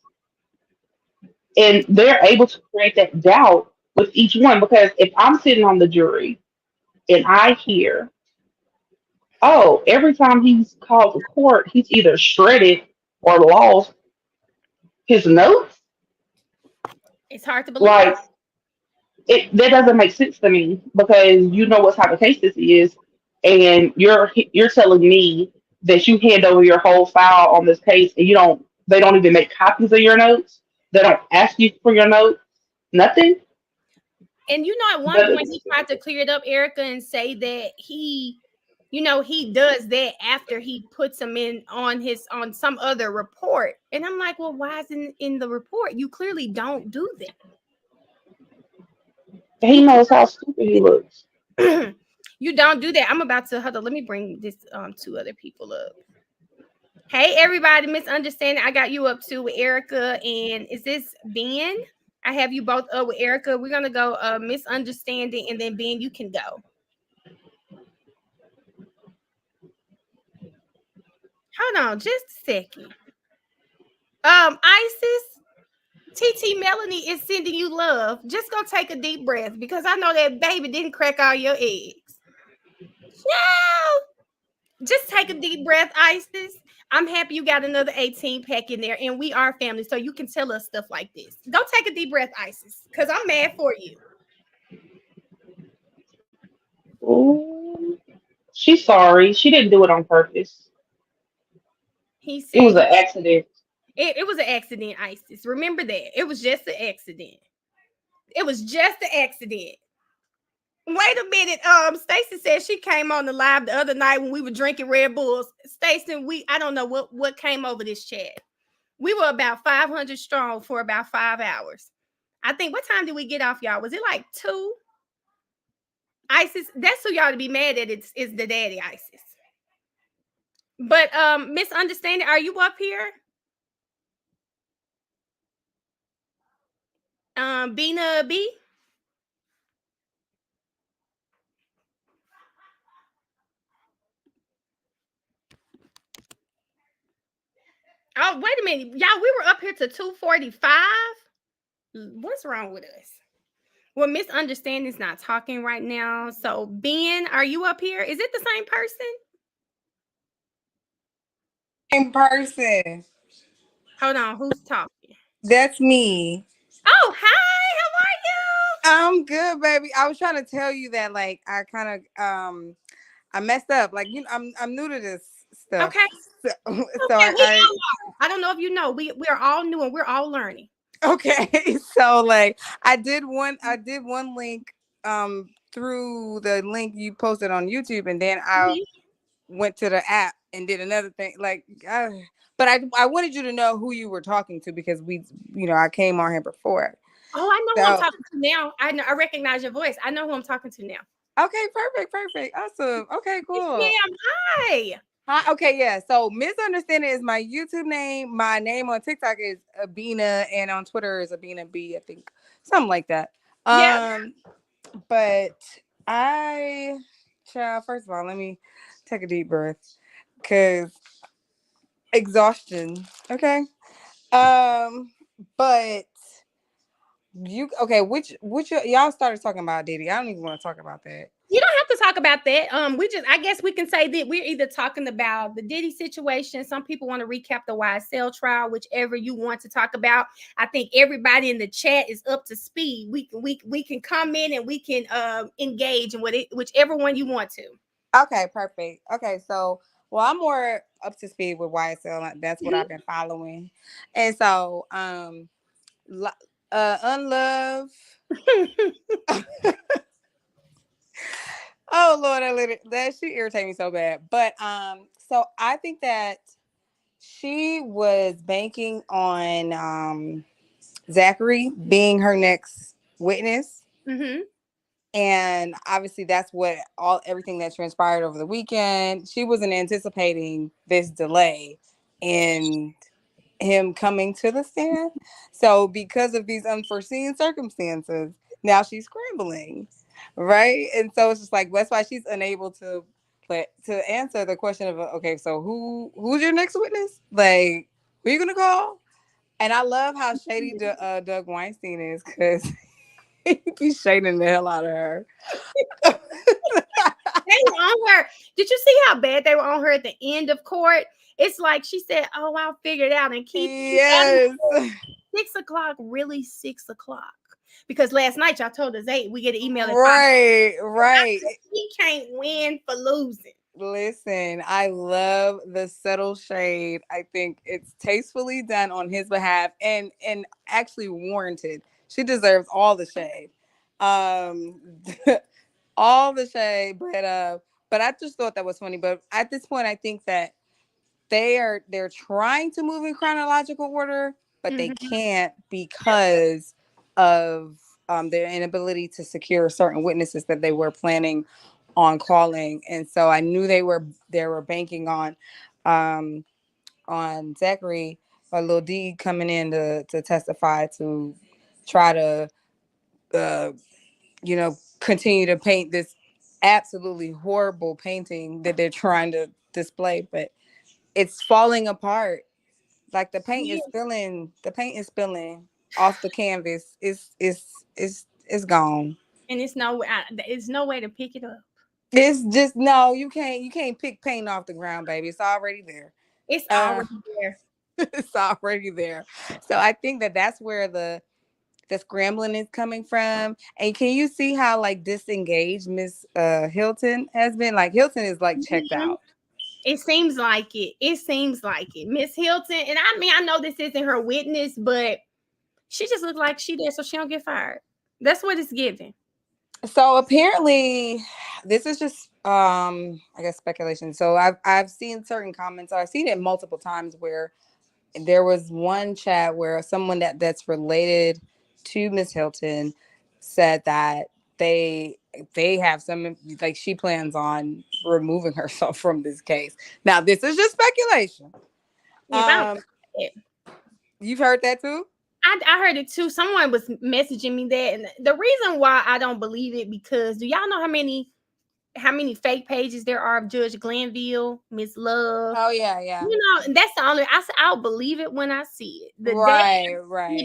And they're able to create that doubt with each one because if I'm sitting on the jury and I hear, oh, every time he's called to court, he's either shredded or lost his notes. It's hard to believe. Like that doesn't make sense to me because you know what type of case this is, and you're telling me that you hand over your whole file on this case and they don't even make copies of your notes. They don't ask you for your notes. Nothing. And at one point he tried to clear it up, Erica, and say that he does that after he puts them in on some other report. And I'm like, well, why isn't it in the report? You clearly don't do that. He knows how stupid he looks. You don't do that. I'm about to hold on. Let me bring this two other people up. Hey, everybody, misunderstanding. I got you up too with Erica. And is this Ben? I have you both up with Erica. We're going to go misunderstanding. And then Ben, you can go. Hold on just a second. Isis, TT Melanie is sending you love. Just go take a deep breath because I know that baby didn't crack all your eggs. No. Just take a deep breath, Isis. I'm happy you got another 18 pack in there, and we are family, so you can tell us stuff like this. Go take a deep breath, Isis, because I'm mad for you. Ooh. She's sorry. She didn't do it on purpose. He It said was an accident. it was an accident, Isis. Remember that. It was just an accident. It was just an accident. Wait a minute. Stacy said she came on the live the other night when we were drinking Red Bulls. Stacy, I don't know what came over this chat. We were about 500 strong for about 5 hours. I think, what time did we get off, y'all? Was it like 2? Isis, that's who y'all to be mad at. Is the daddy, Isis. But misunderstanding, are you up here? Bina B? Oh, wait a minute. Y'all, we were up here to 2:45. What's wrong with us? Well, misunderstanding's not talking right now. So, Ben, are you up here? Is it the same person? In person. Hold on, who's talking? That's me. Oh, hi, how are you? I'm good, baby. I was trying to tell you that, like, I kind of I messed up. Like, I'm new to this stuff. Okay. So, Okay, so we I all are. I don't know if you know, we're all new and we're all learning. okay. So like I did one link through the link you posted on YouTube, and then I went to the app and did another thing. Like but I wanted you to know who you were talking to, because I came on here before. Oh, I know who I'm So talking to now. I recognize your voice. I know who I'm talking to now. okay, perfect. Awesome. Okay, cool. Ma'am, hi. Hi, okay, yeah. So misunderstanding is my YouTube name. My name on TikTok is Abina, and on Twitter is Abina B, I think. Something like that. Yeah. But child, first of all, let me take a deep breath, because exhaustion. Okay. But y'all started talking about Diddy. I don't even want to talk about that. You don't have to talk about that. I guess we can say that we're either talking about the Diddy situation. Some people want to recap the YSL trial, whichever you want to talk about. I think everybody in the chat is up to speed. We can come in and we can engage in whichever one you want to. Okay, perfect. Okay, so I'm more up to speed with YSL. That's what I've been following. And so Unlove. Oh Lord, that she irritated me so bad. But so I think that she was banking on Zachary being her next witness. Mm-hmm. And obviously that's everything that transpired over the weekend. She wasn't anticipating this delay in him coming to the stand. So because of these unforeseen circumstances, now she's scrambling. Right. And so it's just like, that's why she's unable to answer the question of, okay, so who's your next witness? Like, who are you gonna call? And I love how shady Doug Weinstein is, because he be shading the hell out of her. They were on her. Did you see how bad they were on her at the end of court? It's like she said, "Oh, I'll figure it out." And keep Yes. 6:00, really 6:00. Because last night y'all told us 8. We get an email at 5. Right. He can't win for losing. Listen, I love the subtle shade. I think it's tastefully done on his behalf, and actually warranted. She deserves all the shade. All the shade, but I just thought that was funny. But at this point, I think that they're trying to move in chronological order, but they can't, because of their inability to secure certain witnesses that they were planning on calling. And so I knew they were banking on Zachary or Lil D coming in to testify, to try to continue to paint this absolutely horrible painting that they're trying to display, but it's falling apart. Like the paint is spilling off the canvas. It's gone. And it's no way to pick it up. It's just no, you can't pick paint off the ground, baby. It's already there. It's already there. It's already there. So I think that that's where the scrambling is coming from. And can you see how like disengaged Miss Hilton has been? Like Hilton is like checked Mhm. out. It seems like it. It seems like it. Miss Hilton, and I mean, I know this isn't her witness, but she just looks like she there so she don't get fired. That's what it's giving. So apparently, this is just I guess speculation. So I've seen certain comments. I've seen it multiple times where there was one chat where someone that's related to Miss Hilton said that they have some, like, she plans on removing herself from this case. Now this is just speculation. Yeah, but I don't it. You've heard that too? I heard it too. Someone was messaging me that, and the reason why I don't believe it, because do y'all know how many fake pages there are of Judge Glanville, Miss Love? Oh yeah. You know, and that's the only I said I'll believe it when I see it. Right.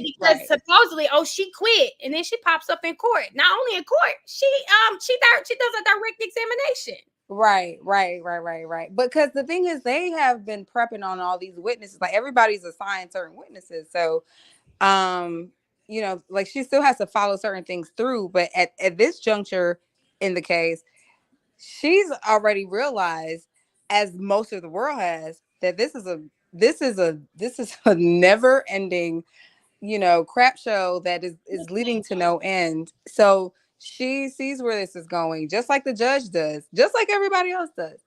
Because supposedly, she quit, and then she pops up in court. Not only in court, she does a direct examination. Right. Because the thing is, they have been prepping on all these witnesses. Like everybody's assigned certain witnesses, so like she still has to follow certain things through. But at this juncture in the case, she's already realized, as most of the world has, that this is a never ending, crap show that is leading to no end. So she sees where this is going, just like the judge does, just like everybody else does.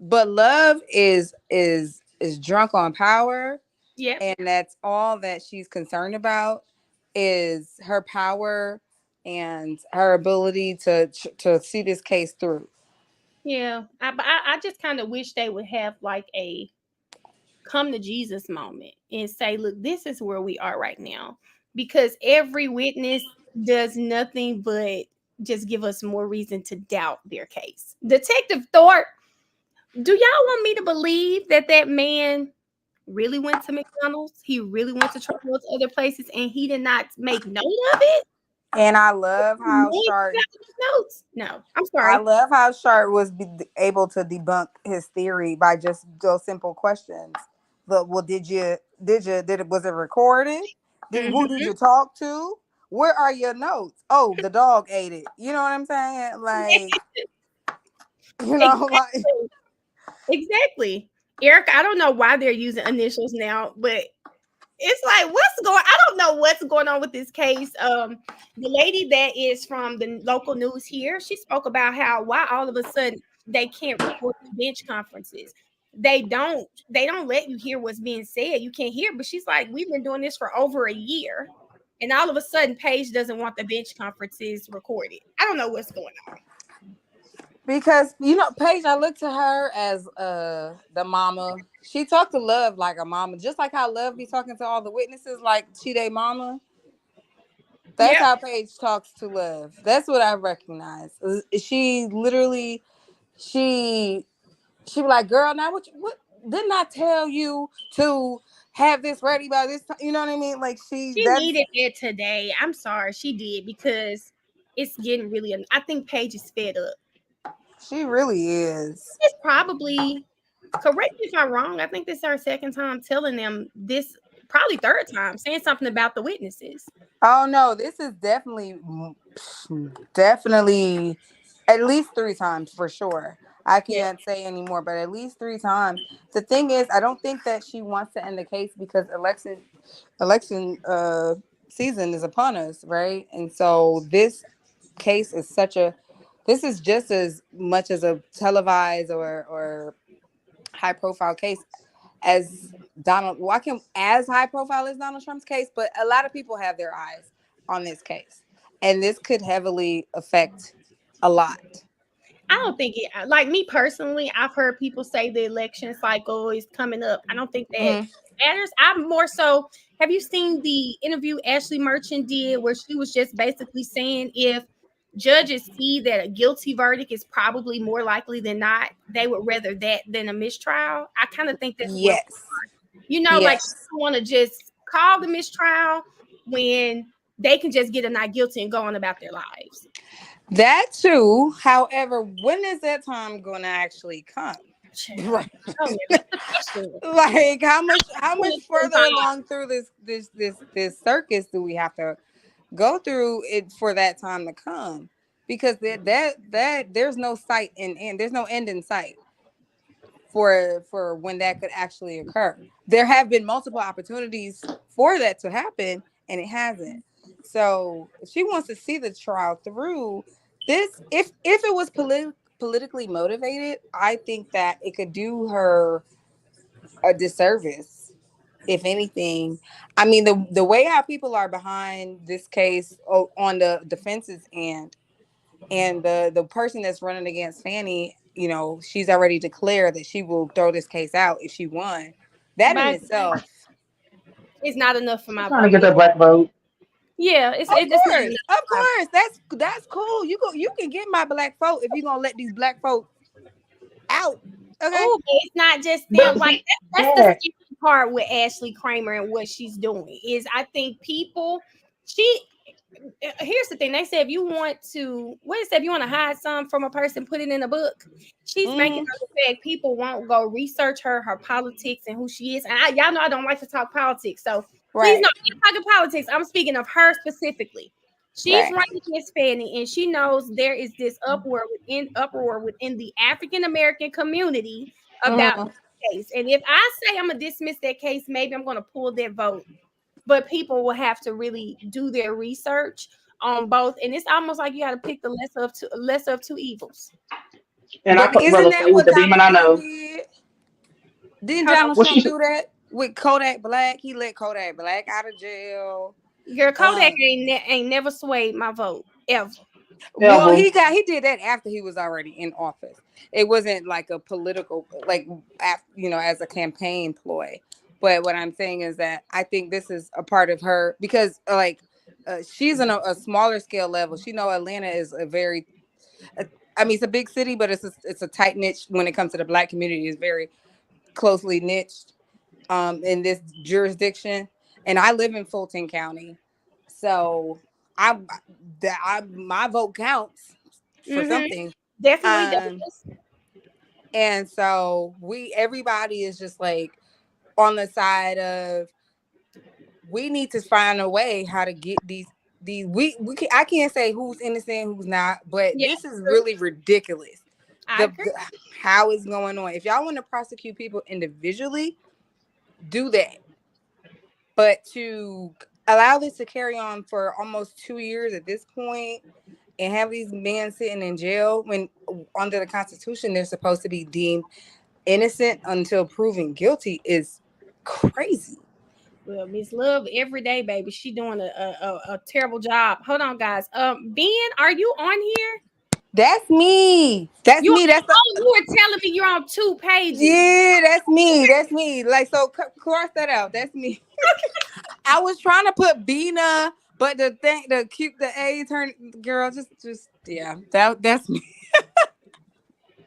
But Love is drunk on power. Yeah. And that's all that she's concerned about, is her power and her ability to see this case through. Yeah. I just kind of wish they would have like a come to Jesus moment and say, look, this is where we are right now. Because every witness does nothing but just give us more reason to doubt their case. Detective Thorpe, do y'all want me to believe that man really went to McDonald's? He really went to those other places and he did not make note of it? And I love how Sharp notes. No, I'm sorry. I love how Sharp was able to debunk his theory by just those simple questions. But was it recorded? Who did you talk to? Where are your notes? Oh, the dog ate it. You know what I'm saying? Like, Exactly. Eric, I don't know why they're using initials now, but it's like, I don't know what's going on with this case. The lady that is from the local news here, she spoke about why all of a sudden they can't record bench conferences. They don't let you hear what's being said. You can't hear, but she's like, we've been doing this for over a year. And all of a sudden, Paige doesn't want the bench conferences recorded. I don't know what's going on. Because Paige, I look to her as the mama. She talked to Love like a mama, just like how Love be talking to all the witnesses like she they mama. That's how Paige talks to Love. That's what I recognize. She literally, she be like, girl, now what didn't I tell you to have this ready by this time? You know what I mean? Like she needed it today. I'm sorry, she did, because it's getting really. I think Paige is fed up. She really is. It's probably, correct me if I'm wrong, I think this is our second time telling them this, probably third time, saying something about the witnesses. Oh no, this is definitely at least 3 times for sure. I can't say anymore, but at least 3 times. The thing is, I don't think that she wants to end the case because election season is upon us, right? And so this case is this is just as much as a televised or high profile case as as high profile as Donald Trump's case, but a lot of people have their eyes on this case, and this could heavily affect a lot. I don't think it, like me personally, I've heard people say the election cycle is coming up. I don't think that matters. I'm more so, have you seen the interview Ashley Merchant did where she was just basically saying if judges see that a guilty verdict is probably more likely than not, they would rather that than a mistrial? I kind of think that's like I want to just call the mistrial when they can just get a not guilty and go on about their lives. That too. However, when is that time going to actually come? Right. Oh, yeah, that's the question. Like how much When it's further time. along through this circus do we have to go through it for that time to come? Because that there's no sight in end. There's no end in sight for when that could actually occur. There have been multiple opportunities for that to happen, and it hasn't. So if she wants to see the trial through, this if it was politically motivated, I think that it could do her a disservice. If anything, I mean the way how people are behind this case on the defense's end, and the person that's running against Fannie, you know, she's already declared that she will throw this case out if she won. That in But itself, it's not enough for She's my trying to vote. get that black vote. Yeah, it's just not enough of for my course, that's cool. You can get my black vote if you're gonna let these black folks out. Okay. Oh, but it's not just them. But Like see, that's the yeah, scary part with Ashley Kramer and what she's doing is I think people she here's the thing. They say if you want to what is that, if you want to hide something from a person, put it in a book. She's making Mm-hmm. her the fact people won't go research her politics and who she is. And y'all know I don't like to talk politics. So please Right. no, I'm talking politics. I'm speaking of her specifically. She's Right. running against Fannie, and she knows there is this uproar within the African American community about Mm-hmm. this case. And if I say I'm gonna dismiss that case, maybe I'm gonna pull that vote. But people will have to really do their research on both, and it's almost like you got to pick the lesser of two evils. and I But could isn't rather that stay with what the demon Donald I Trump know. did? Didn't Hold on, Donald What Trump she do that with Kodak Black? He let Kodak Black out of jail. girl, Kodak Um, ain't never swayed my vote ever. Well, ever. he did that after he was already in office. It wasn't like a political, like you know, as a campaign ploy. But what I'm saying is that I think this is a part of her because she's on a smaller scale level. She know Atlanta is a very, I mean, it's a big city, but it's a tight niche when it comes to the Black community. It's very closely niched in this jurisdiction, and I live in Fulton County, so I my vote counts for Mm-hmm. something. Definitely Um, does. and so everybody is just like on the side of we need to find a way how to get these I can't say who's innocent, who's not, but Yeah, this is true. really ridiculous. I agree. How it's going on. If y'all want to prosecute people individually, do that. But to allow this to carry on for almost 2 years at this point and have these men sitting in jail when under the Constitution they're supposed to be deemed innocent until proven guilty is crazy. Well, Miss Love every day, baby. She doing a terrible job. Hold on, guys. Ben, are you on here? That's me. That's me. You were telling me you're on 2 pages. Yeah, that's me. That's me. Like, so cross that out. That's me. I was trying to put Bina, but the A turn girl, just yeah. That's me.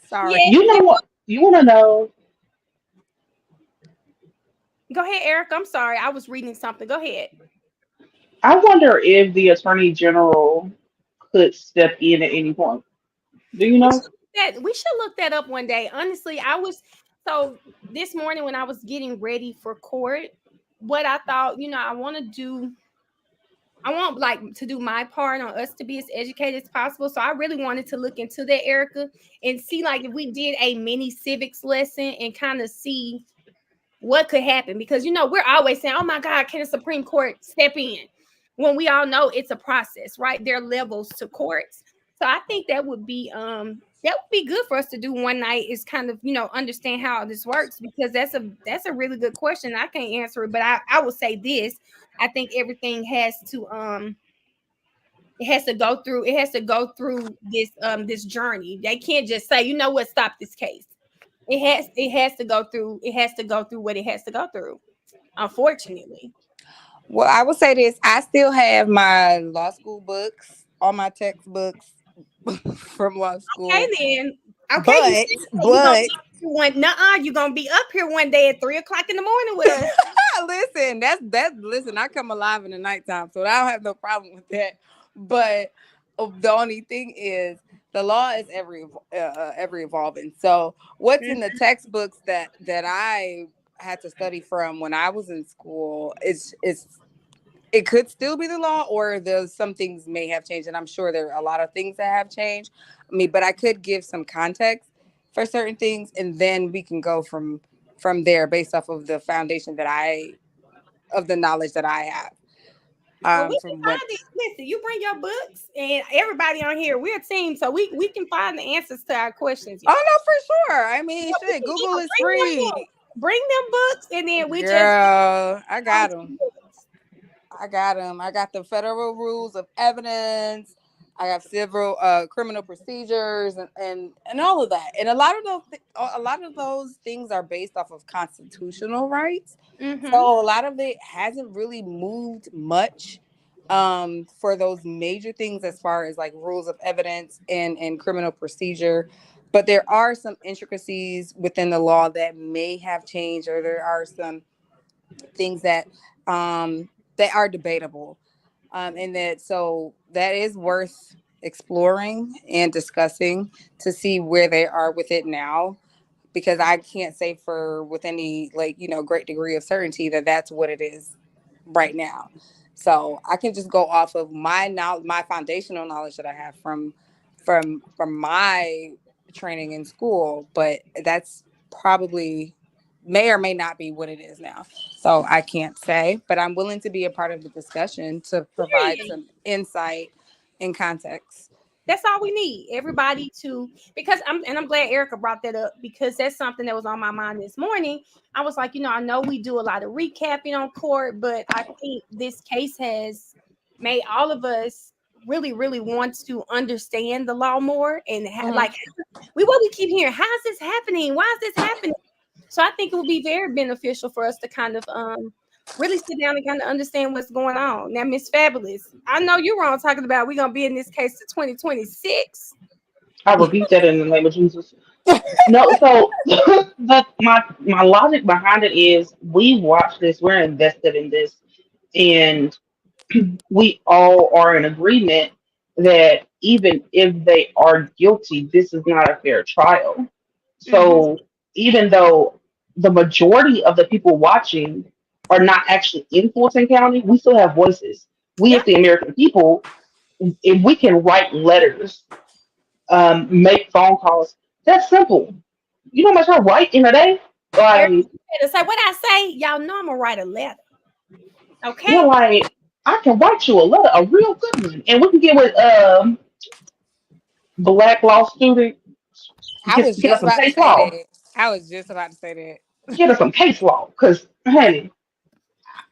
Sorry. Yeah. You know what? You want to know? Go ahead, Eric. I'm sorry. I was reading something. Go ahead. I wonder if the attorney general could step in at any point. Do you know? We should look that up one day. Honestly, so this morning when I was getting ready for court, what I thought, I want like to do my part on us to be as educated as possible. So I really wanted to look into that, Erica, and see like if we did a mini civics lesson and kind of see what could happen, because we're always saying, oh my God, can the Supreme Court step in, when we all know it's a process, right? There are levels to courts. So I think that would be good for us to do one night, is kind of understand how this works, because that's a really good question. I can't answer it, but I will say this. I think everything has to go through this journey. They can't just say, stop this case. It has to go through what it has to go through, unfortunately. Well, I will say this. I still have my law school books, all my textbooks from law school. Okay, then. Okay, you're gonna be up here one day at 3:00 in the morning with us. Listen, listen, I come alive in the nighttime, so I don't have no problem with that. But the only thing is the law is ever evolving. So what's in the textbooks that I had to study from when I was in school it could still be the law, or there's some things may have changed, and I'm sure there are a lot of things that have changed. I mean, but I could give some context for certain things, and then we can go from there based off of the foundation of the knowledge that I have. Well, we can From find what it. Listen, you bring your books, and everybody on here, we're a team, so we can find the answers to our questions. Oh no, for sure. I mean, So shit, Google is free. Bring them books, and then we just Girl, I got them. I got the federal rules of evidence. I have civil criminal procedures and all of that. And a lot of those things are based off of constitutional rights. So a lot of it hasn't really moved much for those major things as far as like rules of evidence and criminal procedure. But there are some intricacies within the law that may have changed, or there are some things that are debatable, and that is worth exploring and discussing to see where they are with it now, because I can't say with any great degree of certainty that that's what it is right now. So I can just go off of my foundational knowledge that I have from my training in school, but that's probably may or may not be what it is now. So I can't say, but I'm willing to be a part of the discussion to provide some insight and context. That's all we need. Everybody because I'm glad Erica brought that up, because that's something that was on my mind this morning. I was like, I know we do a lot of recapping on court, but I think this case has made all of us really, really want to understand the law more, and what we keep hearing, how is this happening? Why is this happening? So I think it would be very beneficial for us to kind of really sit down and kind of understand what's going on. Now, Miss Fabulous, I know you're wrong talking about we're gonna be in this case to 2026. I repeat that in the name of Jesus. No, so my logic behind it is we watch this, we're invested in this, and we all are in agreement that even if they are guilty, this is not a fair trial. So even though the majority of the people watching are not actually in Fulton County, we still have voices. We as the American people, if we can write letters, make phone calls, that's simple. You know how much I write in a day? Like, So what I say, y'all know I'm gonna write a letter. Okay. yeah, like I can write you a letter, a real good one, and we can get with black law student, I was get us just some about to case say law, that. I was just about to say that. get us some case law, because honey,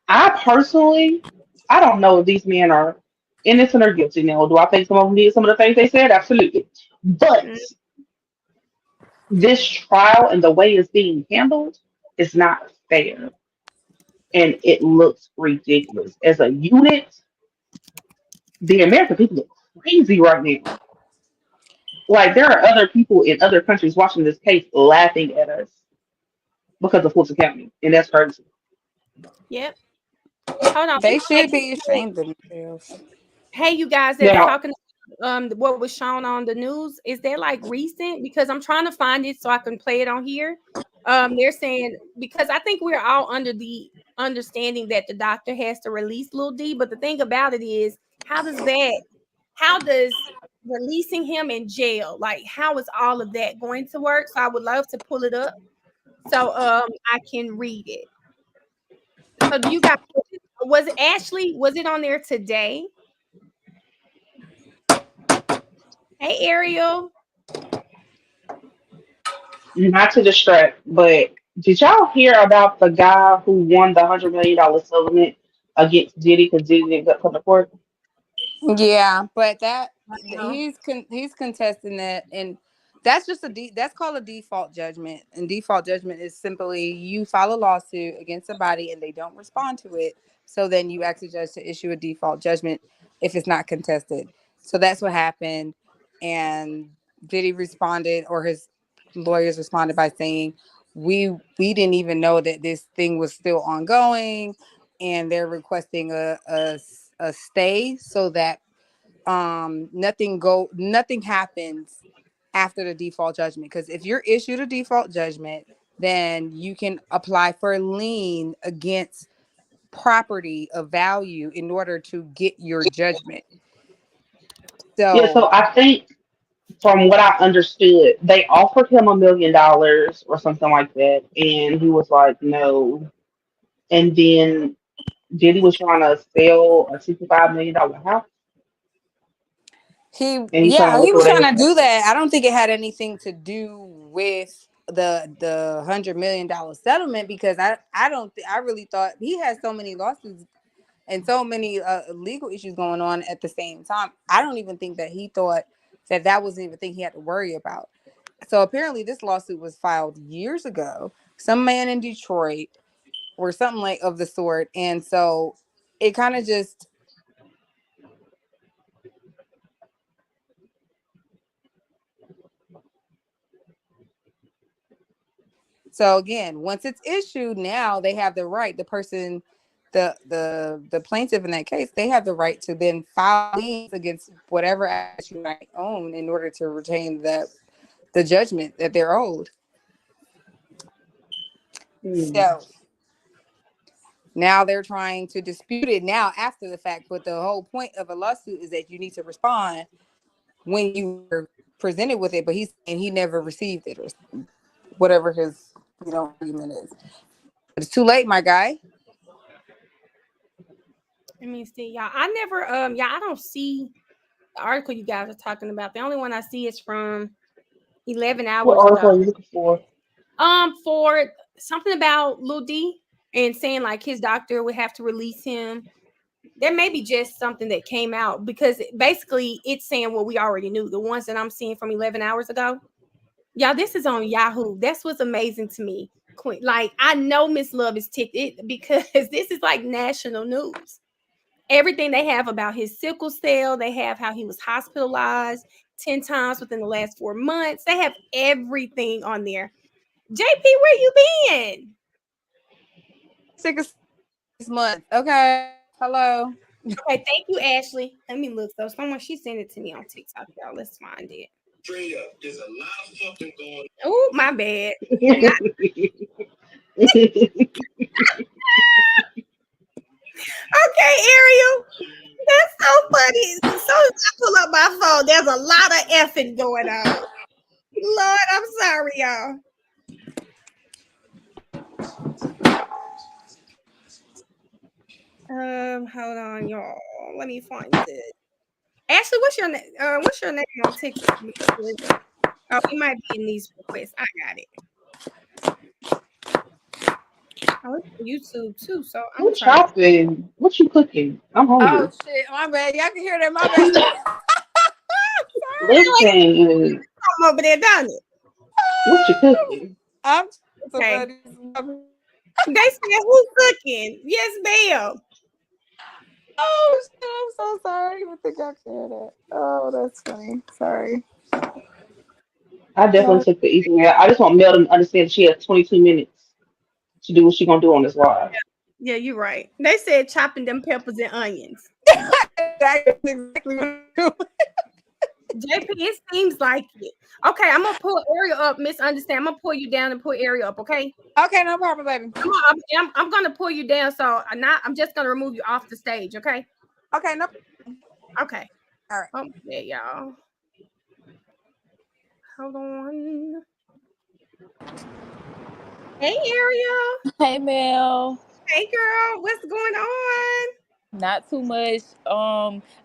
I personally, I don't know if these men are innocent or guilty. Now, do I think some of them did some of the things they said? Absolutely, but this trial and the way it's being handled is not fair, and it looks ridiculous. As a unit, the American people look crazy right now. Like there are other people in other countries watching this case laughing at us because of Fulton County, and that's crazy. Yep. Hold on. They should be ashamed of themselves. Hey, you guys that's Now, talking what was shown on the news, is that like recent? Because I'm trying to find it so I can play it on here. They're saying, because I think we're all under the understanding that the doctor has to release Lil D, but the thing about it is, how does releasing him in jail, like how is all of that going to work? So I would love to pull it up so I can read it. So do you guys, was it Ashley, was it on there today? Hey, Ariel. not to distract, but did y'all hear about the guy who won the $100 million settlement against Diddy because Diddy didn't come to court? Yeah, but he's contesting that, and that's just that's called a default judgment. And default judgment is simply you file a lawsuit against somebody and they don't respond to it, so then you ask the judge to issue a default judgment if it's not contested. So that's what happened, and Diddy responded, or his lawyers responded by saying, we didn't even know that this thing was still ongoing, and they're requesting a stay so that nothing happens after the default judgment. Because if you're issued a default judgment, then you can apply for a lien against property of value in order to get your judgment. Yeah, so So I think from what I understood, they offered him $1 million or something like that, and he was like, no. And then Diddy was trying to sell a $65 million house, and he's trying to he was liquidate his trying to do assets. that. I don't think it had anything to do with the $100 million settlement, because I really thought he had so many lawsuits and so many legal issues going on at the same time. I don't even think that he thought that wasn't even a thing he had to worry about. So apparently this lawsuit was filed years ago, some man in Detroit or something like of the sort. And so it kind of just, so again, once it's issued, now they have the right, the person, the plaintiff in that case, they have the right to then file liens against whatever asset you might own in order to retain the judgment that they're owed. So now they're trying to dispute it now after the fact, but the whole point of a lawsuit is that you need to respond when you were presented with it. But he's saying he never received it, or whatever his argument is. But it's too late, my guy. Let me see, y'all. I never I don't see the article you guys are talking about. The only one I see is from 11 What hours article are ago. you looking for? For something about Lil D and saying like his doctor would have to release him. There may be just something that came out, because basically it's saying what we already knew. The ones that I'm seeing from 11 hours ago. Y'all, this is on Yahoo. That's what's amazing to me. Queen, like, I know Miss Love is ticked because this is like national news. Everything they have about his sickle cell, they have how he was hospitalized 10 times within the last 4 months. They have everything on there. JP, where you been? 6 months. Okay. Hello. Okay, thank you, Ashley. Let me look. So someone, she sent it to me on TikTok, y'all. Let's find it. Straight up, there's a lot of fucking going on. Oh, my bad. Okay, Ariel. That's so funny. So as I pull up my phone, there's a lot of effing going on. Lord, I'm sorry, y'all. Hold on, y'all. Let me find it. Ashley, what's your name? What's your name on TikTok? Oh, it might be in these requests. I got it. Oh, it's on YouTube too. So I'm Who's trying to. shopping? What you cooking? I'm hungry. Oh shit, my bad. Y'all can hear that. My bad. Listen, I'm over there, done it. what you cooking? I'm okay. They said who's cooking? Yes, ma'am. Oh shit, I'm so sorry. I think I can hear that. Oh, that's funny. Sorry. I definitely took the easy way out. I just want Mel to understand she has 22 minutes to do what she gonna do on this live. Yeah, you're right. They said chopping them peppers and onions. That's exactly what I'm doing. JP, it seems like it. Okay, I'm gonna pull Ariel up. Misunderstand. I'm gonna pull you down and pull Ariel up. Okay. Okay, no problem, baby. I'm gonna pull you down. So I'm just gonna remove you off the stage. Okay. Okay, no. Okay. All right. Oh yeah, y'all. Hold on. Hey, Ariel. Hey, Mel. Hey, girl. What's going on? Not too much.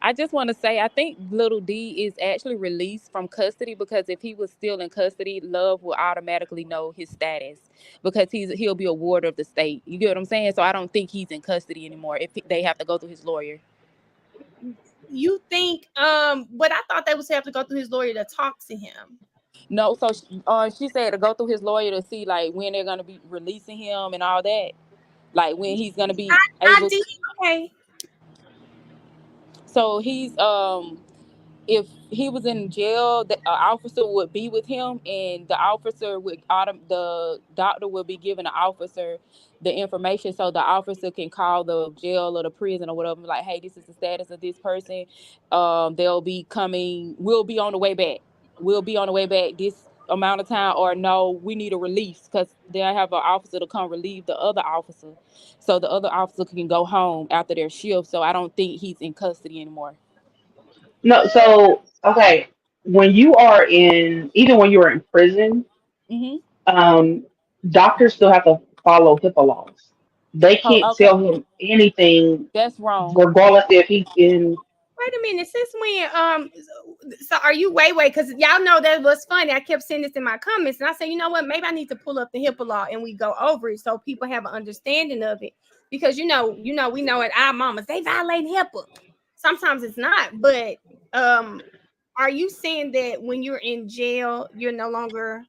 I just want to say I think Little D is actually released from custody, because if he was still in custody, Love will automatically know his status, because he'll be a ward of the state. You get what I'm saying? So I don't think he's in custody anymore if they have to go through his lawyer. You think but I thought they would have to go through his lawyer to talk to him. No, so she said to go through his lawyer to see like when they're gonna be releasing him and all that, like when he's gonna be able. Okay. So he's if he was in jail, the officer would be with him, and the doctor would be giving the officer the information, so the officer can call the jail or the prison or whatever, like, hey, this is the status of this person. We'll be on the way back. We'll be on the way back this amount of time, or no, we need a release, because they'll have an officer to come relieve the other officer, so the other officer can go home after their shift. So I don't think he's in custody anymore. No, so okay, when you are in, even when you are in prison, Hmm. um, doctors still have to follow HIPAA laws. They can't Oh, okay. tell him anything, That's wrong. regardless if he's in. Wait a minute, since when so are you wait, because y'all know that was funny. I kept saying this in my comments, and I said, you know what, maybe I need to pull up the HIPAA law and we go over it so people have an understanding of it. Because we know at our mamas, they violate HIPAA. Sometimes it's not, but are you saying that when you're in jail, you're no longer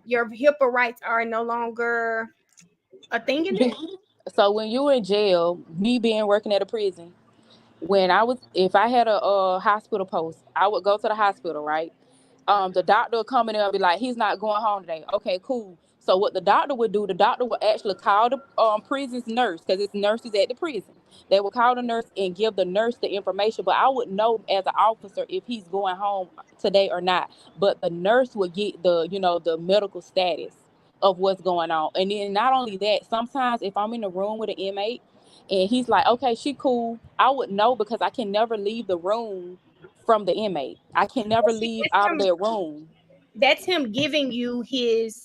your HIPAA rights are no longer a thing in there? So when you in jail, me being working at a prison, if I had a hospital post, I would go to the hospital, right? The doctor would come in there and be like, he's not going home today. Okay, cool. So what the doctor would do, the doctor would actually call the prison's nurse, because it's nurses at the prison. They would call the nurse and give the nurse the information, but I would know as an officer if he's going home today or not. But the nurse would get the medical status of what's going on. And then not only that, sometimes if I'm in the room with an inmate and he's like, okay, she cool, I would know, because I can never leave the room from the inmate. I can never See, leave out of their room. that's him giving you his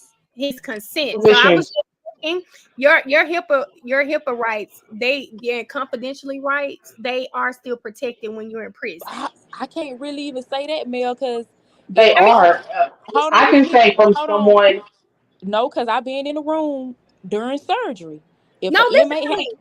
consent. So I Permission. was just thinking, your HIPAA rights, your confidentially rights, they are still protected when you're in prison. I can't really even say that, Mel, because They if I mean, are. hold I on, let can me say from hold on. someone. No, because I've been in the room during surgery. If no, an listen inmate to me.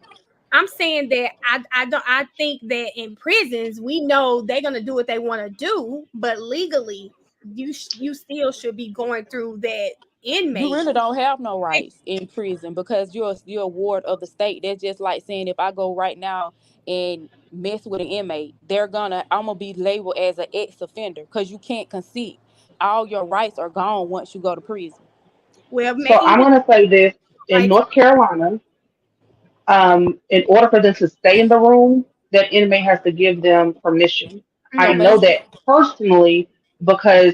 I'm saying that I think that in prisons we know they're gonna do what they want to do, but legally you still should be going through that you inmate. really don't have no rights in prison, because you're a ward of the state. That's just like saying if I go right now and mess with an inmate, I'm gonna be labeled as an ex-offender, because you can't consent. All your rights are gone once you go to prison. Well, So I'm even going to say this: in like North Carolina, in order for them to stay in the room, that inmate has to give them permission. I no, but know that personally because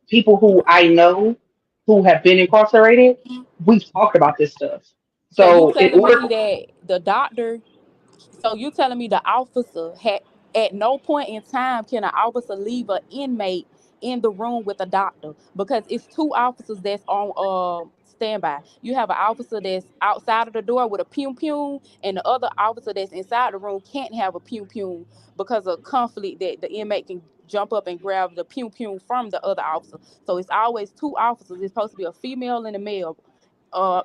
people who I know who have been incarcerated, we've talked about this stuff. So you So in telling order, me that the doctor So you telling me the officer had at no point in time can an officer leave an inmate in the room with a doctor, because it's two officers that's on standby. You have an officer that's outside of the door with a pew pew, and the other officer that's inside the room can't have a pew pew because of conflict that the inmate can jump up and grab the pew pew from the other officer. So it's always two officers. It's supposed to be a female and a male.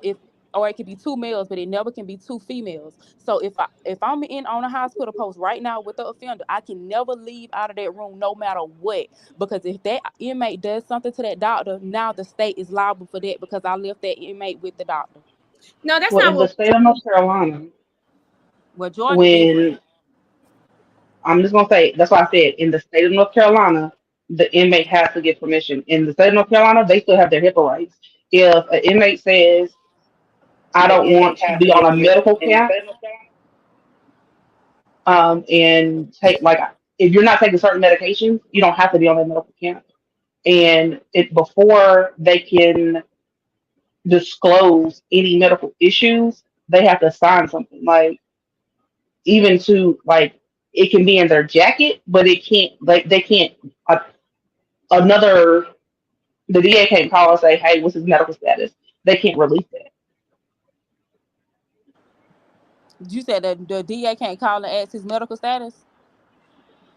If or it could be two males, but it never can be two females. So if I'm in on a hospital post right now with the offender, I can never leave out of that room no matter what. Because if that inmate does something to that doctor, now the state is liable for that, because I left that inmate with the doctor. no, that's well, not in the what state of North Carolina, Well, Georgia different. when I'm just gonna say that's why I said in the state of North Carolina, the inmate has to get permission. In the state of North Carolina, they still have their HIPAA rights. If an inmate says, "I the don't inmate want to has be to on get a permission medical in the camp," state of Carolina. and take like if you're not taking certain medications, you don't have to be on that medical camp. And it before they can disclose any medical issues, they have to sign something like even to like it can be in their jacket, but it can't like they can't uh, another the DA can't call and say, "Hey, what's his medical status?" They can't release that. You said that the DA can't call and ask his medical status?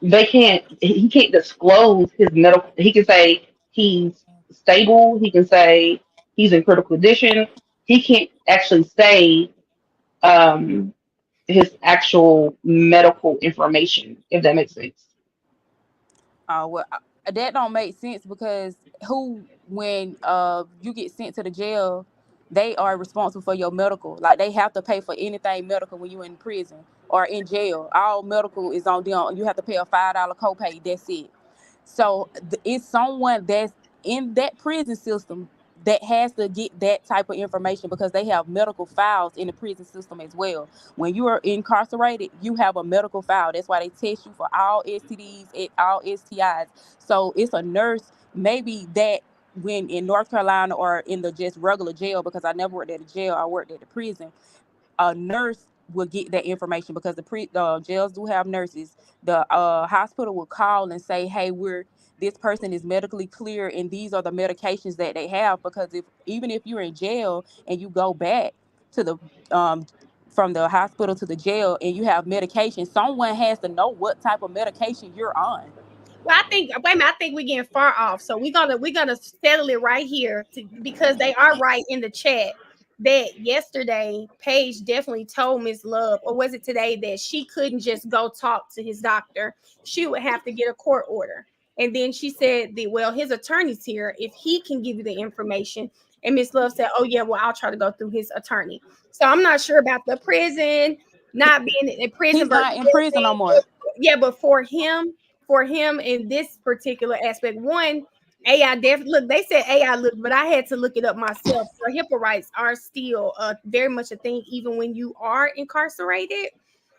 They can't. He can't disclose his medical. He can say he's stable. He can say he's in critical condition. He can't actually say um, his actual medical information, if that makes sense. Well, that don't make sense, because when you get sent to the jail, they are responsible for your medical. Like, they have to pay for anything medical when you're in prison, or in jail. All medical is on them. You have to pay a $5 copay. That's it. So it's someone that's in that prison system that has to get that type of information because they have medical files in the prison system as well. When you are incarcerated, you have a medical file. That's why they test you for all STDs and all STIs. So it's a nurse, maybe that when in North Carolina or in the just regular jail, because I never worked at a jail, I worked at the prison, a nurse will get that information because the jails do have nurses. The hospital will call and say, hey, this person is medically clear and these are the medications that they have, because even if you're in jail and you go back to the from the hospital to the jail and you have medication, someone has to know what type of medication you're on. Well, I think wait a minute, I think we're getting far off. So we're gonna settle it right here because they are right in the chat that yesterday Paige definitely told Miss Love, or was it today, that she couldn't just go talk to his doctor. She would have to get a court order. And then she said that, well, his attorney's here if he can give you the information. And Miss Love said, oh yeah, well, I'll try to go through his attorney. So I'm not sure about the prison not being in prison. He's not in prison no more. Yeah, but for him in this particular aspect, one, AI look, they said AI look, but I had to look it up myself. So HIPAA rights are still very much a thing, even when you are incarcerated.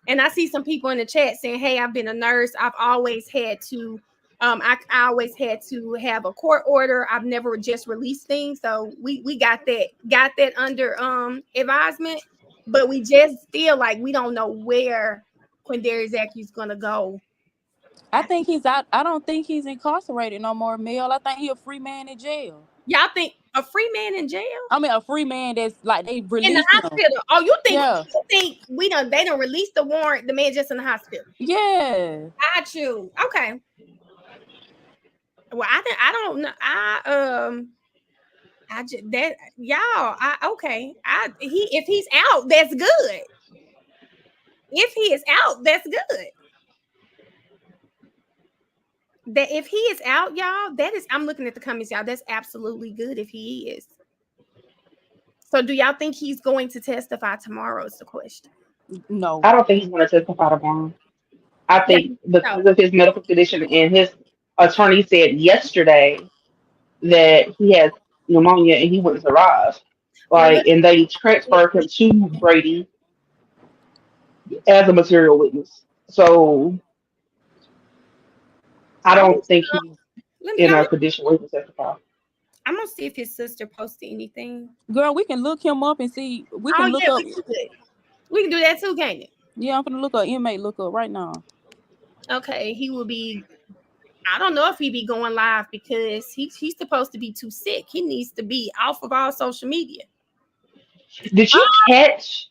And I see some people in the chat saying, hey, I've been a nurse. I've always had to, I always had to have a court order. I've never just released things. So we got that under advisement, but we just feel like we don't know where Quindarius Ackey is gonna go. I think he's out. I don't think he's incarcerated no more, Mel. I think he's a free man in jail. Y'all think a free man in jail? I mean, a free man that's like they released in the hospital. Oh, you think they don't release the warrant? The man just in the hospital. Yeah. Got you. Okay. Well, I don't know. I just that y'all. Okay. If he's out, that's good. If he is out, that's good. That if he is out, y'all, that is, I'm looking at the comments, y'all, that's absolutely good if he is. So do y'all think he's going to testify tomorrow is the question? No. I don't think he's going to testify tomorrow. I think because of his medical condition, and his attorney said yesterday that he has pneumonia and he wouldn't survive. And they transferred him to Brady as a material witness. So I don't think he's in a condition where he can testify. I'm gonna see if his sister posted anything. Girl, we can look him up and see. We can look up. We can do that too, can't it? Yeah, I'm gonna look up inmate lookup right now. Okay, he will be. I don't know if he be going live because he's supposed to be too sick. He needs to be off of all social media. Did you catch?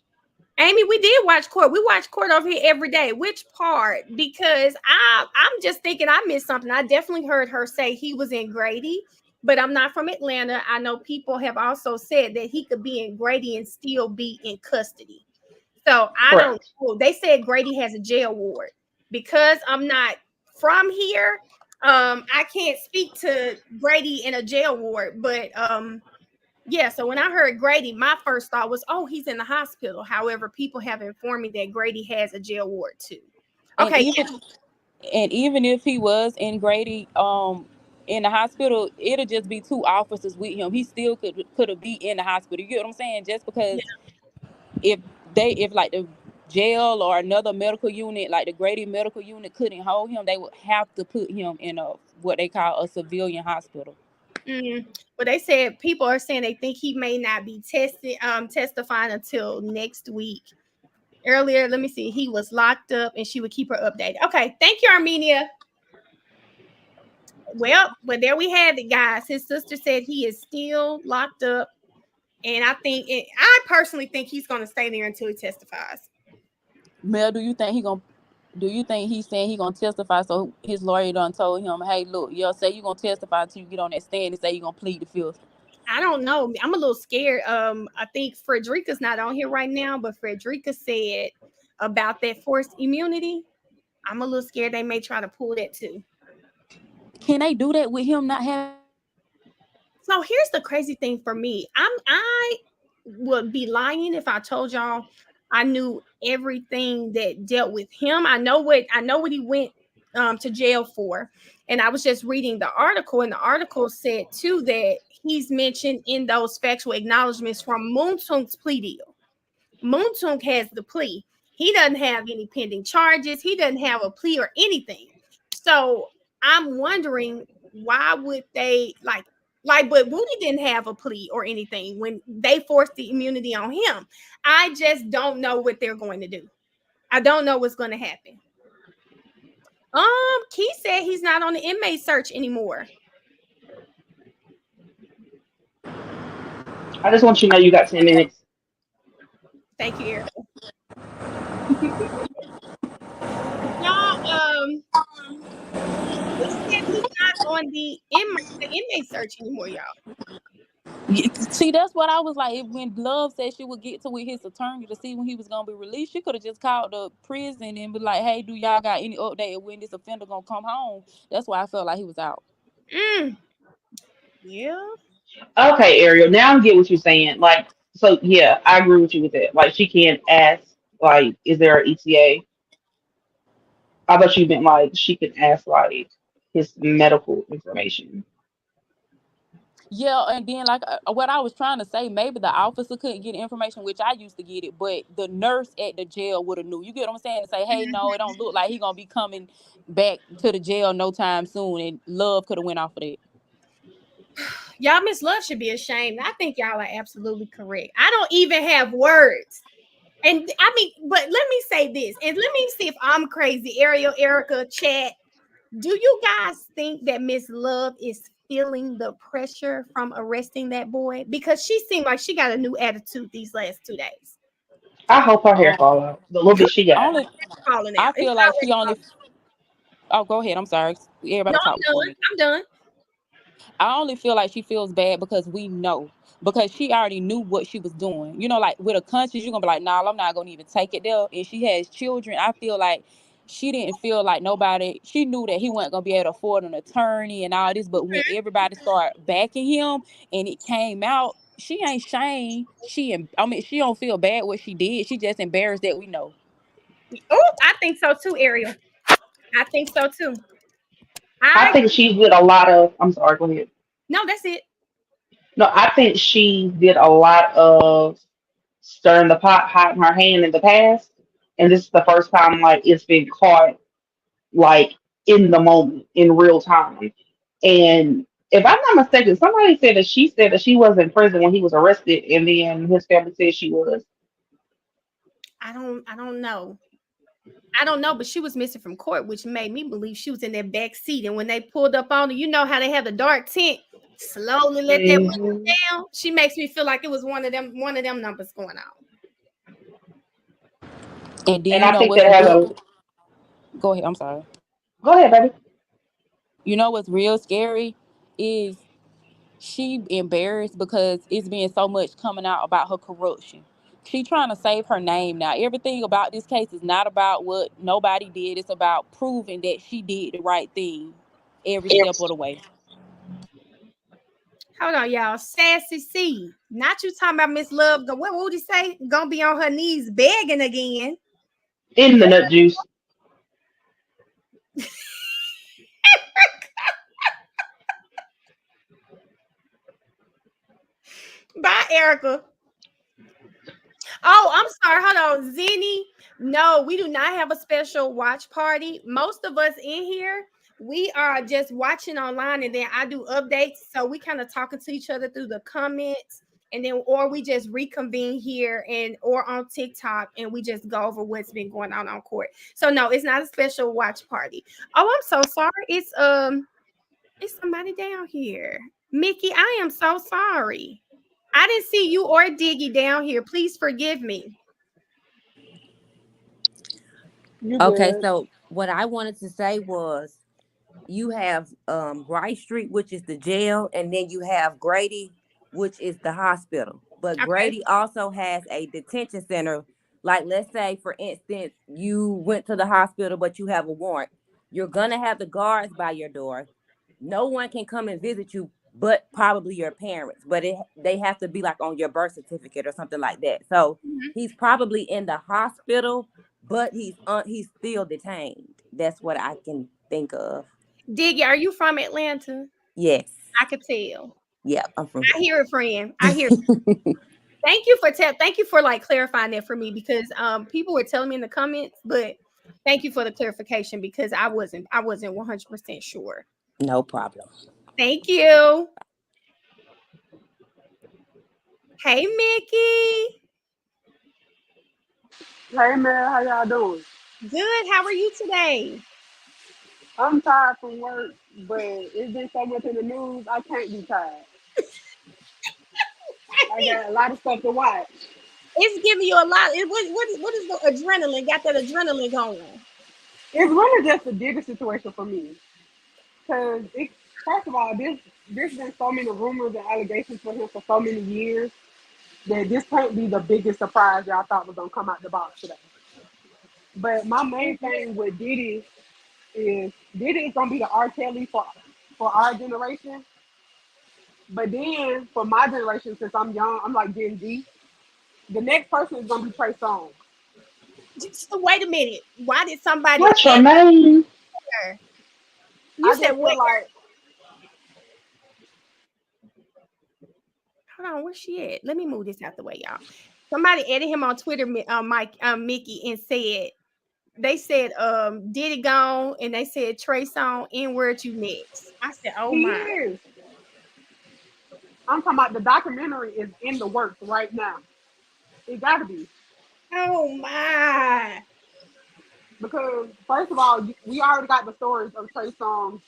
Amy, we did watch court. We watch court over here every day. Which part? Because I'm just thinking I missed something. I definitely heard her say he was in Grady, but I'm not from Atlanta. I know people have also said that he could be in Grady and still be in custody. So I don't know. They said Grady has a jail ward. Because I'm not from here, I can't speak to Grady in a jail ward, but yeah, so when I heard Grady, my first thought was, oh, he's in the hospital. However, people have informed me that Grady has a jail ward too. Okay. And even if he was in Grady, in the hospital, it'll just be 2 officers with him. He still could be in the hospital. You get what I'm saying? Just because if like the jail or another medical unit, like the Grady medical unit, couldn't hold him, they would have to put him in what they call a civilian hospital. But they said people are saying they think he may not be testifying until next week. Earlier, let me see, he was locked up and she would keep her updated. Okay, thank you, Armenia. Well, but there we have it, guys. His sister said he is still locked up, and I personally think he's going to stay there until he testifies. Mel, do you think he's saying he's gonna testify? So his lawyer done told him, hey, look, you'll say you're gonna testify until you get on that stand and say you're gonna plead the fifth. I don't know. I'm a little scared. I think Frederica's not on here right now, but Frederica said about that forced immunity. I'm a little scared they may try to pull that too. Can they do that with him not having? So here's the crazy thing for me. I would be lying if I told y'all I knew everything that dealt with him. I know what he went to jail for. And I was just reading the article, and the article said too that he's mentioned in those factual acknowledgments from Moontung's plea deal. Moontung has the plea. He doesn't have any pending charges. He doesn't have a plea or anything. So I'm wondering, why would they but Woody didn't have a plea or anything when they forced the immunity on him. I just don't know what they're going to do. I don't know what's going to happen. Keith said he's not on the inmate search anymore. I just want you to know you got 10 minutes. Thank you, Erica. Y'all, he said he's not on the inmate search anymore, y'all. See, that's what I was like. When Love said she would get to with his attorney to see when he was gonna be released, she could have just called the prison and be like, "Hey, do y'all got any update when this offender gonna come home?" That's why I felt like he was out. Yeah. Okay, Ariel. Now I get what you're saying. Like, so yeah, I agree with you with that. Like, she can't ask, like, is there an ETA? I thought you meant like she could ask like his medical information. Yeah, and then like what I was trying to say, maybe the officer couldn't get information, which I used to get it, but the nurse at the jail would have knew. You get what I'm saying? Say, hey, no, it don't look like he gonna be coming back to the jail no time soon, and Love could have went off of that. Y'all, Miss Love should be ashamed. I think y'all are absolutely correct. I don't even have words. And I mean, but let me say this, and let me see if I'm crazy. Ariel, Erica, chat. Do you guys think that Miss Love is feeling the pressure from arresting that boy? Because she seemed like she got a new attitude these last 2 days. I hope her hair fall out. The little bit she got. Falling I out. feel It's like she already only. Oh, go ahead. I'm sorry. Everybody No, talk before me. I'm done. I only feel like she feels bad because we know. Because she already knew what she was doing. You know, like with a conscience, you're gonna be like, nah, I'm not gonna even take it there. And she has children. I feel like she didn't feel like nobody, she knew that he wasn't gonna be able to afford an attorney and all this. But when everybody started backing him and it came out, she ain't shamed. She don't feel bad what she did. She just embarrassed that we know. Oh, I think so too, Ariel. I think so too. I think she did a lot of. I'm sorry. Go ahead. No, that's it. No, I think she did a lot of stirring the pot hot in her hand in the past, and this is the first time like it's been caught like in the moment in real time. And if I'm not mistaken, somebody said that she was in prison when he was arrested, and then his family said she was. I don't know. I don't know, but she was missing from court, which made me believe she was in that back seat. And when they pulled up on her, you know how they have the dark tent, slowly let that window down. She makes me feel like it was one of them numbers going on. And then And you I know think what's that has real. a. Go ahead. I'm sorry. Go ahead, baby. You know what's real scary is she embarrassed because it's been so much coming out about her corruption. She trying to save her name now. Everything about this case is not about what nobody did. It's about proving that she did the right thing every step of the way. Hold on, y'all. Sassy C. Not you talking about Miss Love. What would he say? Gonna be on her knees begging again. In the nut juice. Bye, Erica. Oh, I'm sorry. Hold on. Zenny. No, we do not have a special watch party. Most of us in here, we are just watching online, and then I do updates. So we kind of talking to each other through the comments, and then or we just reconvene here and or on TikTok, and we just go over what's been going on court. So no, it's not a special watch party. Oh, I'm so sorry. It's somebody down here. Mickey, I am so sorry. I didn't see you or Diggy down here. Please forgive me. Okay, so what I wanted to say was you have Rice Street, which is the jail, and then you have Grady, which is the hospital. But Okay. Grady also has a detention center. Like, let's say, for instance, you went to the hospital, but you have a warrant. You're gonna have the guards by your door. No one can come and visit you but probably your parents. But they have to be like on your birth certificate or something like that. So he's probably in the hospital, but he's still detained. That's what I can think of. Diggy, are you from Atlanta? Yes. I could tell. Yeah, I'm from. I hear it, friend. I hear it. Thank you for like clarifying that for me, because people were telling me in the comments, but thank you for the clarification, because I wasn't 100% sure. No problem. Thank you. Hey, Mickey. Hey man, how y'all doing? Good. How are you today? I'm tired from work, but it's been so much in the news, I can't be tired. I got a lot of stuff to watch. It's giving you a lot. What is the adrenaline? Got that adrenaline going? It's really just a Diddy situation for me. Cause first of all, there's been so many rumors and allegations for him for so many years that this can't be the biggest surprise y'all thought was gonna come out the box today. But my main thing with Diddy is gonna be the R. Kelly for our generation. But then for my generation, since I'm young, I'm like Gen Z. The next person is gonna be Trey Songz. Just wait a minute. Why did somebody What's your add name? her? You I said just what? feel like Hold on, where's she at? Let me move this out the way, y'all. Somebody added him on Twitter, Mickey, and they said Diddy gone, and they said Trey Songz, N-word you next. I said, oh he my. is. I'm talking about the documentary is in the works right now. It gotta be. Oh my. Because first of all, we already got the stories of Trey Songz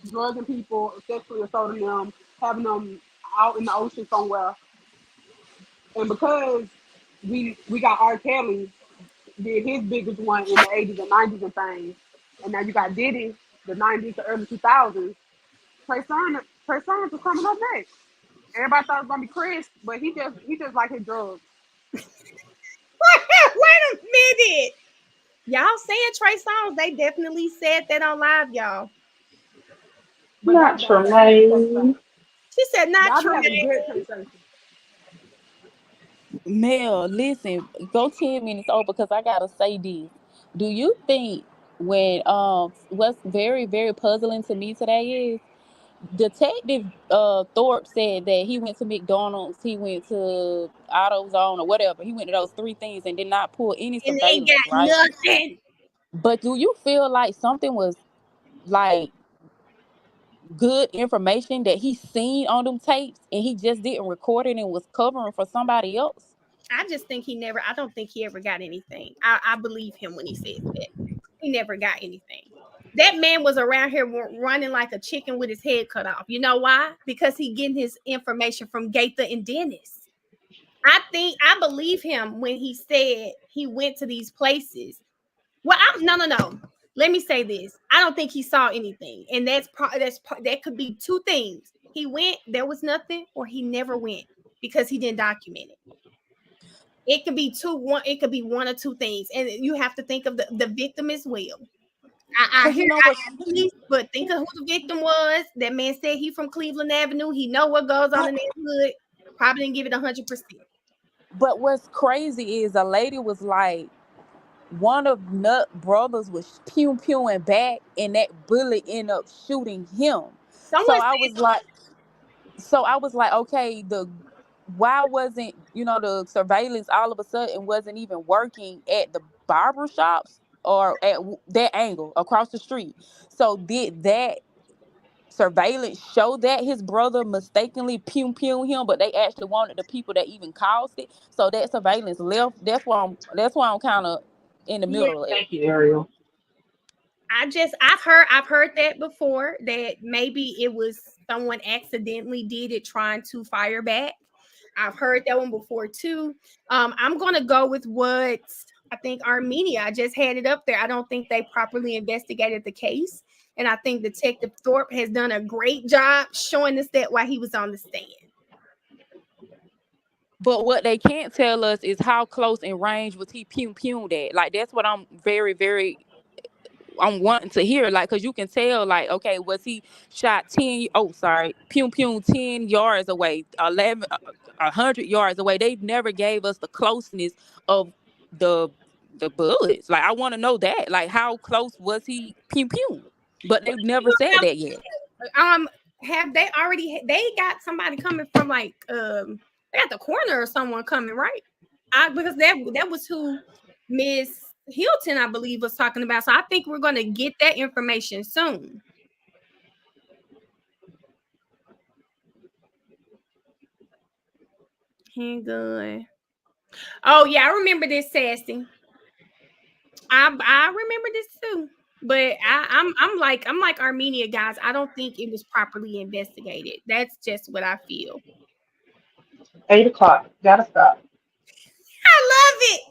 drugging people, sexually assaulting them, having them out in the ocean somewhere. And because we got R. Kelly did his biggest one in the 80s and 90s and things, and now you got Diddy, the 90s to early 2000s. Trey Songz is coming up next. Everybody thought it was gonna be Chris, but he just like his drugs. Wait a minute. Y'all saying Trey Songz, they definitely said that on live, y'all. But Not that's just so sad. Tremaine. She said not Y'all be Trey. having good conversation. Mel, listen, go 10 minutes over because I gotta say this. Do you think when what's very, very puzzling to me today is Detective Thorpe said that he went to McDonald's, he went to AutoZone or whatever. He went to those three things and did not pull any And they surveillance, got right? nothing. But do you feel like something was like good information that he seen on them tapes and he just didn't record it and was covering for somebody else? I just think I don't think he ever got anything. I believe him when he says that. He never got anything. That man was around here running like a chicken with his head cut off. You know why? Because he getting his information from Gaither and Dennis. I believe him when he said he went to these places. Well, no. Let me say this. I don't think he saw anything, and that could be two things. He went, there was nothing, or he never went because he didn't document it. It could be it could be one or two things, and you have to think of the victim as well. I Cause hear you know I what? have police, but think of who the victim was. That man said he from Cleveland Avenue. He know what goes on in that hood. Probably didn't give it 100%. But what's crazy is a lady was like, one of Nut brothers was pewing back, and that bullet ended up shooting him. So Someone I said was like, okay, why wasn't the surveillance all of a sudden wasn't even working at the barber shops or at that angle across the street? So did that surveillance show that his brother mistakenly pew him, but they actually wanted the people that even caused it? So that surveillance left. That's why I'm kind of in the yeah. middle of it. Thank you, Ariel. I've heard that before, that maybe it was someone accidentally did it trying to fire back. I've heard that one before too. I'm gonna go with what I think Armenia. I just had it up there. I don't think they properly investigated the case, and I think Detective Thorpe has done a great job showing us that while he was on the stand. But what they can't tell us is how close in range was he pewed at. Like that's what I'm very, very I'm wanting to hear, like, because you can tell, like, okay, was he shot 10, 10 yards away, 100 yards away? They never gave us the closeness of the bullets. Like, I want to know that. Like, how close was he? Pew pew. But they've never said that yet. Have they already? They got somebody coming from like they got the corner or someone coming, right? Because that was who Miss Hilton, I believe, was talking about. So I think we're gonna get that information soon. Handgun. Oh yeah, I remember this, Sassy. I remember this too. But I'm like Armenia, guys. I don't think it was properly investigated. That's just what I feel. 8 o'clock. Gotta stop. I love it.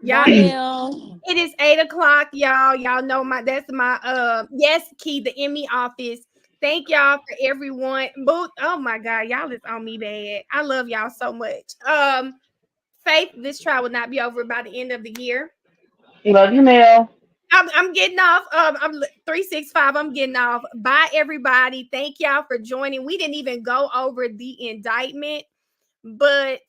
Bye, Y'all, Mel. it is 8 o'clock, y'all. Y'all know that's my yes, Key, the Emmy office. Thank y'all for everyone. Both, oh my God, y'all is on me bad. I love y'all so much. Faith, this trial will not be over by the end of the year. Love you, Mel. I'm getting off. I'm 365. I'm getting off. Bye, everybody. Thank y'all for joining. We didn't even go over the indictment, but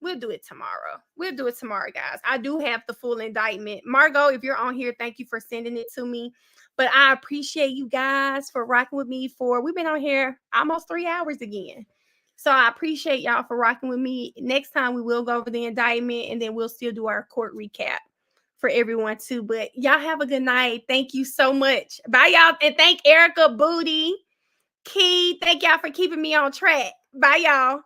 we'll do it tomorrow. We'll do it tomorrow, guys. I do have the full indictment. Margot, if you're on here, thank you for sending it to me. But I appreciate you guys for rocking with me we've been on here almost 3 hours again. So I appreciate y'all for rocking with me. Next time we will go over the indictment and then we'll still do our court recap for everyone too. But y'all have a good night. Thank you so much. Bye, y'all. And thank Erica, Booty, Key. Thank y'all for keeping me on track. Bye, y'all.